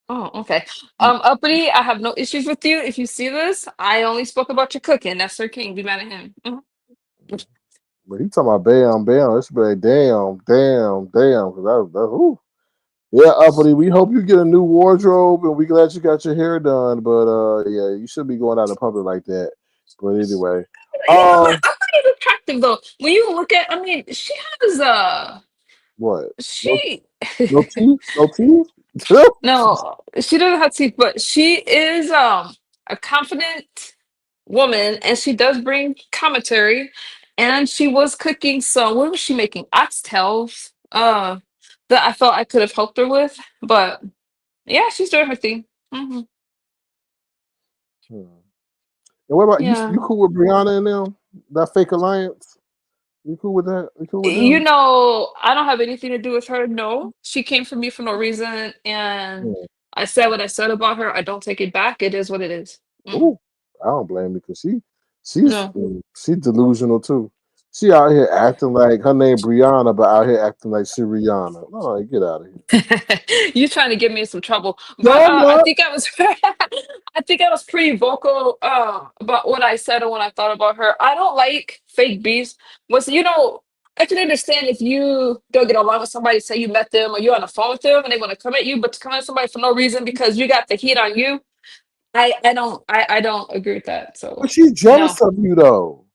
Oh, okay. Uppity, I have no issues with you. If you see this, I only spoke about your cooking. That's Sir King. Be mad at him. Mhm. But he talking about bam, bam. It should be like damn, damn, damn. Because ooh. Yeah, uppity. We hope you get a new wardrobe, and we glad you got your hair done. But yeah, you should be going out in public like that. But anyway, You know what? um, Uppity is attractive though. When you look at, I mean, she has What? No, She no teeth? No teeth? no, she doesn't have teeth, but she is a confident woman, and she does bring commentary. And she was cooking some. What was she making? Oxtails. That I felt I could have helped her with, but yeah, she's doing her thing. Hmm. Hmm. And what about you? Yeah. You cool with Brianna and them? That fake alliance? You cool with that? You cool with You them? know, I don't have anything to do with her. No, she came for me for no reason, and Hmm. I said what I said about her. I don't take it back. It is what it is. Mm, Ooh, I don't blame you because she's no. she's delusional too. She out here acting like her name Brianna, but out here acting like she Rihanna. No, like, get out of here. You trying to get me in some trouble. No, But I'm I not. think I was I think I was pretty vocal about what I said and what I thought about her. I don't like fake beefs. Was I can understand if you don't get along with somebody, say you met them or you're on the phone with them and they want to come at you, but to come at somebody for no reason because you got the heat on you, I don't agree with that. But So she's no. jealous of you though.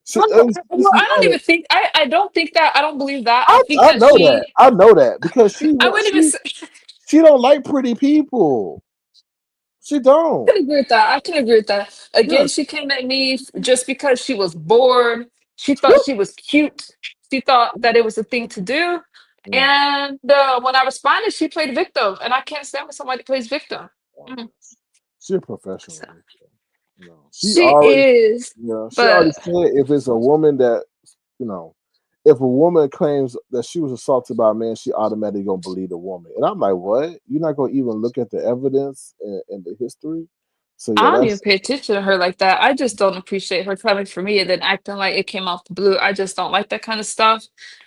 She, let's Well, be I don't even honest. think I don't think that. I don't believe that. I think I that know that. she I know that because I wouldn't even say she don't like pretty people. She don't. can agree with that. I can agree with that. Again, Yes. she came at me just because she was bored. She thought she was cute. She thought that it was a thing to do. Mm, And when I responded, she played victim. And I can't stand when somebody plays victim. Mm. She a professional. So, Victim. No, she is, she already but said if it's a woman that you know, if a woman claims that she was assaulted by a man, she automatically gonna believe the woman. And I'm like, what? You're not gonna even look at the evidence and the history. So I yeah, don't even that's pay attention to her like that. I just don't appreciate her coming for me and then acting like it came off the blue. I just don't like that kind of stuff.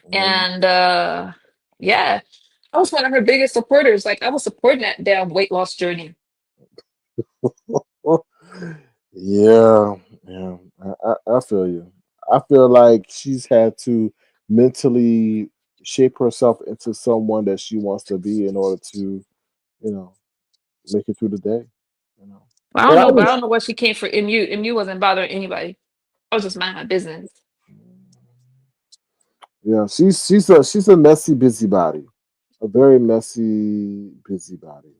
mm, And yeah, I was one of her biggest supporters. Like I was supporting that damn weight loss journey. yeah, yeah. I feel you. I feel like she's had to mentally shape herself into someone that she wants to be in order to, you know, make it through the day. You know. I don't And I know, but I don't wish know what she came for MU. MU wasn't bothering anybody. I was just minding my business. yeah, she's a messy busybody. A very messy busybody,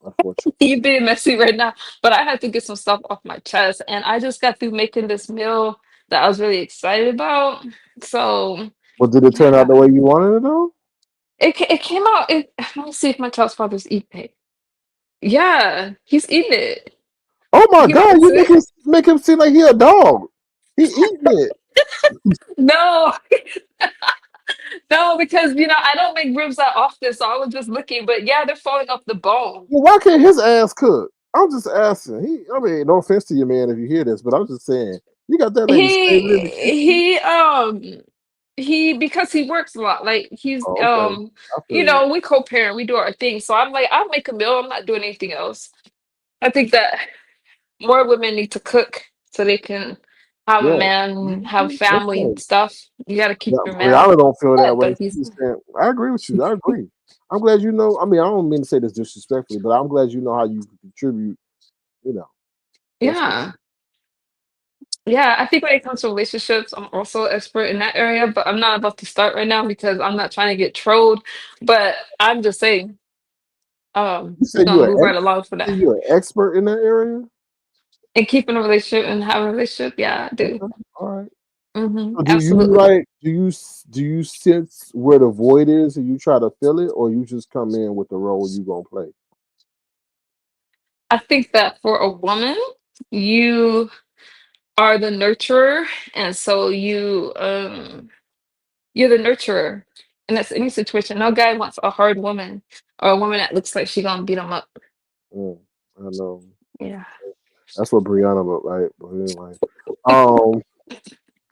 unfortunately. You being messy right now, but I had to get some stuff off my chest, and I just got through making this meal that I was really excited about. So But did it turn out yeah, the way you wanted it though? it came out. Let me see if my child's father's eating it. Yeah, he's eating it. Oh my He god, likes you it. make him seem like he a dog. He eating it. No, no, because I don't make ribs that often, so I was just looking. But yeah, they're falling off the bone. Well, why can't his ass cook? I'm just asking. I mean, no offense to you, man, if you hear this, but I'm just saying, you got that lady slaving in the kitchen. He because he works a lot. Like he's Oh, okay. I feel you. we co-parent, we do our thing. So I'm like, I'll make a meal. I'm not doing anything else. I think that more women need to cook so they can have a Yeah. man, have a That's family and right. stuff. You got to keep Yeah, your man Brianna don't feel that fed, way. but She he's just saying, I agree with you. I agree. I'm glad you know. I mean, I don't mean to say this disrespectfully, but I'm glad you know how you can contribute. You know, that's good. yeah. Yeah, I think when it comes to relationships, I'm also an expert in that area, but I'm not about to start right now because I'm not trying to get trolled. But I'm just saying, You we're say gonna you're move right along for say that. you're an expert in that area. And keeping a relationship and having a relationship, yeah, I do. Okay, all right. So do you Absolutely. like do you sense where the void is and you try to fill it, or you just come in with the role you gonna play? I think that for a woman, you are the nurturer, and so you're the nurturer. And that's any situation. No guy wants a hard woman or a woman that looks like she gonna beat him up. Mm, I know Yeah. that's what Brianna looked like. But anyway, um,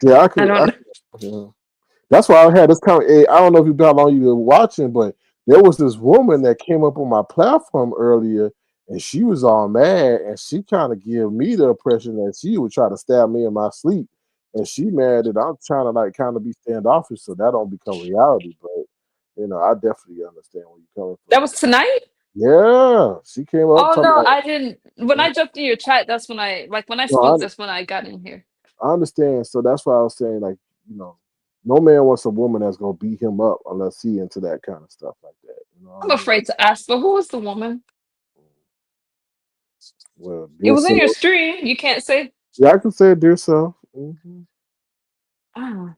yeah, I I don't. could, yeah. That's why I had this kind of. I don't know if you how long you were watching, but there was this woman that came up on my platform earlier, and she was all mad, and she kind of gave me the impression that she would try to stab me in my sleep, and she mad that I'm trying to like kind of be standoffish, so that don't become reality. But I definitely understand where you're coming That from. was tonight. Yeah, she came up Oh talking no, about. I didn't. When I jumped in your chat, that's when I No, spoke. That's when I got in here. I understand. So that's why I was saying, like, you know, no man wants a woman that's gonna beat him up unless he into that kind of stuff like that. You know what I I'm mean? afraid to ask, but who was the woman? Well, It dear was in self, your stream. You can't say. yeah, I can say it, dear self. Ah,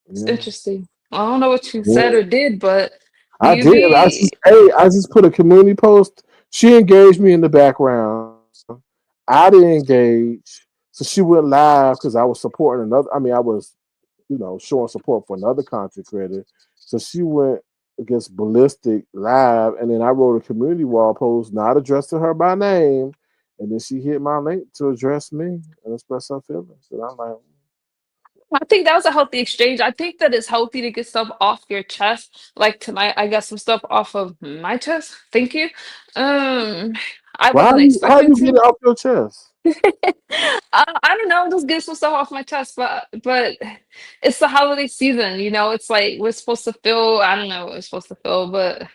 it's Yeah, interesting. I don't know what you said yeah. or did, but I you did. be. I just put a community post. She engaged me in the background. I didn't engage, so she went live because I was supporting another. I mean, I was, showing support for another content creator. So she went against ballistic live, and then I wrote a community wall post not addressing her by name, and then she hit my link to address me and express her feelings. And I'm like, I think that was a healthy exchange. I think that it's healthy to get stuff off your chest. Like tonight, I got some stuff off of my chest. Thank you. Um, I well, wasn't how expecting you get to. it off your chest? I don't know, just get some stuff off my chest, but it's the holiday season, you know. It's like we're supposed to feel. I don't know what we're supposed to feel, but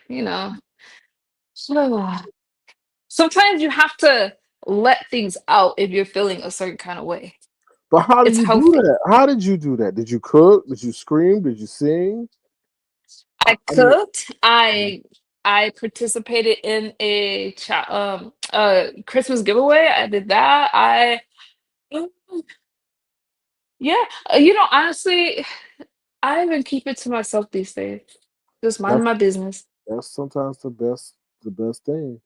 sometimes you have to let things out if you're feeling a certain kind of way. But how do It's you do healthy. that? How did you do that? Did you cook? Did you scream? Did you sing? I I mean, cooked. I participated in a Christmas giveaway. I did that. Mm, yeah. Honestly, I even keep it to myself these days. Just mind that's my business. that's sometimes the best thing.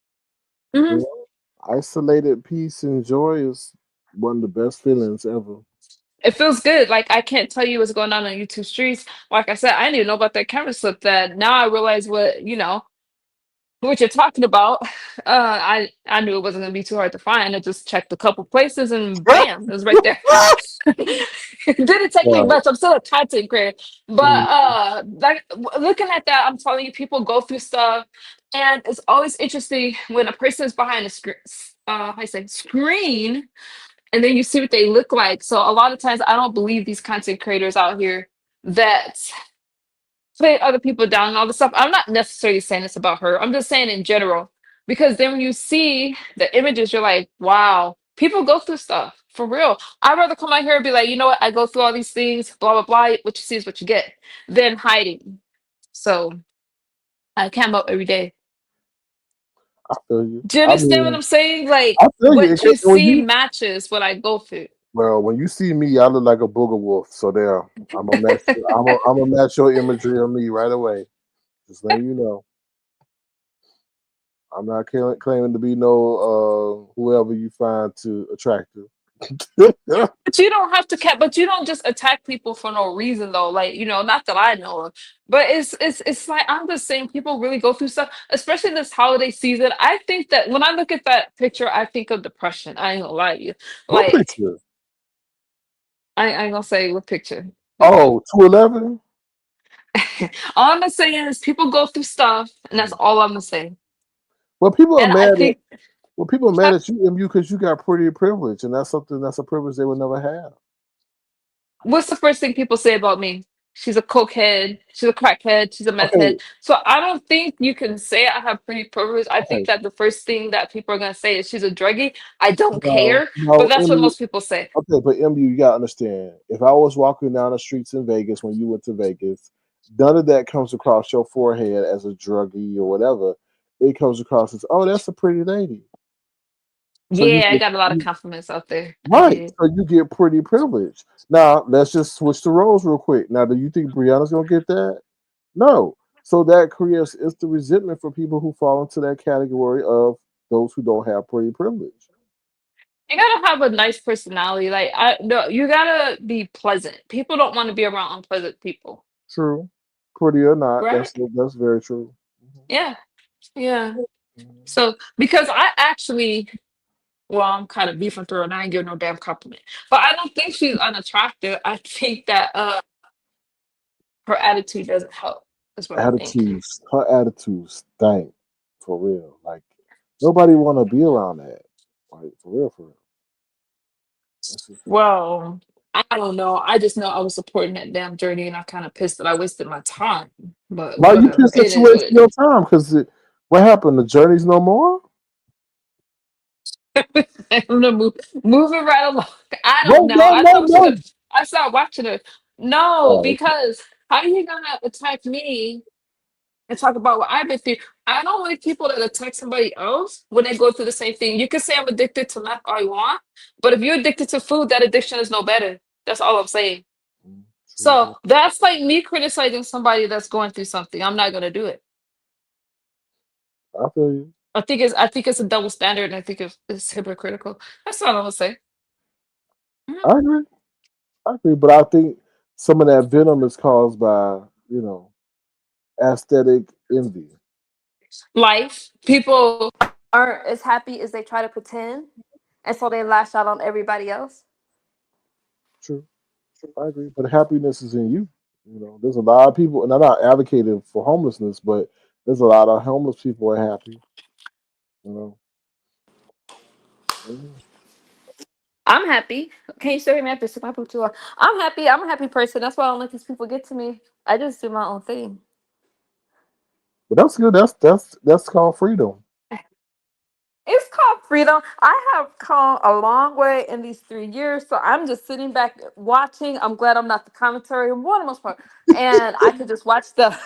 You Mhm. know, isolated peace and joy is one of the best feelings ever. It feels good. Like I can't tell you what's going on YouTube streets. Like I said, I didn't even know about that camera slip. That now I realize what you're talking about. I knew it wasn't gonna be too hard to find. I just checked a couple places and bam, it was right there. It didn't take me Right. much. I'm still a content creator, but Mhm. looking at that, I'm telling you, people go through stuff, and it's always interesting when a person is behind a screen. I say screen, and then you see what they look like. So a lot of times, I don't believe these content creators out here that put other people down and all this stuff. I'm not necessarily saying this about her. I'm just saying in general. Because then when you see the images, you're like, wow, people go through stuff for real. I'd rather come out here and be like, you know what, I go through all these things, blah, blah, blah. What you see is what you get, than hiding. So I come up every day. I feel you. Do you I understand what mean, I'm saying? I Like feel you. what you When see you matches what I go through. When you see me, I look like a booger wolf. So there, I'm gonna match. I'm gonna match your imagery of me right away. Just letting you know, I'm not claiming to be no whoever you find to attractive. But you don't have to but you don't just attack people for no reason though. Like, not that I know of. But it's like I'm just saying people really go through stuff, especially this holiday season. I think that when I look at that picture, I think of depression. I ain't gonna lie to you. What Like, picture? I ain't gonna say what picture. Oh, 211. All I'm saying is people go through stuff, and that's all I'm gonna say. Well, people are And I mad at think people are mad at you because you got pretty privilege, and that's a privilege they would never have. what's the first thing people say about me? She's a cokehead, she's a crackhead, she's a meth head. Okay, So I don't think you can say I have pretty privilege. I think okay, that the first thing that people are gonna say is she's a druggie. I don't no, care, but no, that's what MU. most people say. Okay, but MU, you gotta understand. If I was walking down the streets in Vegas when you went to Vegas, none of that comes across your forehead as a druggie or whatever. It comes across as, oh, that's a pretty lady. So Yeah, I got a lot of compliments out there. I right. did. So you get pretty privilege. Now let's just switch the roles real quick. Now, do you think Brianna's gonna get that? No. So that creates instant resentment for people who fall into that category of those who don't have pretty privilege. You gotta have a nice personality. Like I no, you gotta be pleasant. People don't want to be around unpleasant people, True. Pretty or not, right? that's very true. Yeah, yeah. Mhm. So because I actually well, I'm kind of beefing through her and I ain't giving no damn compliment. But I don't think she's unattractive. I think that her attitude doesn't help, is what I think. Her attitudes stank for real. Like nobody want to be around that. Like for real, for real. That's just, Well, I don't know. I just know I was supporting that damn journey and I kind of pissed that I wasted my time. But why you whatever. pissed It that you is what wasted it your is. time? Because what happened? The journey's no more. I'm gonna moving right along. I No, don't know. no, I no, thought she no. was I started watching her. No, Oh, because how are you gonna attack me and talk about what I've been through? I don't like people that attack somebody else when they go through the same thing. You can say I'm addicted to meth all you want, but if you're addicted to food, that addiction is no better. That's all I'm saying. So true. that's like me criticizing somebody that's going through something. I'm not gonna do it. I feel you. I think it's a double standard, and I think it's hypocritical. That's all I'm gonna say. Mhm. I agree. I agree, but I think some of that venom is caused by aesthetic envy. Life, people. Aren't as happy as they try to pretend, and so they lash out on everybody else. True, I agree. But happiness is in you. There's a lot of people, and I'm not advocating for homelessness, but there's a lot of homeless people who are happy. You know. Mhm. I'm happy. Can you still hear me after my poop too long? I'm happy. I'm a happy person. That's why I don't let these people get to me. I just do my own thing. But that's good. That's called freedom. It's called freedom. I have come a long way in these 3 years, so I'm just sitting back watching. I'm glad I'm not the commentary for the most part, and I could just watch the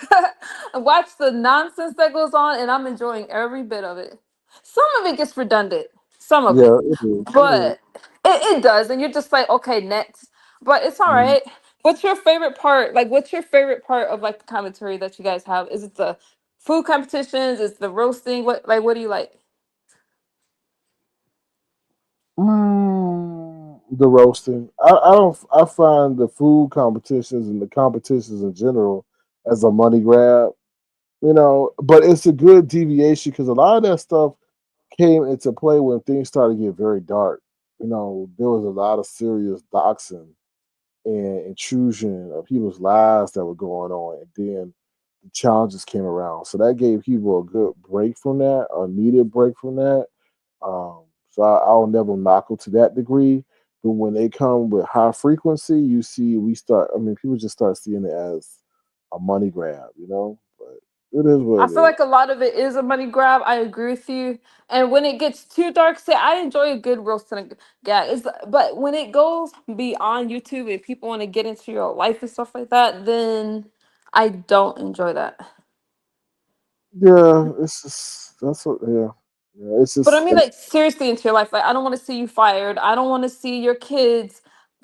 watch the nonsense that goes on, and I'm enjoying every bit of it. Some of it gets redundant, some of it, Yeah, it is. It is. but it does, and you're just like, okay, next. But it's all Mhm. right. What's your favorite part? Like, what's your favorite part of like the commentary that you guys have? Is it the food competitions? Is the roasting? What do you like? The roasting. I don't. I find the food competitions and the competitions in general as a money grab. But it's a good deviation because a lot of that stuff came into play when things started to get very dark. There was a lot of serious doxing and intrusion of people's lives that were going on, and then the challenges came around. So that gave people a good break from that, a needed break from that. So I'll never knock them to that degree. But when they come with high frequency, you see, we start. I mean, people just start seeing it as a money grab, But it is what I it feel is. like a lot of it is a money grab. I agree with you. And when it gets too dark, say I enjoy a good roast and a gag. But when it goes beyond YouTube and people want to get into your life and stuff like that, then I don't enjoy that. Yeah, it's just that's what. Yeah, yeah. It's But I just mean, like seriously, into your life. Like I don't want to see you fired. I don't want to see your kids,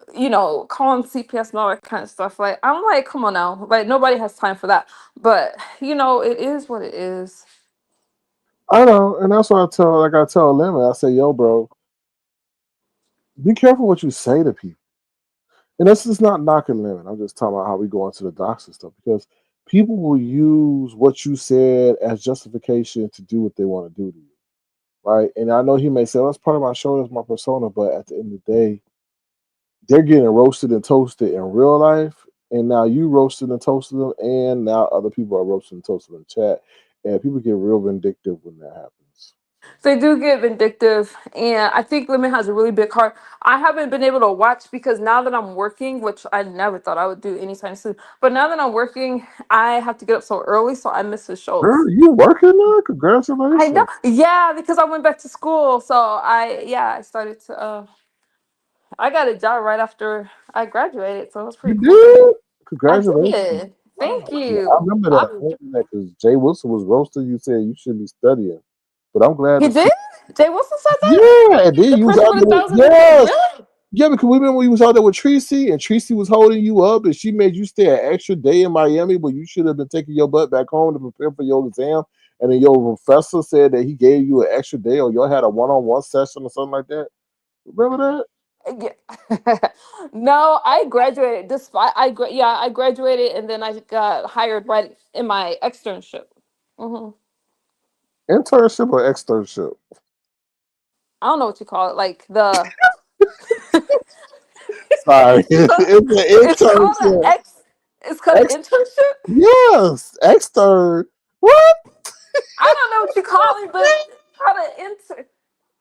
calling CPS and all that kind of stuff. Like I'm like, come on now. Like nobody has time for that. But it is what it is. I know, and that's why I tell Lemon, I say, yo, bro, be careful what you say to people. And this is not knocking Lemon. I'm just talking about how we go into the docs and stuff because people will use what you said as justification to do what they want to do to you, right? And I know he may say, well, that's part of my show, that's my persona, but at the end of the day, they're getting roasted and toasted in real life, and now you roasted and toasted them, and now other people are roasted and toasted in chat, and people get real vindictive when that happens. They do get vindictive, and I think Lemon has a really big heart. I haven't been able to watch because now that I'm working, which I never thought I would do anytime soon, but now that I'm working, I have to get up so early, so I miss his shows. Girl, you working now? I know, Congratulations. yeah, because I went back to school, so I started to. I got a job right after I graduated, so it was You pretty cool. did? I Congratulations. did. Thank Yeah, I you. remember that. I remember that because Jay Wilson was roasting you, saying you should be studying. But I'm glad He to see. did. Jay Wilson said that. Yeah, and then The you was person out with there a with, thousand degrees. yes. Really? Yeah, because we remember when you was out there with Tracy, and Tracy was holding you up, and she made you stay an extra day in Miami, but you should have been taking your butt back home to prepare for your exam. And then your professor said that he gave you an extra day, or y'all had a one-on-one session or something like that. Remember Yeah. No, I graduated. Despite I graduated and then I got hired right in my externship. hmm that? Internship or externship? I don't know what you call it. Like the Sorry, it's it's an called an internship. ex. It's called Ex- an internship. yes, extern. What? I don't know what you call it, but it's called an intern.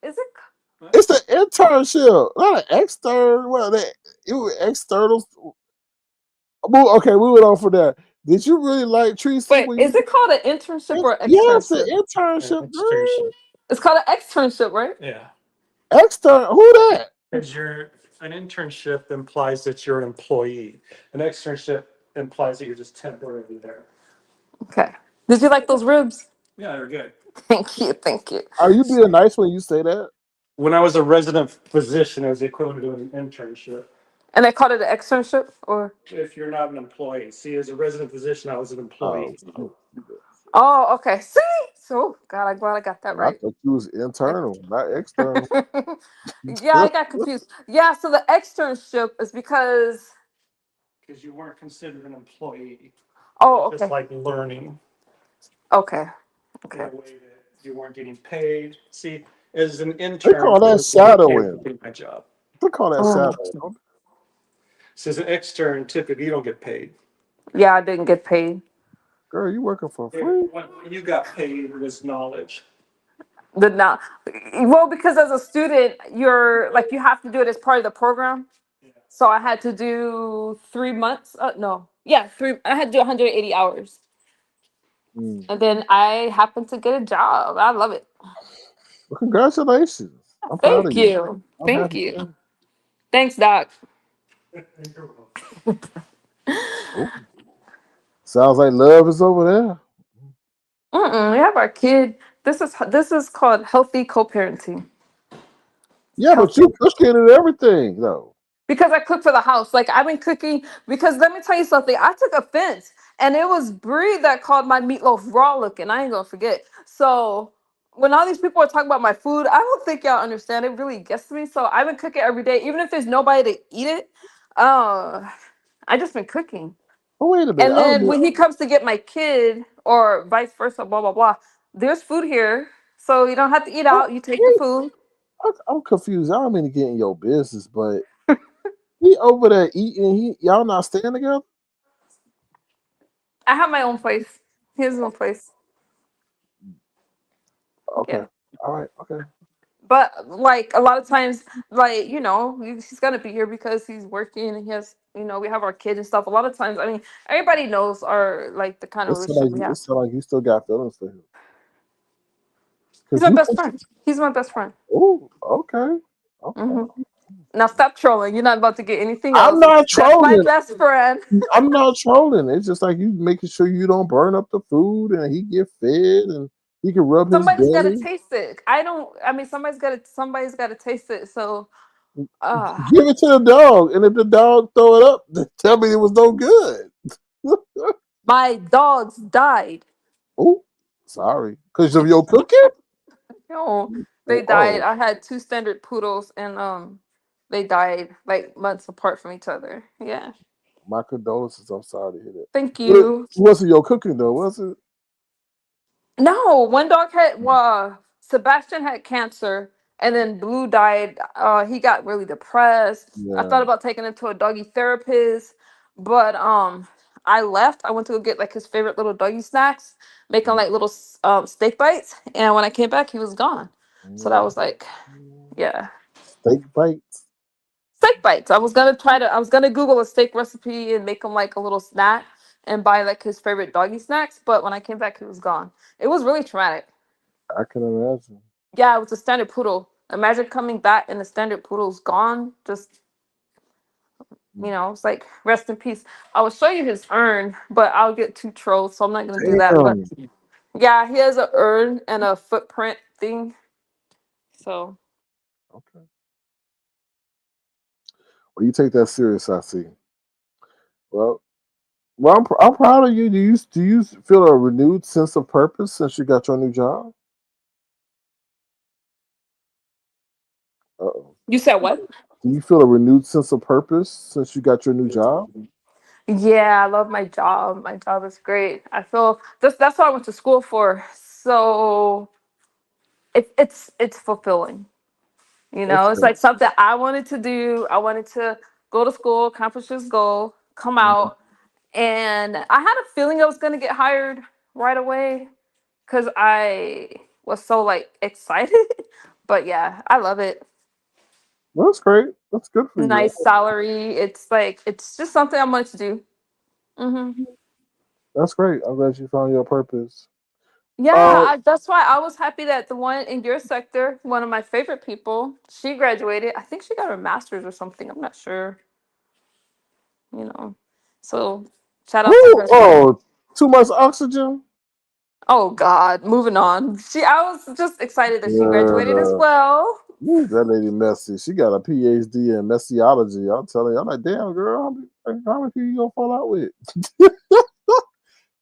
Is it? It's an internship, not an extern. Well, it was external. Okay, we went on for that. Did you really like Tracy Wait, when is you? it called an internship or Yes, an externship? internship, girl. It's called an externship, right? Extern. Who that? An internship implies that you're an employee. An externship implies that you're just temporarily there. Okay. Did you like those ribs? Yeah, they're good. Thank you. Thank you. Are you being nice when you say that? When I was a resident physician, it was the equivalent to an internship. And they called it an externship, or? If you're not an employee. See, as a resident physician, I was an Oh, employee. Oh, okay. See? So, God, I'm glad I got that I right. thought you was internal, not external. Yeah, I got confused. Yeah, so the externship is because. Because you weren't considered an employee. Oh, Just okay. like learning. Okay. In a Okay. way that you weren't getting paid. See, as an They intern, call I that was getting paid for shadowing. doing my job. They call that Oh. shadowing. So as an extern, typically you don't get paid. Yeah, I didn't get paid. Girl, you working for Yeah, free? when you got paid was knowledge. Did not. Well, because as a student, you're like you have to do it as part of the program. Yeah. So I had to do 3 months. No, yeah, three. I had to do 180 hours, Mm. and then I happened to get a job. I love it. Well, congratulations. I'm proud of Thank you. you. I'm Thank happy. you. Thanks, Doc. Oh, sounds like love is over there. We have our kid. This is called healthy co-parenting. Yeah, but Healthy. you cooking and everything, though. Because I cook for the house. Like I've been cooking because let me tell you something. I took offense and it was Brie that called my meatloaf raw looking. I ain't gonna forget. So when all these people are talking about my food, I don't think y'all understand. It really gets to me. So I've been cooking every day, even if there's nobody to eat it. I just been cooking. Oh, wait a minute. And then when he comes to get my kid, or vice versa, blah blah blah, there's food here. So you don't have to eat out. You take the Wait, food. I'm confused. I don't mean to get in your business, but he over there eating. Y'all not staying together? I have my own place. He has his own place. Okay. Yeah. All right. Okay. But like a lot of times, like he's gonna be here because he's working and he has, we have our kids and stuff. A lot of times, I mean, everybody knows our like the kind of relationship we It have. sound like you still got feelings for him. He's Cause my you. best friend. He's my best friend. Oh, okay. Okay. hmm Now stop trolling. You're not about to get anything I'm else. not That's my trolling. best friend. I'm not trolling. It's just like you making sure you don't burn up the food and he get fed and he can rub his Somebody's got to belly. taste it. I don't. I mean, somebody's got to taste it. So, uh Give it to the dog, and if the dog throw it up, then tell me it was no good. my dogs died. Oh, sorry, because of your cooking. No, they died. Oh, I had two standard poodles, and they died like months apart from each other. Yeah. my condolences. I'm sorry to hear that. Thank But it you. wasn't your cooking though, was it? No, one dog had Sebastian had cancer, and then Blue died. He got really depressed. I Yeah. thought about taking him to a doggy therapist, but I left. I went to go get like his favorite little doggy snacks, making like little steak bites, and when I came back, he was gone. So that was like, yeah. Steak bites. Steak bites. I was gonna Google a steak recipe and make him like a little snack and buy like his favorite doggy snacks, but when I came back he was gone. It was really traumatic. I can imagine. Yeah, it was a standard poodle. Imagine coming back and the standard poodle's gone. Just it's like rest in peace. I will show you his urn, but I'll get too trolled, so I'm not gonna do that. But Damn. yeah, he has an urn and a footprint thing. So Okay. Well, you take that serious. I see. Well, I'm proud of you. Do you feel a renewed sense of purpose since you got your new job? Uh-oh. you said what? Do you feel a renewed sense of purpose since you got your new job? Yeah, I love my job. My job is great. I feel that's what I went to school for. So it's fulfilling. That's It's good. like something I wanted to do. I wanted to go to school, accomplish this goal, come Mhm. out, and I had a feeling I was gonna get hired right away because I was so like excited. But yeah, I love it. Well, that's great. That's good for you. Nice salary. It's just something I wanted to do. That's great. I'm glad you found your purpose. Yeah, Uh, that's why I was happy that the one in your sector, one of my favorite people, she graduated. I think she got her master's or something. I'm not sure, you know. So shout out to who? her too. Oh, too much oxygen. Oh God, moving on. I was just excited that she graduated as Uh, well. Ooh, that lady messy. She got a PhD in messiology. I'm telling you, I'm like, damn girl, how many people you gonna fall out with?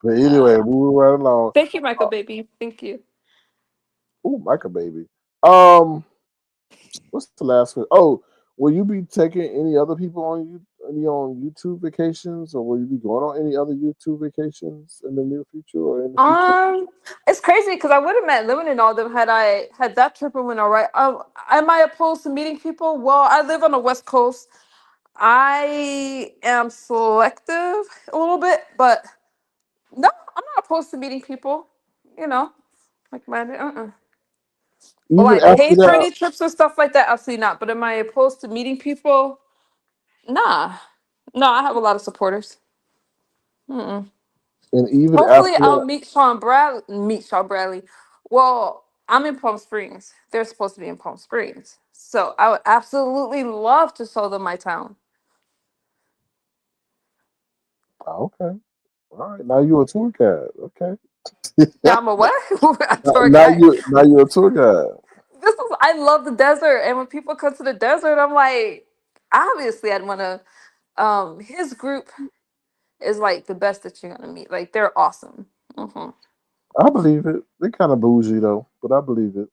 But anyway, Uh, moving right along. thank you, Michael, baby. Thank you. Ooh, Micah baby. Um, what's the last one? Oh, will you be taking any other people on any on YouTube vacations, or will you be going on any other YouTube vacations in the near future or in the future? Um, it's crazy because I would have met Lemon and all them had I had that trip and went all right. Am I opposed to meeting people? Well, I live on the West Coast. I am selective a little bit, but no, I'm not opposed to meeting people. You know, like my Even like after pay for that, any trips or stuff like that. Absolutely not. But am I opposed to meeting people? Nah, no. I have a lot of supporters. Mm-mm. and even Hopefully, after I'll that, meet Sean Bradley. Meet Sean Bradley. Well, I'm in Palm Springs. They're supposed to be in Palm Springs, so I would absolutely love to show them my town. oh, okay, all right. Now you're a tour guide. Okay, Now I'm a what? A tour now guide. you're a tour guide. This is I love the desert, and when people come to the desert, I'm like, obviously, I'd want to. His group is like the best that you're gonna meet. Like they're awesome. Hmm. I believe it. They kind of bougie though, but I believe it.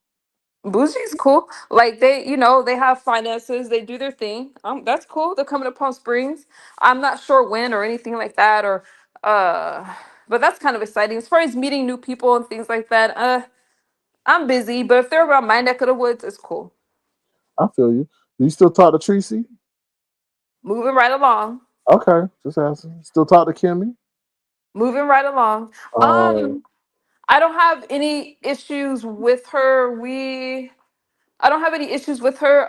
Bougie's cool. Like they have finances. They do their thing. That's cool. They're coming to Palm Springs. I'm not sure when or anything like that, or uh, but that's kind of exciting as far as meeting new people and things like that. I'm busy, but if they're around my neck of the woods, it's cool. I feel you. Do you still talk to Tracy? Moving right along. Okay, just asking. Still talk to Kimmy? Moving right along. Uh, Um, I don't have any issues with her. I don't have any issues with her.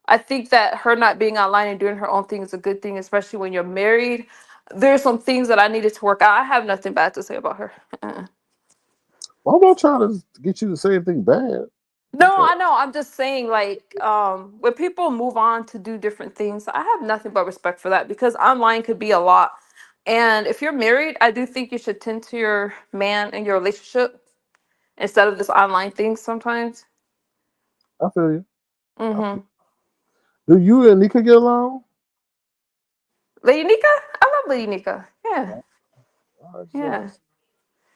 I think that her not being online and doing her own thing is a good thing, especially when you're married. There's some things that I needed to work out. I have nothing bad to say about her. why am I trying to get you to say anything bad? No, Okay. I know. I'm just saying, like, when people move on to do different things, I have nothing but respect for that because online could be a lot. And if you're married, I do think you should tend to your man and your relationship instead of this online thing sometimes. I feel you. Mm-hmm. Do you and Nika get along? Lady Nika? I love Lady Nika. Yeah. I just Yeah. asked.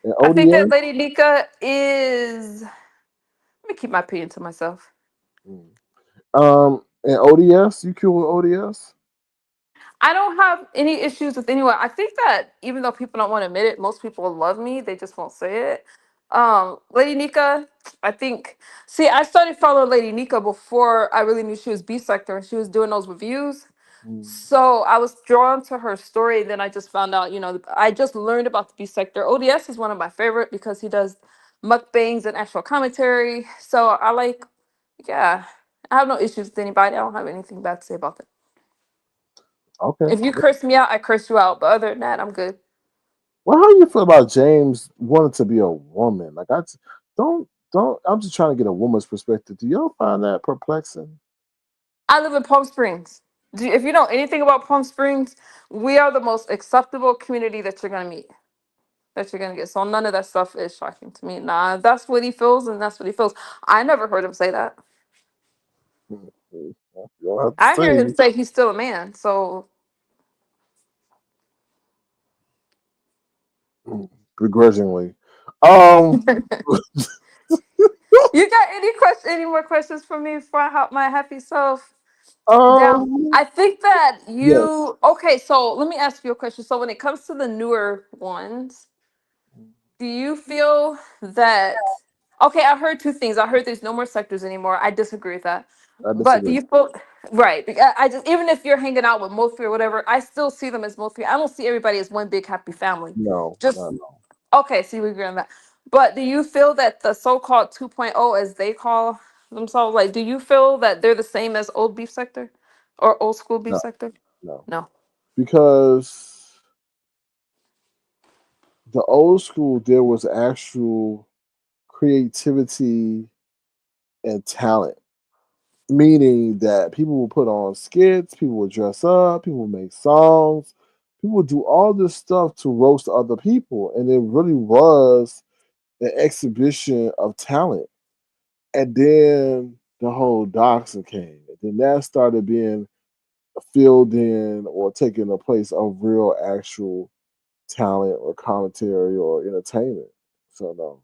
And I think that ODS? Lady Nika is. Let me keep my opinion to myself. Mm. And ODS? You cool with ODS? I don't have any issues with anyone. I think that even though people don't want to admit it, most people love me. They just won't say it. Lady Nika, I think. See, I started following Lady Nika before I really knew she was B sector, and she was doing those reviews. Mm. So I was drawn to her story. Then I just found out, I just learned about the B sector. ODS is one of my favorite because he does mukbangs and actual commentary. So I like, yeah, I have no issues with anybody. I don't have anything bad to say about them. Okay. If you curse me out, I curse you out. But other than that, I'm good. Well, how do you feel about James wanting to be a woman? Like, don't. I'm just trying to get a woman's perspective. Do y'all find that perplexing? I live in Palm Springs. If you know anything about Palm Springs, we are the most acceptable community that you're gonna meet, that you're gonna get. So none of that stuff is shocking to me. Nah, that's what he feels, and that's what he feels. I never heard him say that. Mm, you don't have to I hear him say say he's still a man. So begrudgingly. you Um, got any more questions for me before I help my happy self down? um, I think that yes. you okay. So let me ask you a question. So when it comes to the newer ones, do you feel that okay, I've heard two things. I heard there's no more sectors anymore. I disagree with that. I But do disagree. you feel right? I just even if you're hanging out with Mofi or whatever, I still see them as Mofi. I don't see everybody as one big happy family. No, Just no, no. okay, see we agree on that. But do you feel that the so-called 2.0 as they call themselves, like do you feel that they're the same as old beef sector or old school beef No, sector? no. No. Because the old school, there was actual creativity and talent, meaning that people will put on skits, people will dress up, people will make songs, people would do all this stuff to roast other people, and it really was an exhibition of talent. And then the whole doxing came, and then that started being filled in or taking the place of real, actual talent or commentary or entertainment. So no,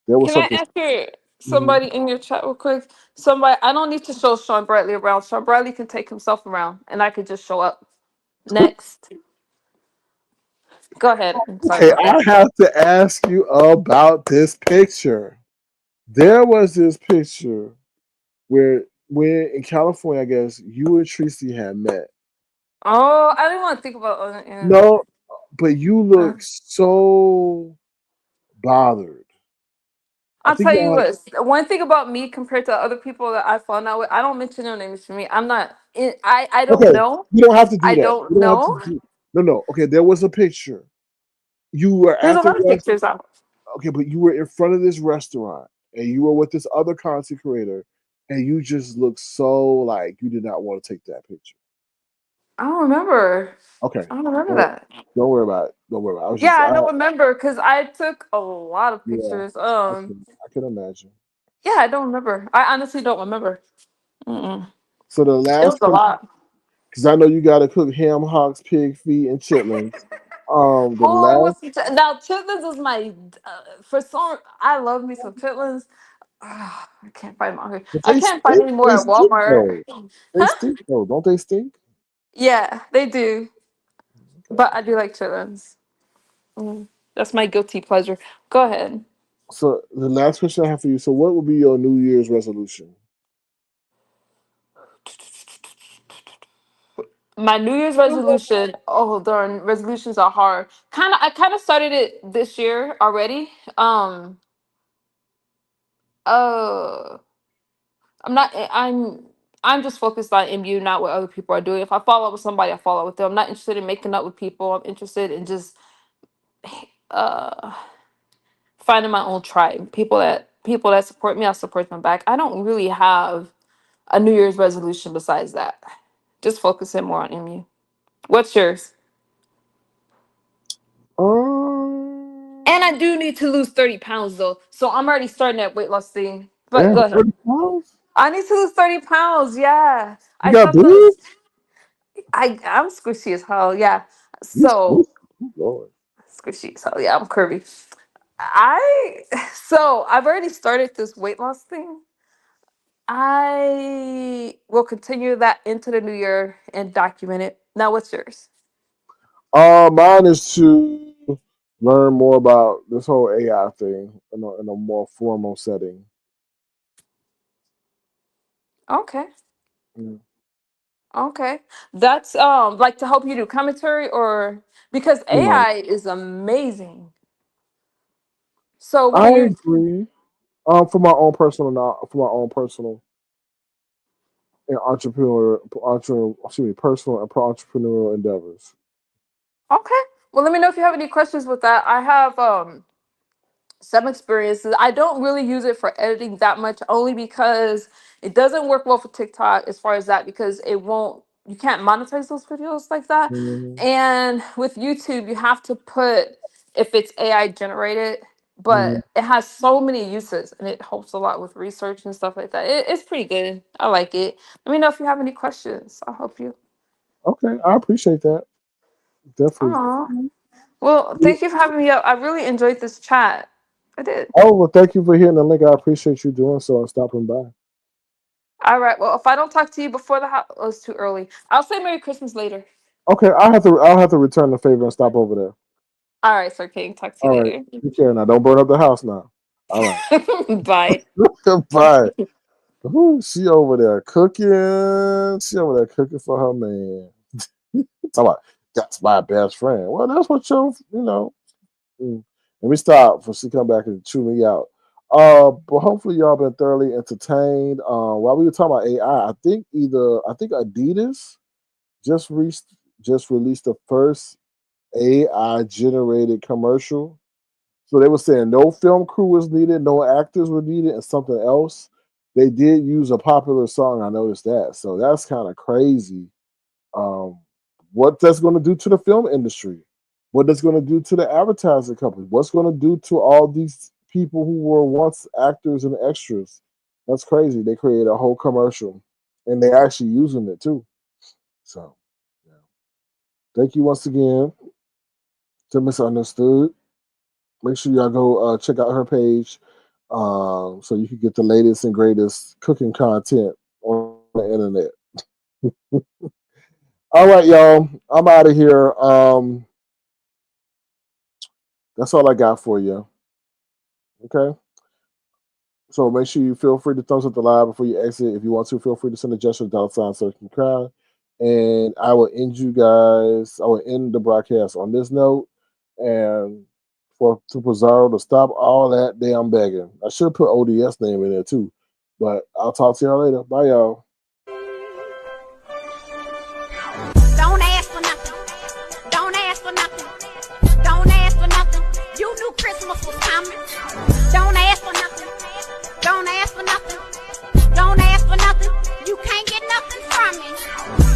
there was Can I something. answer Mhm. somebody in your chat real quick? Somebody, I don't need to show Sean Bradley around. Sean Bradley can take himself around, and I could just show up. Next, go ahead. I'm sorry Okay, about I that. have to ask you about this picture. There was this picture where when in California, I guess you and Tracy had met. Oh, I didn't want to think about. Yeah. No, but you Uh, look so bothered. I I'll think tell you y'all. what. One thing about me compared to other people that I found out with, I don't mention their names for me. I'm not. I don't Okay, know. you don't have to do I that. don't You don't have to know. do. No, no. Okay, there was a picture. You were There's a at the lot of rest. pictures out. Okay, but you were in front of this restaurant and you were with this other content creator, and you just looked so like you did not want to take that picture. I don't remember. Okay, I don't remember don't that. don't worry about it. Don't worry about it. I was Yeah, just, I don't remember because I took a lot of yeah, pictures. I can imagine. Yeah, I don't remember. I honestly don't remember. Mm-mm. So the It was last a question, lot. because I know you got to cook ham hocks, pig feet, and chitlins. The Oh, last, what's now chitlins is my for some. I love me some chitlins. I can't find them. but I they can't find stink. any They more at stink Walmart. though. They Huh? stink though, don't they stink? Yeah, they do. Okay. But I do like chitlins. Mm. That's my guilty pleasure. Go ahead. So the last question I have for you. So what would be your New Year's resolution? My New Year's resolution. Oh, darn! Resolutions are hard. I kind of started it this year already. Uh, I'm not. I'm just focused on MU, not what other people are doing. If I follow up with somebody, I follow up with them. I'm not interested in making up with people. I'm interested in just uh finding my own tribe. People that support me, I'll support them back. I don't really have a New Year's resolution besides that. Just focusing more on MU. What's yours? And I Um, do need to lose 30 pounds though. So I'm already starting that weight loss thing. But damn, go ahead. 30 pounds? I need to lose 30 pounds. Yeah. You I got saw those. boobs? I'm squishy as hell. Yeah. You So squeeze? Oh, Lord. squishy as hell. Yeah, I'm curvy. I so I've already started this weight loss thing. I will continue that into the new year and document it. Now, what's yours? Mine is to learn more about this whole AI thing in a more formal setting. Okay. Mm. Okay. That's like to help you do commentary or because No, AI is amazing. So I when you're agree. For my own personal and excuse me, personal and entrepreneurial endeavors. okay. Well, let me know if you have any questions with that. I have some experiences. I don't really use it for editing that much, only because it doesn't work well for TikTok as far as that because it won't. You can't monetize those videos like that. Mhm, And with YouTube, you have to put if it's AI generated, mhm. but it has so many uses and it helps a lot with research and stuff like that. It's pretty good. I like it. Let me know if you have any questions. I'll help you. Okay, I appreciate that. Definitely. Aw. Well, thank you for having me up. I really enjoyed this chat. I did. Oh, well, thank you for hitting the link. I appreciate you doing so and stopping by. All right. Well, if I don't talk to you before oh, it's too early. I'll say Merry Christmas later. Okay, I'll have to return the favor and stop over there. All right, Sir King. Talk to All you right. later. Take care now. Don't burn up the house now. All right. Bye. Goodbye. Ooh, she over there cooking. She over there cooking for her man. Talk about that's my best friend. Well, that's what mm. Let me stop before she come back and chew me out. But hopefully y'all been thoroughly entertained. While we were talking about AI, I think Adidas just released the first AI generated commercial. So they were saying no film crew was needed, no actors were needed, and something else. They did use a popular song. I noticed that. So that's kind of crazy. Um, what that's going to do to the film industry? What that's going to do to the advertising company? What's going to do to all these people who were once actors and extras? That's crazy. They created a whole commercial, and they're actually using it too. So, yeah. Thank you once again to Misunderstood. Make sure y'all go check out her page so you can get the latest and greatest cooking content on the internet. All right, y'all. I'm out of here. That's all I got for you. Okay. So make sure you feel free to thumbs up the live before you exit. If you want to, feel free to send a gesture $sign searching crowd. And I will end you guys. I will end the broadcast on this note. And to preserve to stop all that damn begging. I should put ODS name in there too. But I'll talk to y'all later. Bye, y'all. Don't ask for nothing. Don't ask for nothing. Don't ask for nothing. You knew Christmas was coming. Don't ask for nothing. Don't ask for nothing. Don't ask for nothing. You can't get nothing from me.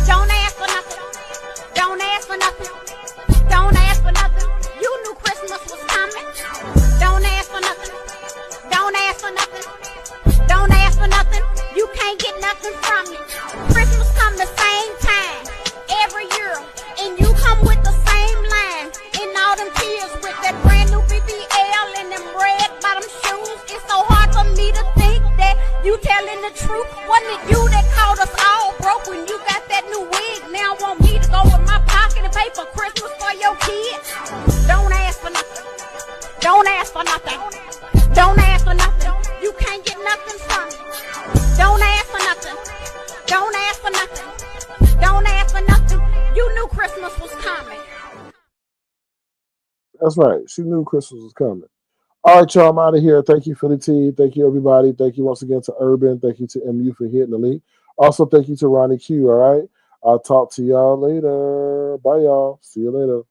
Don't ask for nothing. Don't ask for nothing. Don't ask for nothing. You knew Christmas was coming. Don't ask for nothing. Don't ask for nothing. Don't ask for nothing. You can't get nothing from me. Christmas come the same time every year, and you come with the same line and all them kids with that brand new BBL and them red bottom shoes. It's so hard for me to think that you telling the truth. Wasn't it you that called us all broke when you got that new wig? Now want me to go in my pocket and pay for Christmas for your kids? Don't ask for nothing. Don't ask for nothing. Don't ask for nothing. You can't get nothing from me. Don't ask for nothing. Don't ask for nothing. Don't ask for nothing. You knew Christmas was coming. That's right. She knew Christmas was coming. All right, y'all. I'm out of here. Thank you for the tea. Thank you, everybody. Thank you once again to Urban. Thank you to MU for hitting the link. Also, thank you to Ronnie Q. All right. I'll talk to y'all later. Bye, y'all. See you later.